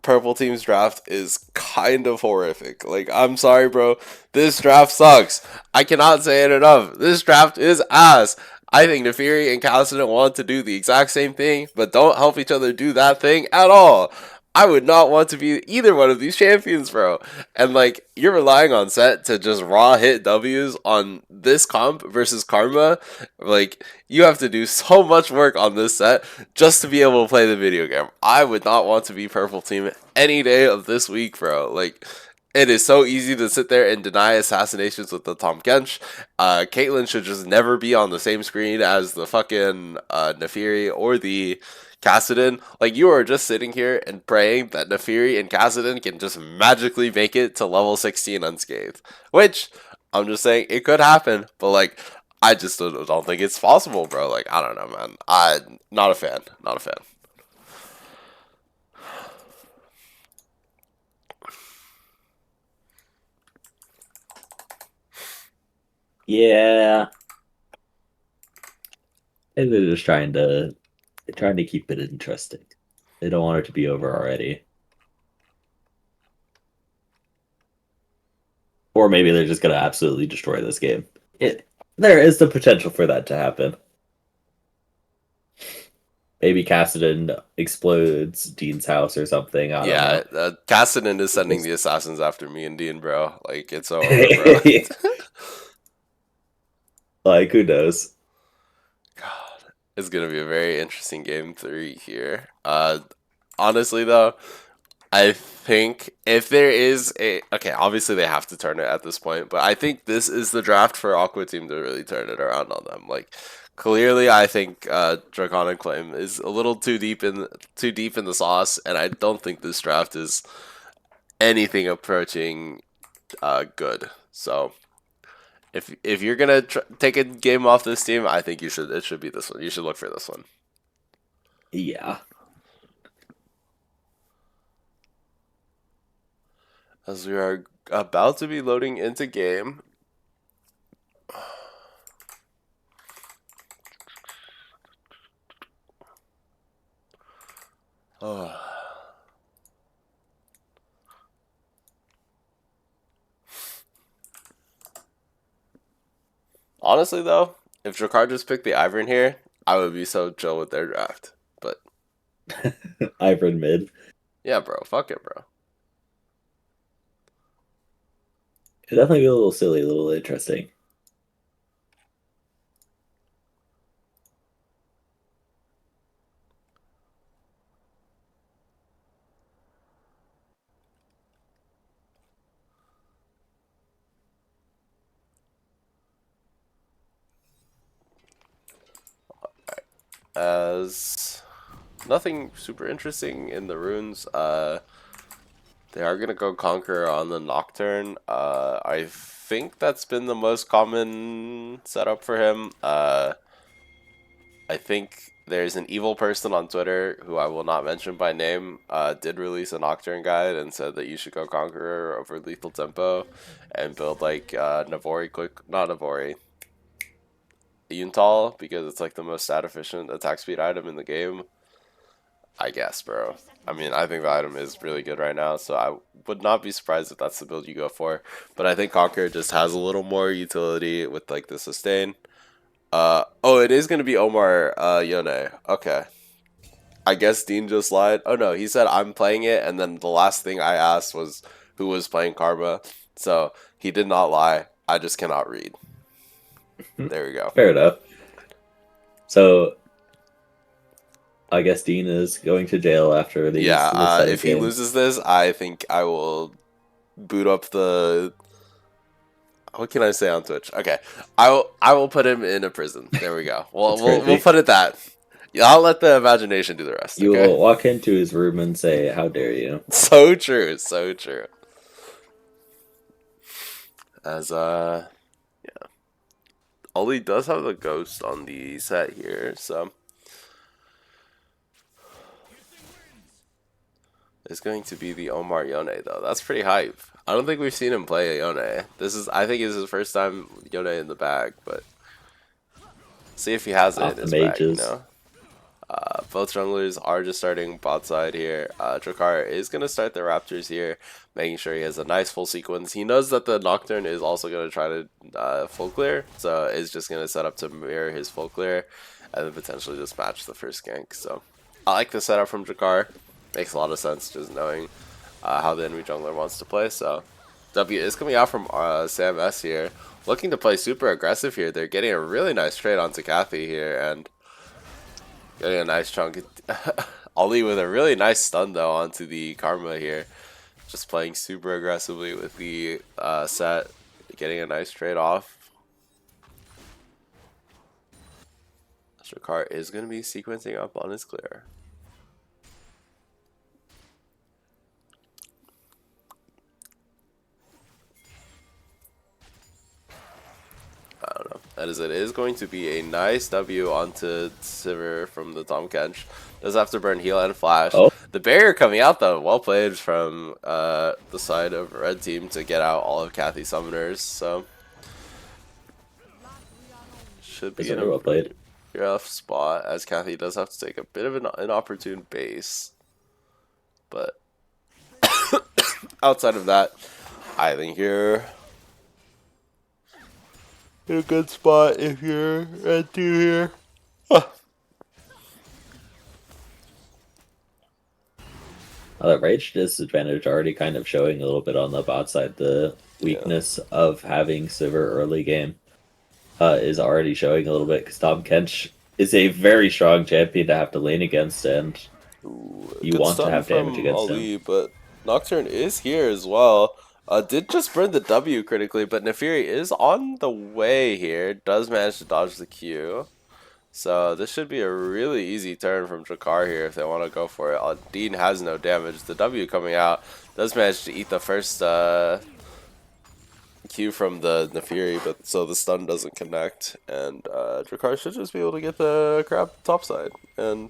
purple team's draft is kind of horrific. Like, I'm sorry, bro. This draft sucks. I cannot say it enough. This draft is ass. I think Nefiri and Cassidy want to do the exact same thing, but don't help each other do that thing at all. I would not want to be either one of these champions, bro. And like, you're relying on Set to just raw hit W's on this comp versus Karma. Like, you have to do so much work on this set just to be able to play the video game. I would not want to be purple team any day of this week, bro. Like, It is so easy to sit there and deny assassinations with the Tom Gensh. Caitlyn should just never be on the same screen as the fucking Nefiri or the Kassadin. Like, you are just sitting here and praying that Nefiri and Kassadin can just magically make it to level 16 unscathed. Which, I'm just saying, it could happen, but like, I just don't think it's possible, bro. Like, I don't know, man. I'm not a fan. Not a fan. Yeah, and they're just trying to keep it interesting. They don't want it to be over already. Or maybe they're just gonna absolutely destroy this game. There is the potential for that to happen. Maybe Cassidon explodes Dean's house or something. I don't Yeah, know. Kassadin is sending the assassins after me and Dean, bro. Like, it's over, bro. Like, who knows? God, it's gonna be a very interesting game three here. Honestly though, I think if there is a okay, obviously they have to turn it at this point, but I think this is the draft for Aqua Team to really turn it around on them. Like, clearly, I think Draconic Flame is a little too deep in the sauce, and I don't think this draft is anything approaching good. So if you're gonna take a game off this team, I think you should. It should be this one. You should look for this one. Yeah. As we are about to be loading into game. Oh. Honestly, though, if Drakkar just picked the Ivern here, I would be so chill with their draft. But Ivern mid. yeah, bro, fuck it, bro. It'd definitely be a little silly, a little interesting. As nothing super interesting in the runes. They are gonna go Conqueror on the Nocturne. I think that's been the most common setup for him. I think there's an evil person on Twitter who I will not mention by name. Did release a Nocturne guide and said that you should go Conqueror over Lethal Tempo and build like Navori quick, not Navori, Yuntal because it's like the most stat efficient attack speed item in the game. I guess, bro. I mean, I think the item is really good right now, so I would not be surprised if that's the build you go for. But I think Conqueror just has a little more utility with like the sustain. Oh, it is gonna be Omar Yone. Okay. I guess Dean just lied. Oh no, he said I'm playing it, and then the last thing I asked was who was playing Karma. So he did not lie. I just cannot read. There we go. Fair enough. So I guess Dean is going to jail after Yeah, this set of if he games. loses this, I think I will boot up the. What can I say on Twitch? Okay, I will put him in a prison. There we go. Well, That's we'll crazy. put it that. Yeah, I'll let the imagination do the rest. You Okay. will walk into his room and say, "How dare you?" So true. So true. As yeah, Ollie does have the ghost on the set here, so it's going to be the Omar Yone though. That's pretty hype. I don't think we've seen him play a Yone. I think this is his first time Yone in the bag, but see if he has it in Off the his bag, you mages. know? Both junglers are just starting bot side here. Drakkar is going to start the Raptors here, making sure he has a nice full sequence. He knows that the Nocturne is also going to try to full clear, so is just going to set up to mirror his full clear and then potentially just match the first gank. So I like the setup from Drakkar. Makes a lot of sense just knowing how the enemy jungler wants to play. So W is coming out from Sam S here, looking to play super aggressive here. They're getting a really nice trade onto Kathy here and getting a nice chunk. Ollie with a really nice stun though onto the Karma here. just playing super aggressively with the set, getting a nice trade off. Shakar is going to be sequencing up on his clear. I don't know. That is, it is going to be a nice W onto Sivir from the Tahm Kench. Does have to burn heal and flash. Oh, The barrier coming out though, well played from the side of red team to get out all of Kathy's summoners. So should it's be in very a well played. rough spot, as Kathy does have to take a bit of an inopportune base. But outside of that, I think you're in a good spot if you're red team here. That rage disadvantage already kind of showing a little bit on the bot side. The weakness of having Sivir early game is already showing a little bit because Tahm Kench is a very strong champion to have to lane against, and you Good want to stun have damage from against him. Ali, but Nocturne is here as well. Did just burn the W critically, but Nefiri is on the way here. Does manage to dodge the Q. So this should be a really easy turn from Jakar here if they want to go for it. Dean has no damage. The W coming out does manage to eat the first Q from the Nefiri, but so the stun doesn't connect. And Jakar should just be able to get the crab top side and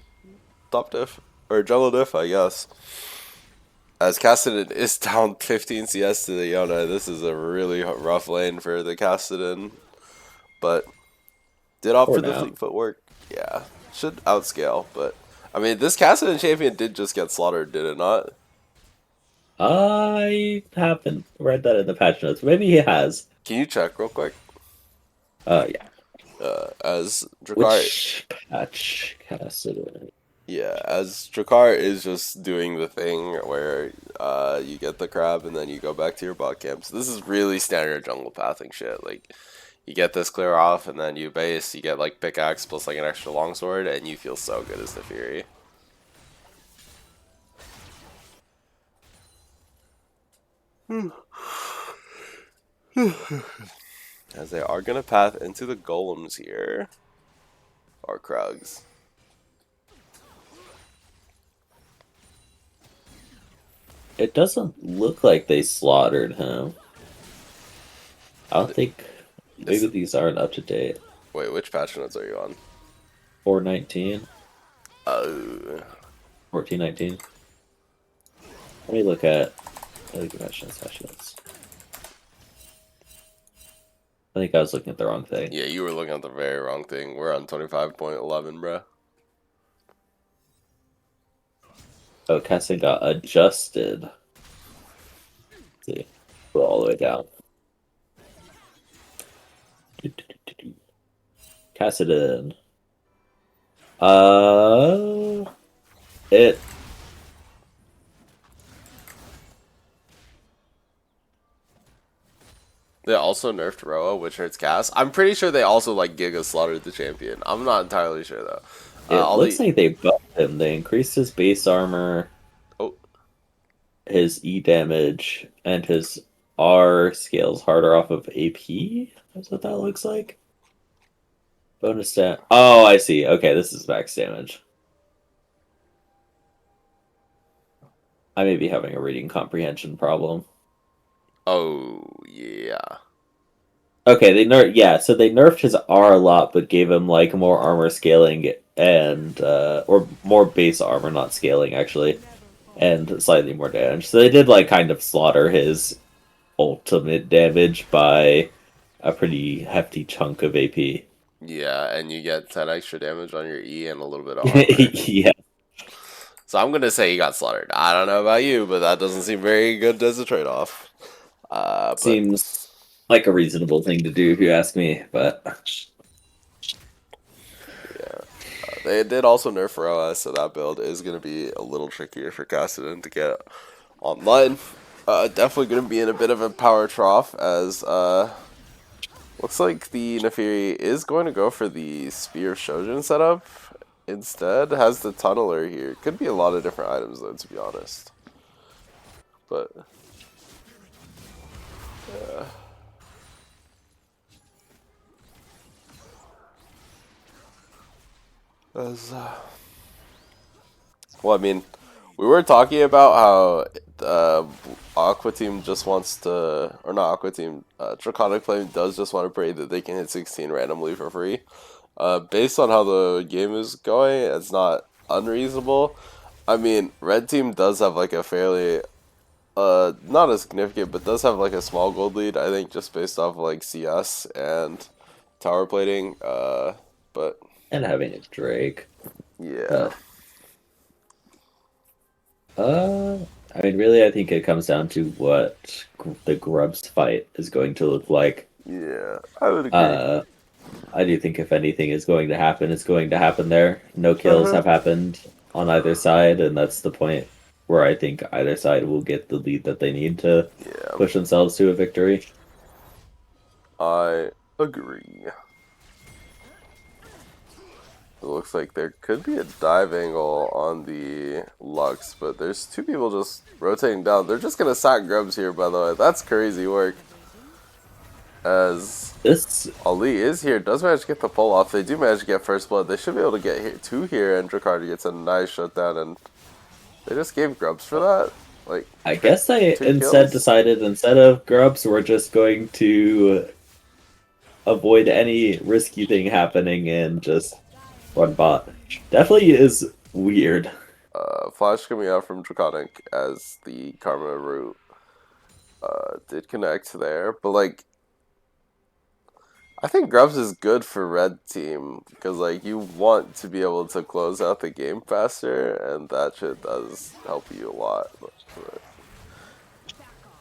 top diff, or jungle diff, I guess. As Kassadin is down 15 CS to the Yona, this is a really rough lane for the Kassadin. But did opt For for the now. fleet footwork. Yeah, should outscale. But, I mean, this Kassadin champion did just get slaughtered, did it not? I haven't read that in the patch notes. Maybe he has. Can you check real quick? Yeah. As Drakar, Which patch Cassidy? yeah, as Drakar is just doing the thing where you get the crab and then you go back to your bot camp. So this is really standard jungle pathing shit. Like, you get this clear off and then you base, you get like pickaxe plus like an extra longsword, and you feel so good as the Fury. As they are gonna path into the golems here. Or Krugs. It doesn't look like they slaughtered him. I don't think. Maybe these aren't up to date. Wait, which patch notes are you on? 419, Oh. 1419. Let me look at the patch notes. I think I was looking at the wrong thing. Yeah, you were looking at the very wrong thing. We're on 25.11, bruh. Oh, casting got adjusted. Let's see, go all the way down. Kassadin. It. They also nerfed Roa, which hurts Cass. I'm pretty sure they also like Giga slaughtered the champion. I'm not entirely sure though. It looks like they buffed him. They increased his base armor, Oh, his E damage, and his R scales harder off of AP. That's what that looks like. Bonus stat. Oh, I see. Okay, this is max damage. I may be having a reading comprehension problem. oh yeah. Okay, so they nerfed his R a lot, but gave him like more armor scaling and or more base armor, not scaling actually, and slightly more damage. So they did like kind of slaughter his ultimate damage by a pretty hefty chunk of AP. Yeah, and you get 10 extra damage on your E and a little bit of armor. Yeah. So I'm gonna say he got slaughtered. I don't know about you, but that doesn't seem very good as a trade-off. But Seems like a reasonable thing to do if you ask me, but yeah, they did also nerf Roa, so that build is gonna be a little trickier for Kassadin to get online. Definitely gonna be in a bit of a power trough, as looks like the Nefiri is going to go for the Spear Shojin setup instead. Has the Tunneler here. Could be a lot of different items though, to be honest. But yeah. As, well, I mean, we were talking about how Aqua Team just wants to, or not Aqua Team, Draconic Flame does just want to pray that they can hit 16 randomly for free. Based on how the game is going, it's not unreasonable. I mean, Red Team does have like a fairly, not as significant, but does have like a small gold lead, I think, just based off like CS and tower plating. But And having a Drake. yeah. But I mean, really, I think it comes down to what the Grubs fight is going to look like. Yeah, I would agree. Uh, I do think if anything is going to happen, it's going to happen there. No kills Uh-huh. have happened on either side, and that's the point where I think either side will get the lead that they need to Yeah, push themselves to a victory. I agree. It looks like there could be a dive angle on the Lux, but there's two people just rotating down. They're just gonna sack Grubs here, by the way. That's crazy work. As This, Ali is here, does manage to get the pull off. They do manage to get first blood. They should be able to get here, two here, and Dracardi gets a nice shutdown, and they just gave Grubs for that. Like, I guess I two instead kills? decided instead of Grubs, we're just going to avoid any risky thing happening and just run bot. Definitely is weird. Flash coming out from Draconic as the Karma route did connect there, but like I think Grubs is good for red team because like you want to be able to close out the game faster, and that shit does help you a lot. But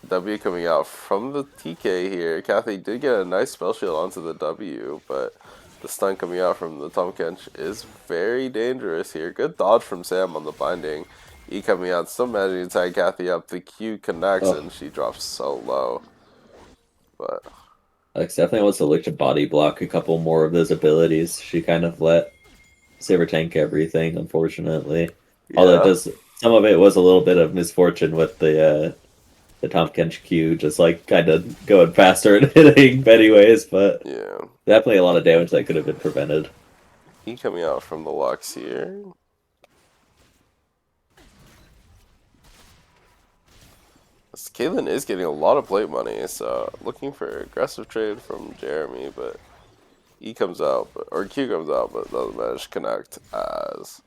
W coming out from the TK here. Kathy did get a nice spell shield onto the W, but the stun coming out from the Tom Kench is very dangerous here. Good dodge from Sam on the binding. E coming out, still managing to tag Kathy up. The Q connects Oh, and she drops so low. But Alex definitely wants to look to body block a couple more of those abilities. She kind of let Saber tank everything, unfortunately. Although it yeah, does, some of it was a little bit of misfortune with the Tom Kench Q just like kind of going faster and hitting anyways, but yeah. definitely a lot of damage that could have been prevented. E coming out from the Lux here. Caitlyn is getting a lot of plate money, so looking for aggressive trade from Jeremy, but E comes out, or Q comes out, but doesn't manage to connect as.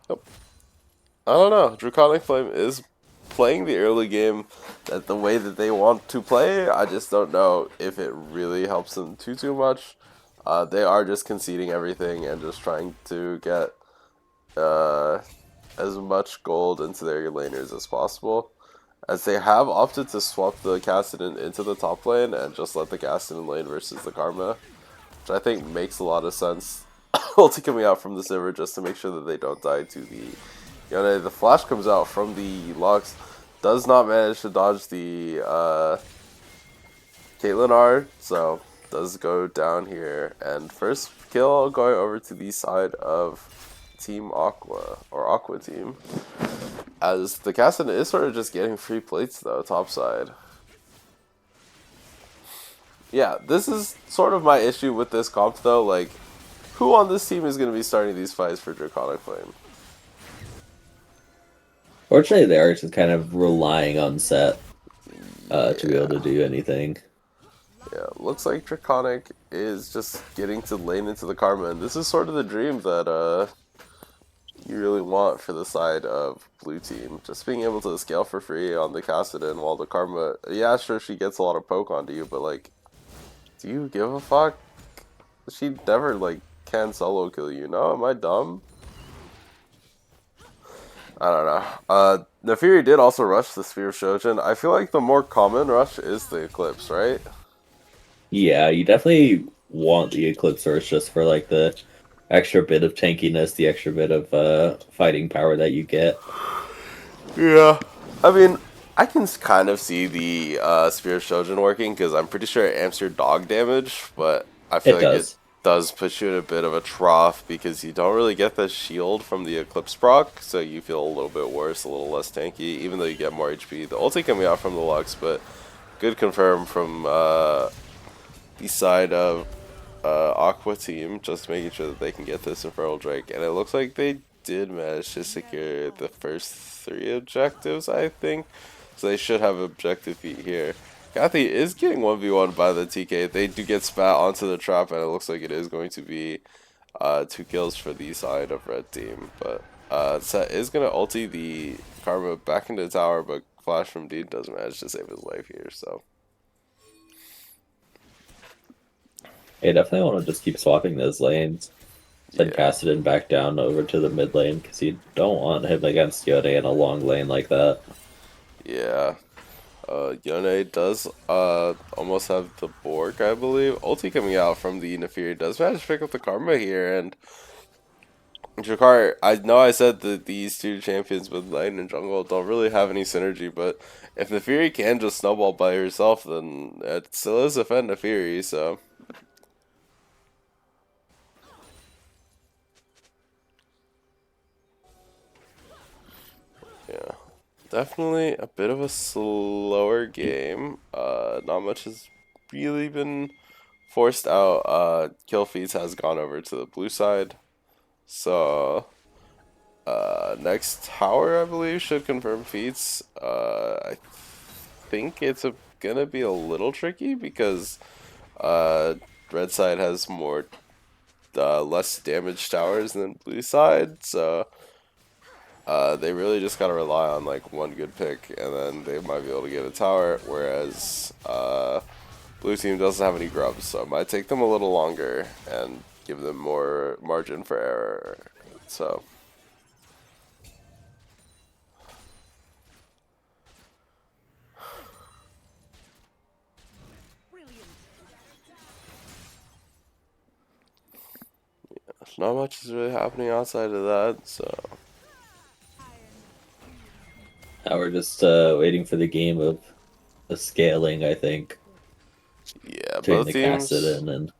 Oh, I don't know. Draconic Flame is playing the early game that the way that they want to play. I just don't know if it really helps them too much. They are just conceding everything and just trying to get uh, as much gold into their laners as possible. As they have opted to swap the Kassadin into the top lane and just let the Kassadin lane versus the Karma, which I think makes a lot of sense. Ulti coming out from the Sivir just to make sure that they don't die to the Yone. The flash comes out from the Lux, does not manage to dodge the Caitlyn R, so does go down here. And first kill going over to the side of Team Aqua, or Aqua Team. As the Kassadin is sort of just getting free plates though, top side. Yeah, this is sort of my issue with this comp though, like, who on this team is going to be starting these fights for Draconic Flame? Fortunately, they are just kind of relying on set to be able to Yeah. do anything. Yeah, looks like Draconic is just getting to lane into the Karma, and this is sort of the dream that you really want for the side of blue team. Just being able to scale for free on the Kassadin while the Karma, yeah, sure, she gets a lot of poke onto you, but like, do you give a fuck? She never like can solo kill you. No, am I dumb? I don't know. Nefiri did also rush the Spear of Shojin. I feel like the more common rush is the Eclipse, right? Yeah, you definitely want the Eclipse Source just for like the extra bit of tankiness, the extra bit of fighting power that you get. Yeah. I mean, I can kind of see the Spear of Shojin working because I'm pretty sure it amps your dog damage, but I feel It like it does. does put you in a bit of a trough because you don't really get the shield from the Eclipse proc, so you feel a little bit worse, a little less tanky, even though you get more HP. The ulti coming out from the Lux, but good confirm from the side of Aqua team, just making sure that they can get this Infernal Drake, and it looks like they did manage to secure the first 3 objectives, I think. So they should have objective feat here. Kathy is getting 1v1 by the TK. They do get spat onto the trap, and it looks like it is going to be 2 kills for the side of red team. But Set is going to ulti the Karma back into the tower, but Flash from Dean does manage to save his life here, so. I definitely want to just keep swapping those lanes. Send Yeah. Kassadin back down over to the mid lane, because you don't want him against Yone in a long lane like that. Yeah. Yone does almost have the Borg, I believe. Ulti coming out from the Nefiri does manage to pick up the Karma here, and Jakar, I know I said that these 2 champions with Lane and Jungle don't really have any synergy, but if Nefiri can just snowball by herself, then it still is a Fed Nefiri, so. Yeah. Definitely a bit of a slower game. Not much has really been forced out. Kill feeds has gone over to the blue side. So, next tower, I believe, should confirm feats. I think it's gonna be a little tricky because red side has more less damaged towers than blue side. So, they really just gotta rely on like one good pick, and then they might be able to get a tower. Whereas blue team doesn't have any grubs, so it might take them a little longer and give them more margin for error. So. Not much is really happening outside of that, so. Now we're just waiting for the game of the scaling, I think, Yeah, between the Kassadin and...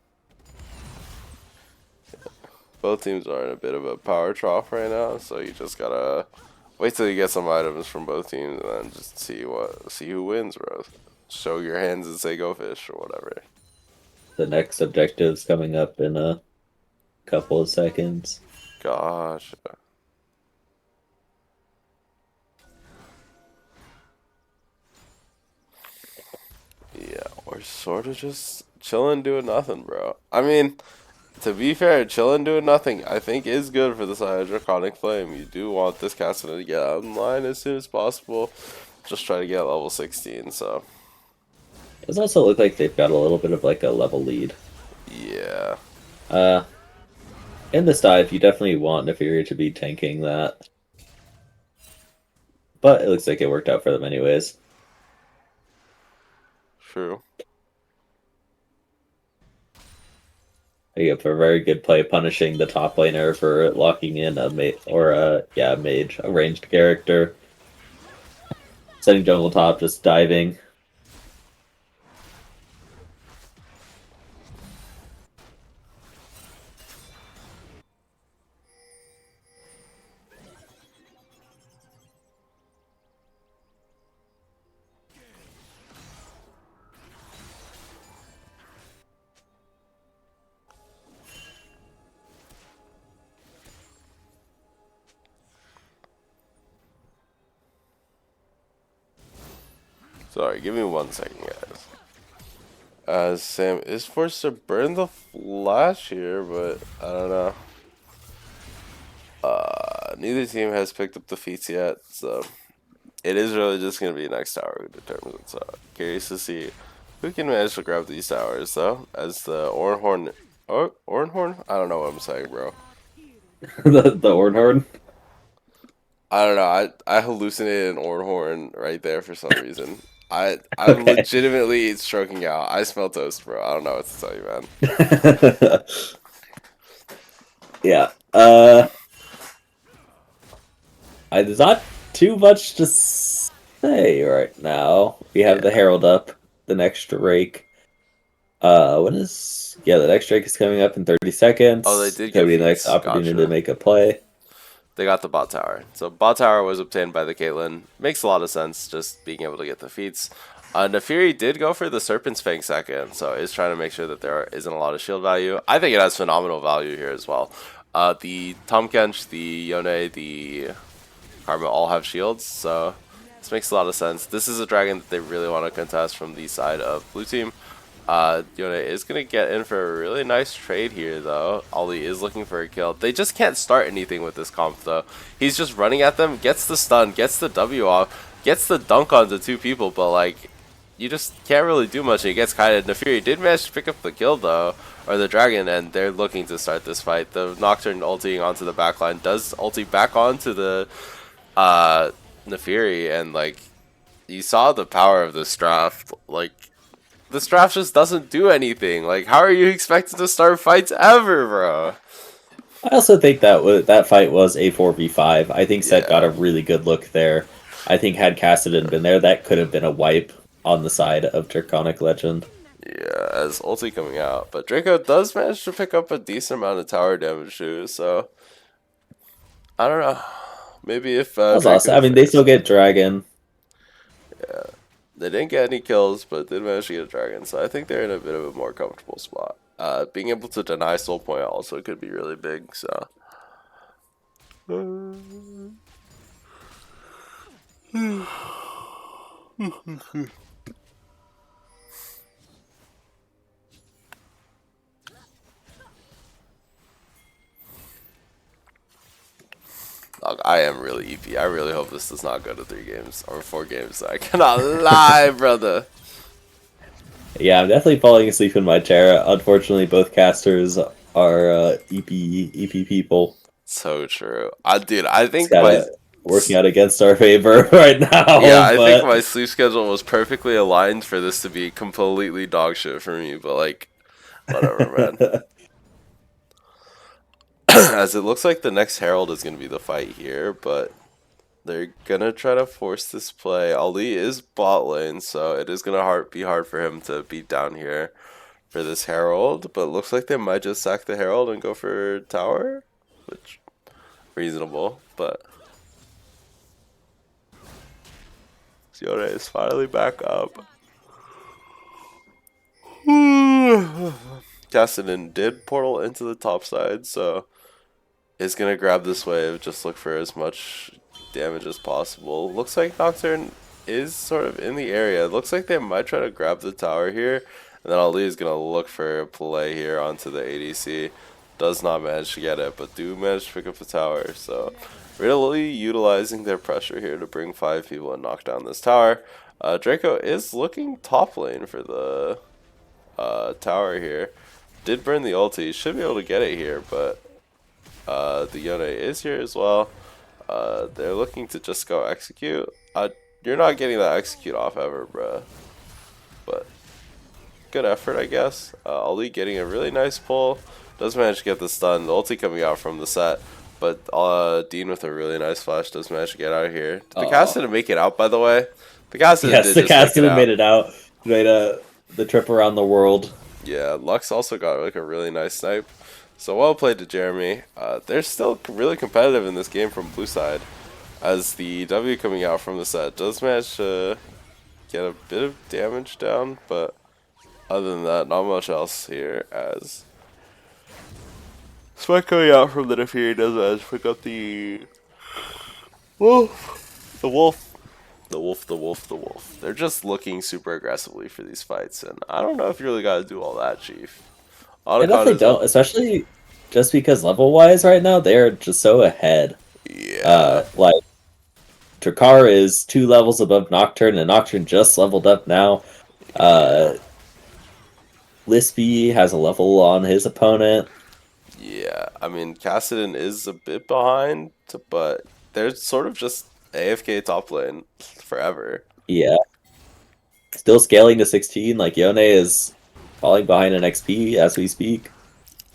both teams are in a bit of a power trough right now, so you just gotta wait till you get some items from both teams and then just see who wins, bro. Show your hands and say go fish or whatever. The next objective's coming up in a couple of seconds. Gosh. Yeah, we're sort of just chilling doing nothing, bro. I mean, to be fair, chilling doing nothing I think is good for the side of Draconic Flame. You do want this Cassidy to get online as soon as possible. Just try to get level 16, so. It does also look like they've got a little bit of like a level lead. Yeah. In this dive, you definitely want Nefiri to be tanking that. But it looks like it worked out for them anyways. True. You have a very good play punishing the top laner for locking in a mage, a ranged character. Setting jungle top, just diving. Sorry, give me 1 second, guys. Sam is forced to burn the flash here, but I don't know. Neither team has picked up the feats yet, so it is really just going to be next tower who determines it. So curious to see who can manage to grab these towers, though, as the Ornhorn... Oh, Ornhorn? I don't know what I'm saying, bro. the Ornhorn? I don't know. I hallucinated an Ornhorn right there for some reason. I'm Okay. legitimately stroking out. I smell toast, bro. I don't know what to tell you, man. Yeah. There's not too much to say right now. We have the Herald up, the next Drake. When is the next Drake is coming up in 30 Oh, they seconds. did Could get be the next feats. opportunity to Gotcha. make a play. They got the bot tower. So bot tower was obtained by the Caitlyn. Makes a lot of sense just being able to get the feats. Nefiri did go for the Serpent's Fang second, so is trying to make sure that there isn't a lot of shield value. I think it has phenomenal value here as well. The Tahm Kench, the Yone, the Karma all have shields, so this makes a lot of sense. This is a dragon that they really want to contest from the side of blue team. Yone is going to get in for a really nice trade here, though. Ollie is looking for a kill. They just can't start anything with this comp, though. He's just running at them, gets the stun, gets the W off, gets the dunk onto two people, but, like, you just can't really do much. He gets kited. Nefiri did manage to pick up the kill, though, or the dragon, and they're looking to start this fight. The Nocturne ulting onto the backline does ulti back onto the Nefiri, and, like, you saw the power of this draft. Like, this draft just doesn't do anything. Like, how are you expected to start fights ever, bro? I also think that fight was a 4v5. I think Set got a Yeah, really good look there. I think had Cassidy been there, that could have been a wipe on the side of Draconic Legend. yeah, as ulti coming out. But Draco does manage to pick up a decent amount of tower damage too, so I don't know. Maybe if That was awesome. Draco I mean, they figures still it get out. Dragon. Yeah. They didn't get any kills, but did manage to get a dragon, so I think they're in a bit of a more comfortable spot. Being able to deny soul point also could be really big, so. Look, I am really EP. I really hope this does not go to 3 games or 4 games. I cannot lie, brother. Yeah, I'm definitely falling asleep in my chair. Unfortunately, both casters are EP people. So true. Dude, I It's think kind my of working out against our favor right yeah, now, I think but my sleep schedule was perfectly aligned for this to be completely dog shit for me. But like, whatever, man. As it looks like the next Herald is gonna be the fight here, but they're gonna try to force this play. Ali is bot lane, so it is gonna be hard for him to beat down here for this Herald. But it looks like they might just sack the Herald and go for tower, which reasonable. But Sione is finally back up. Cassidy did portal into the top side, so is gonna grab this wave. Just look for as much damage as possible. Looks like Nocturne is sort of in the area. Looks like they might try to grab the tower here, and then Ali is gonna look for a play here onto the ADC. Does not manage to get it, but do manage to pick up the tower. So really utilizing their pressure here to bring 5 people and knock down this tower. Draco is looking top lane for the tower here. Did burn the ulti. Should be able to get it here, but the Yone is here as well. They're looking to just go execute. You're not getting that execute off ever, bruh. But good effort, I guess. Ali getting a really nice pull. Does manage to get the stun. The ulti coming out from the set. But Dean with a really nice flash does manage to get out of here. Did the cast didn't make it out, by the way? The cast yes, did the just make it Cassidy out. made it out. Made the trip around the world. Yeah, Lux also got like a really nice snipe. So well played to Jeremy. They're still really competitive in this game from blue side, as the W coming out from the set does manage to get a bit of damage down, but other than that, not much else here. As Spike coming out from the Nefiri does manage to pick up the wolf, the wolf. The wolf, the wolf, the wolf. They're just looking super aggressively for these fights, and I don't know if you really got to do all that, Chief. I Otacon definitely is up. don't, especially just because level wise right now they're just so ahead. Yeah. Like Dracar is 2 levels above Nocturne, and Nocturne just leveled up now. Yeah. Lispy has a level on his opponent. Yeah. I mean, Kassadin is a bit behind, but they're sort of just AFK top lane forever. Yeah, still scaling to 16. Like Yone is falling behind in XP as we speak.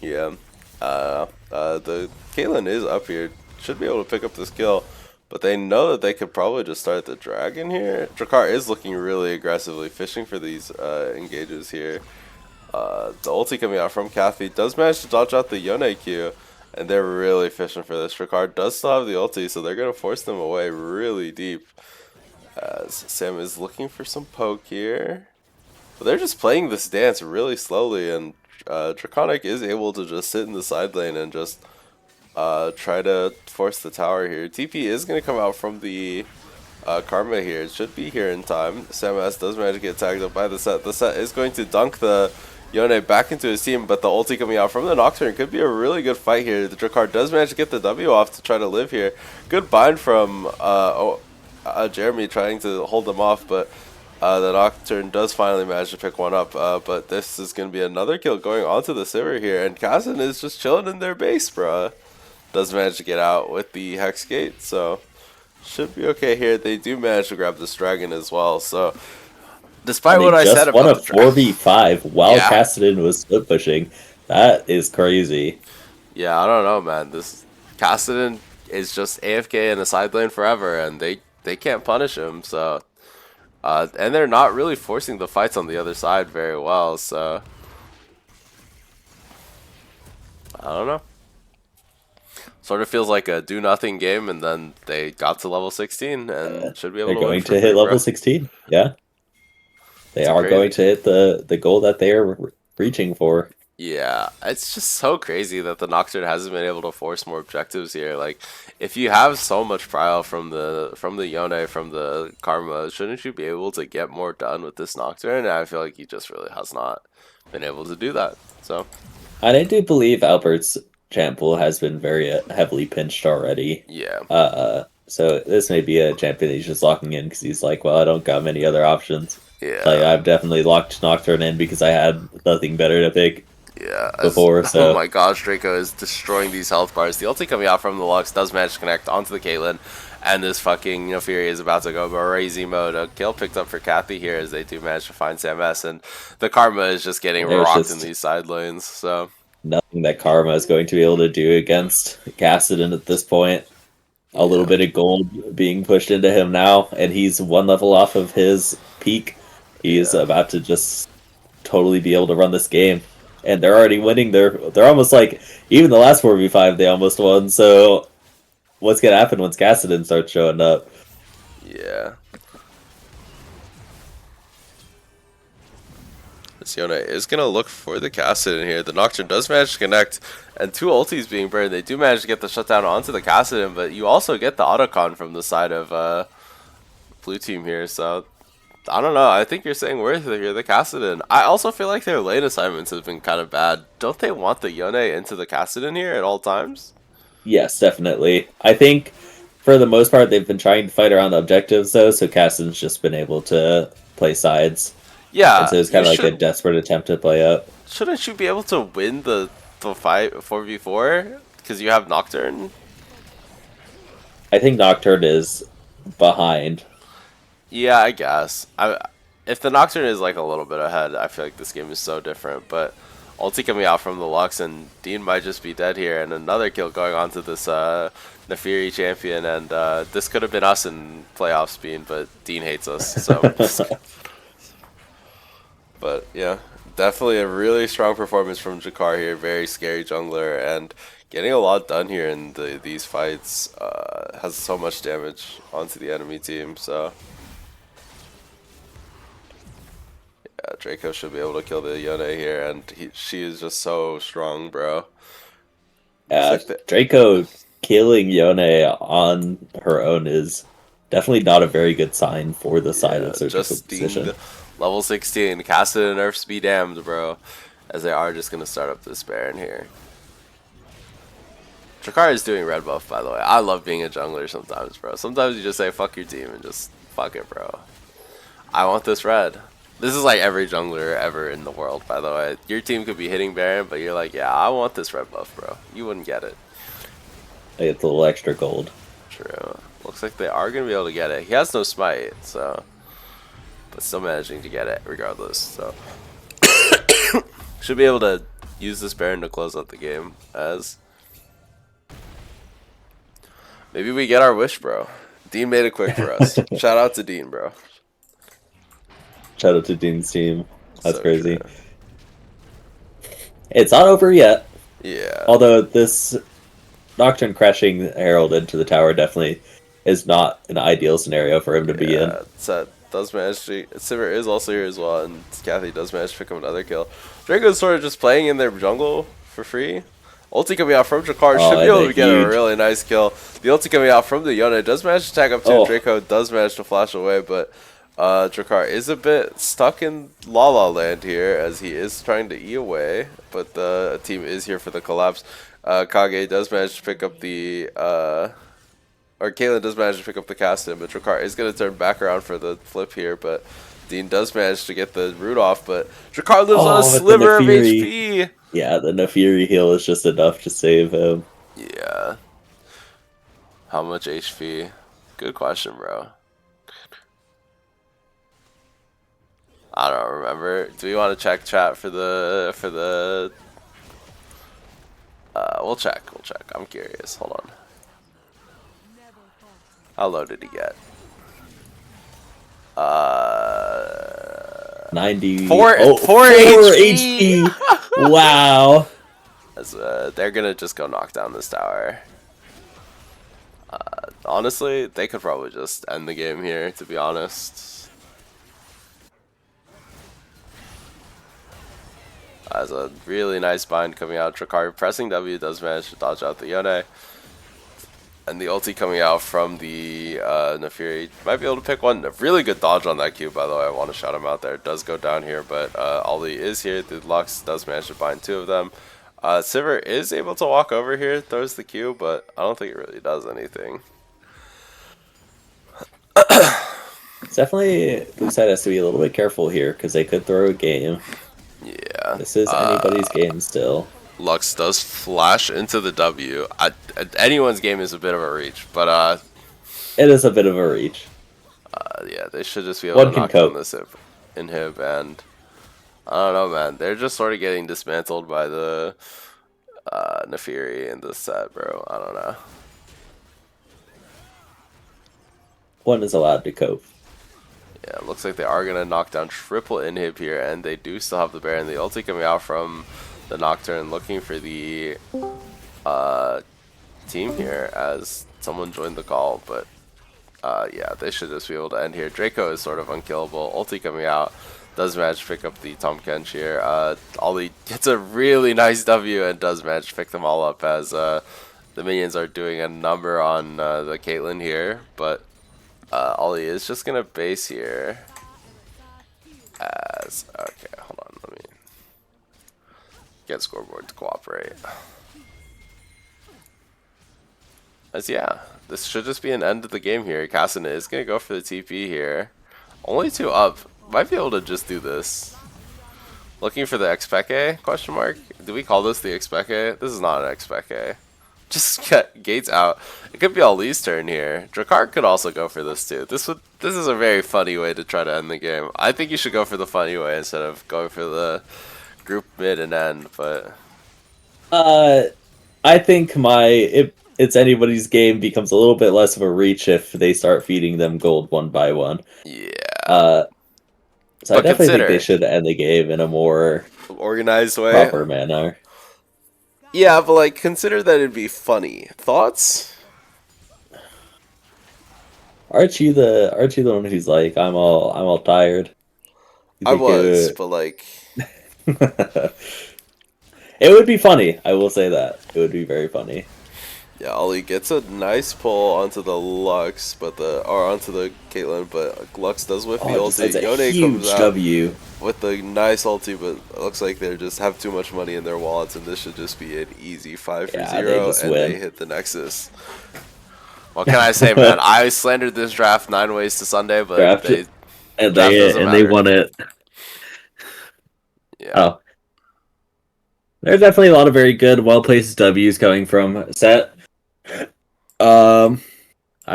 Yeah. The Caitlyn is up here. Should be able to pick up this kill. But they know that they could probably just start the dragon here. Drakkar is looking really aggressively, fishing for these engages here. The ulti coming out from Kathy does manage to dodge out the Yone Q, and they're really fishing for this. Ricard does still have the ulti, so they're going to force them away really deep. As Sam is looking for some poke here. But they're just playing this dance really slowly, and Draconic is able to just sit in the side lane and just try to force the tower here. TP is going to come out from the Karma here. It should be here in time. Samas does manage to get tagged up by the set. The set is going to dunk the Yone back into his team, but the ulti coming out from the Nocturne could be a really good fight here. The Drakkar does manage to get the W off to try to live here. Good bind from Jeremy trying to hold them off, but the Nocturne does finally manage to pick one up. But this is going to be another kill going onto the Sivir here, and Kazan is just chilling in their base, bruh. Does manage to get out with the Hex Gate, so should be okay here. They do manage to grab this dragon as well, so despite what I said just won about a the dragon, 4v5 while yeah, Cassidy was split pushing. That is crazy. yeah, I don't know, man. This Kassadin is just AFK in the side lane forever, and they can't punish him. So, and they're not really forcing the fights on the other side very well. So, I don't know. Sort of feels like a do nothing game, and then they got to level 16 and should be able They're to win going for to hit free, level bro. 16. Yeah. They It's are crazy. going to hit the goal that they are reaching for. Yeah, it's just so crazy that the Nocturne hasn't been able to force more objectives here. Like, if you have so much prile from the Yone, from the Karma, shouldn't you be able to get more done with this Nocturne? And I feel like he just really has not been able to do that. So, And I do believe Albert's champion has been very heavily pinched already. yeah, So this may be a champion he's just locking in because he's like, well, I don't got many other options. Like, yeah. I've definitely locked Nocturne in because I had nothing better to pick Yeah, before, oh so my gosh, Draco is destroying these health bars. The ulti coming out from the Lux does manage to connect onto the Caitlyn, and this fucking Fury is about to go crazy mode. A kill picked up for Kathy here as they do manage to find Sam S, and the Karma is just getting there's rocked in just these side lanes. So, nothing that Karma is going to be able to do against Cassidy at this point. A little yeah, bit of gold being pushed into him now, and he's one level off of his peak. He's yeah. about to just totally be able to run this game. And they're already winning. They're almost like even the last 4v5 they almost won. So what's gonna happen once Cassidy starts showing up? Yeah. Siona is going to look for the Cassid in here. The Nocturne does manage to connect, and two ultis being burned. They do manage to get the shutdown onto the Cassidin, but you also get the autocon from the side of blue team here, so I don't know. I think you're saying worth it here, the Cassidin. I also feel like their lane assignments have been kind of bad. Don't they want the Yone into the Cassidin here at all times? Yes, definitely. I think for the most part they've been trying to fight around the objectives though, so Cassidy's just been able to play sides. And Yeah, so it's you kind of like a should. desperate attempt to play up. Shouldn't you be able to win the fight 4v4 because you have Nocturne? I think Nocturne is behind. Yeah, I guess. If the Nocturne is like a little bit ahead, I feel like this game is so different. But ulti coming out from the Lux, and Dean might just be dead here. And another kill going on to this Nefiri champion. And this could have been us in playoff speed, but Dean hates us. So, but yeah, definitely a really strong performance from Jakar here. Very scary jungler, and getting a lot done here in these fights. Has so much damage onto the enemy team. So. Yeah, Draco should be able to kill the Yone here, and she is just so strong, bro. Looks like the Draco killing Yone on her own is definitely not a very good sign for the side yeah, of surgical just position. deemed level 16. Casted and nerfs be damned, bro. As they are just gonna start up this Baron here. Drakar is doing red buff, by the way. I love being a jungler sometimes, bro. Sometimes you just say fuck your team and just fuck it, bro. I want this red. This is like every jungler ever in the world, by the way. Your team could be hitting Baron, but you're like, yeah, I want this red buff, bro. You wouldn't get it. I get a little extra gold. True. Looks like they are going to be able to get it. He has no smite, so... But still managing to get it, regardless, so... Should be able to use this Baron to close out the game, as... Maybe we get our wish, bro. Dean made it quick for us. Shout out to Dean, bro. Shout out to Dean's team. That's So crazy. true. It's not over yet. Yeah. Although this Nocturne crashing Herald into the tower definitely is not an ideal scenario for him to be in. Yeah, Set does manage to. Sivir is also here as well, and Kathy does manage to pick up another kill. Draco's sort of just playing in their jungle for free. Ulti coming out from Jakar Oh, should be and able a to get a huge. really nice kill. The ulti coming out from the Yone does manage to tag up too. Oh, Draco does manage to flash away, but Jakar is a bit stuck in La La Land here as he is trying to E away, but the team is here for the collapse. Kage does manage to pick up the or Caitlyn does manage to pick up the cast in, but Drakkar is going to turn back around for the flip here, but Dean does manage to get the root off, but Drakkar lives on a oh, with the sliver of Nefiri. HP! Yeah, the Nefiri heal is just enough to save him. Yeah. How much HP? Good question, bro. I don't remember. Do we want to check chat for the we'll check. I'm curious. Hold on. How low did he get? 90. Four Oh, 4 4 HP. HP. Wow. As, they're gonna just go knock down this tower. Honestly, they could probably just end the game here, to be honest. As a really nice bind coming out, Drakkar pressing W does manage to dodge out the Yone. And the ulti coming out from the Nefiri might be able to pick one. A really good dodge on that Q, by the way. I want to shout him out there. It does go down here, but Ollie is here. The Lux does manage to bind two of them. Sivir is able to walk over here, throws the Q, but I don't think it really does anything. It's definitely Blueside has to be a little bit careful here because they could throw a game. Yeah. This is anybody's game still. Lux does flash into the W. Anyone's game is a bit of a reach, but It is a bit of a reach. yeah, they should just be able One to can knock down cope. this inhib, and I don't know, man. They're just sort of getting dismantled by the Nefiri in this set, bro. I don't know. One is allowed to cope. Yeah, it looks like they are gonna knock down triple inhib here, and they do still have the Baron. The ulti coming out from the Nocturne, looking for the team here as someone joined the call, but yeah, they should just be able to end here. Draco is sort of unkillable. Ulti coming out, does manage to pick up the Tom Kench here. Ollie gets a really nice W and does manage to pick them all up as the minions are doing a number on the Caitlyn here, but Ollie is just gonna base here as, okay, hold on, let me get scoreboard to cooperate. As yeah, this should just be an end of the game here. Kassan is gonna go for the TP here. Only two up. Might be able to just do this. Looking for the Expeke? Question mark. Do we call this the Expeke? This is not an Expeke. Just get Gates out. It could be Ali's turn here. Drakkar could also go for this too. This is a very funny way to try to end the game. I think you should go for the funny way instead of going for the group mid and end, but I think if it's anybody's game becomes a little bit less of a reach if they start feeding them gold one by one. yeah. So But I definitely think they consider should end the game in a more organized way. proper manner. Yeah, but like consider that it'd be funny. Thoughts? Aren't you the one who's like, I'm all tired? You I think was, but like it would be funny, I will say that. It would be very funny. yeah, Ollie gets a nice pull onto the Lux, onto the Caitlyn, but Lux does whiff the Oh, ulti. that's a Yone huge comes out W. with the nice ulti, but it looks like they just have too much money in their wallets, and this should just be an easy 5 for Yeah, 0, they just and win. they hit the Nexus. What can I say, man? I slandered this draft 9 ways to Sunday, but Draft they and draft doesn't they matter. won it. Yeah. Oh. There's definitely a lot of very good, well-placed W's coming from Set. I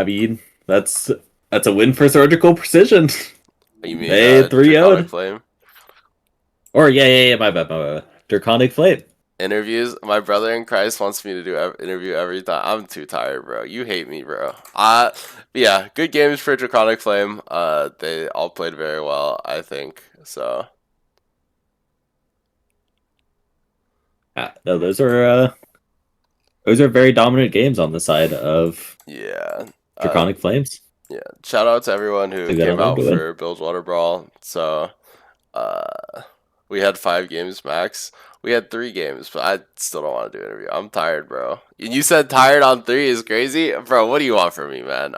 mean, that's a win for Surgical Precision. You mean They 3-0'd. Draconic Flame? Or yeah, my bad. Draconic Flame. Interviews. My brother in Christ wants me to do interview every time. I'm too tired, bro. You hate me, bro. Yeah, good games for Draconic Flame. They all played very well, I think. So No, those are very dominant games on the side of Yeah. Uh, Draconic Flames. yeah. Shout out to everyone I who think that'll came them out to win. for Bilgewater Brawl. So, we had 5 games max. We had 3 games, but I still don't want to do an interview. I'm tired, bro. And you said tired on 3 is crazy, bro. What do you want from me, man?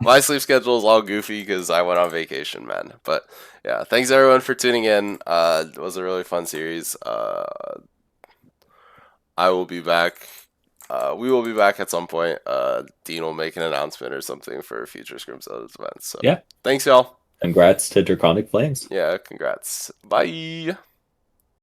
My sleep schedule is all goofy because I went on vacation, man. But yeah, thanks everyone for tuning in. It was a really fun series. I will be back. We will be back at some point. Dean will make an announcement or something for future Scrims events. So Yeah. thanks, y'all. Congrats to Draconic Flames. Yeah, congrats. Bye.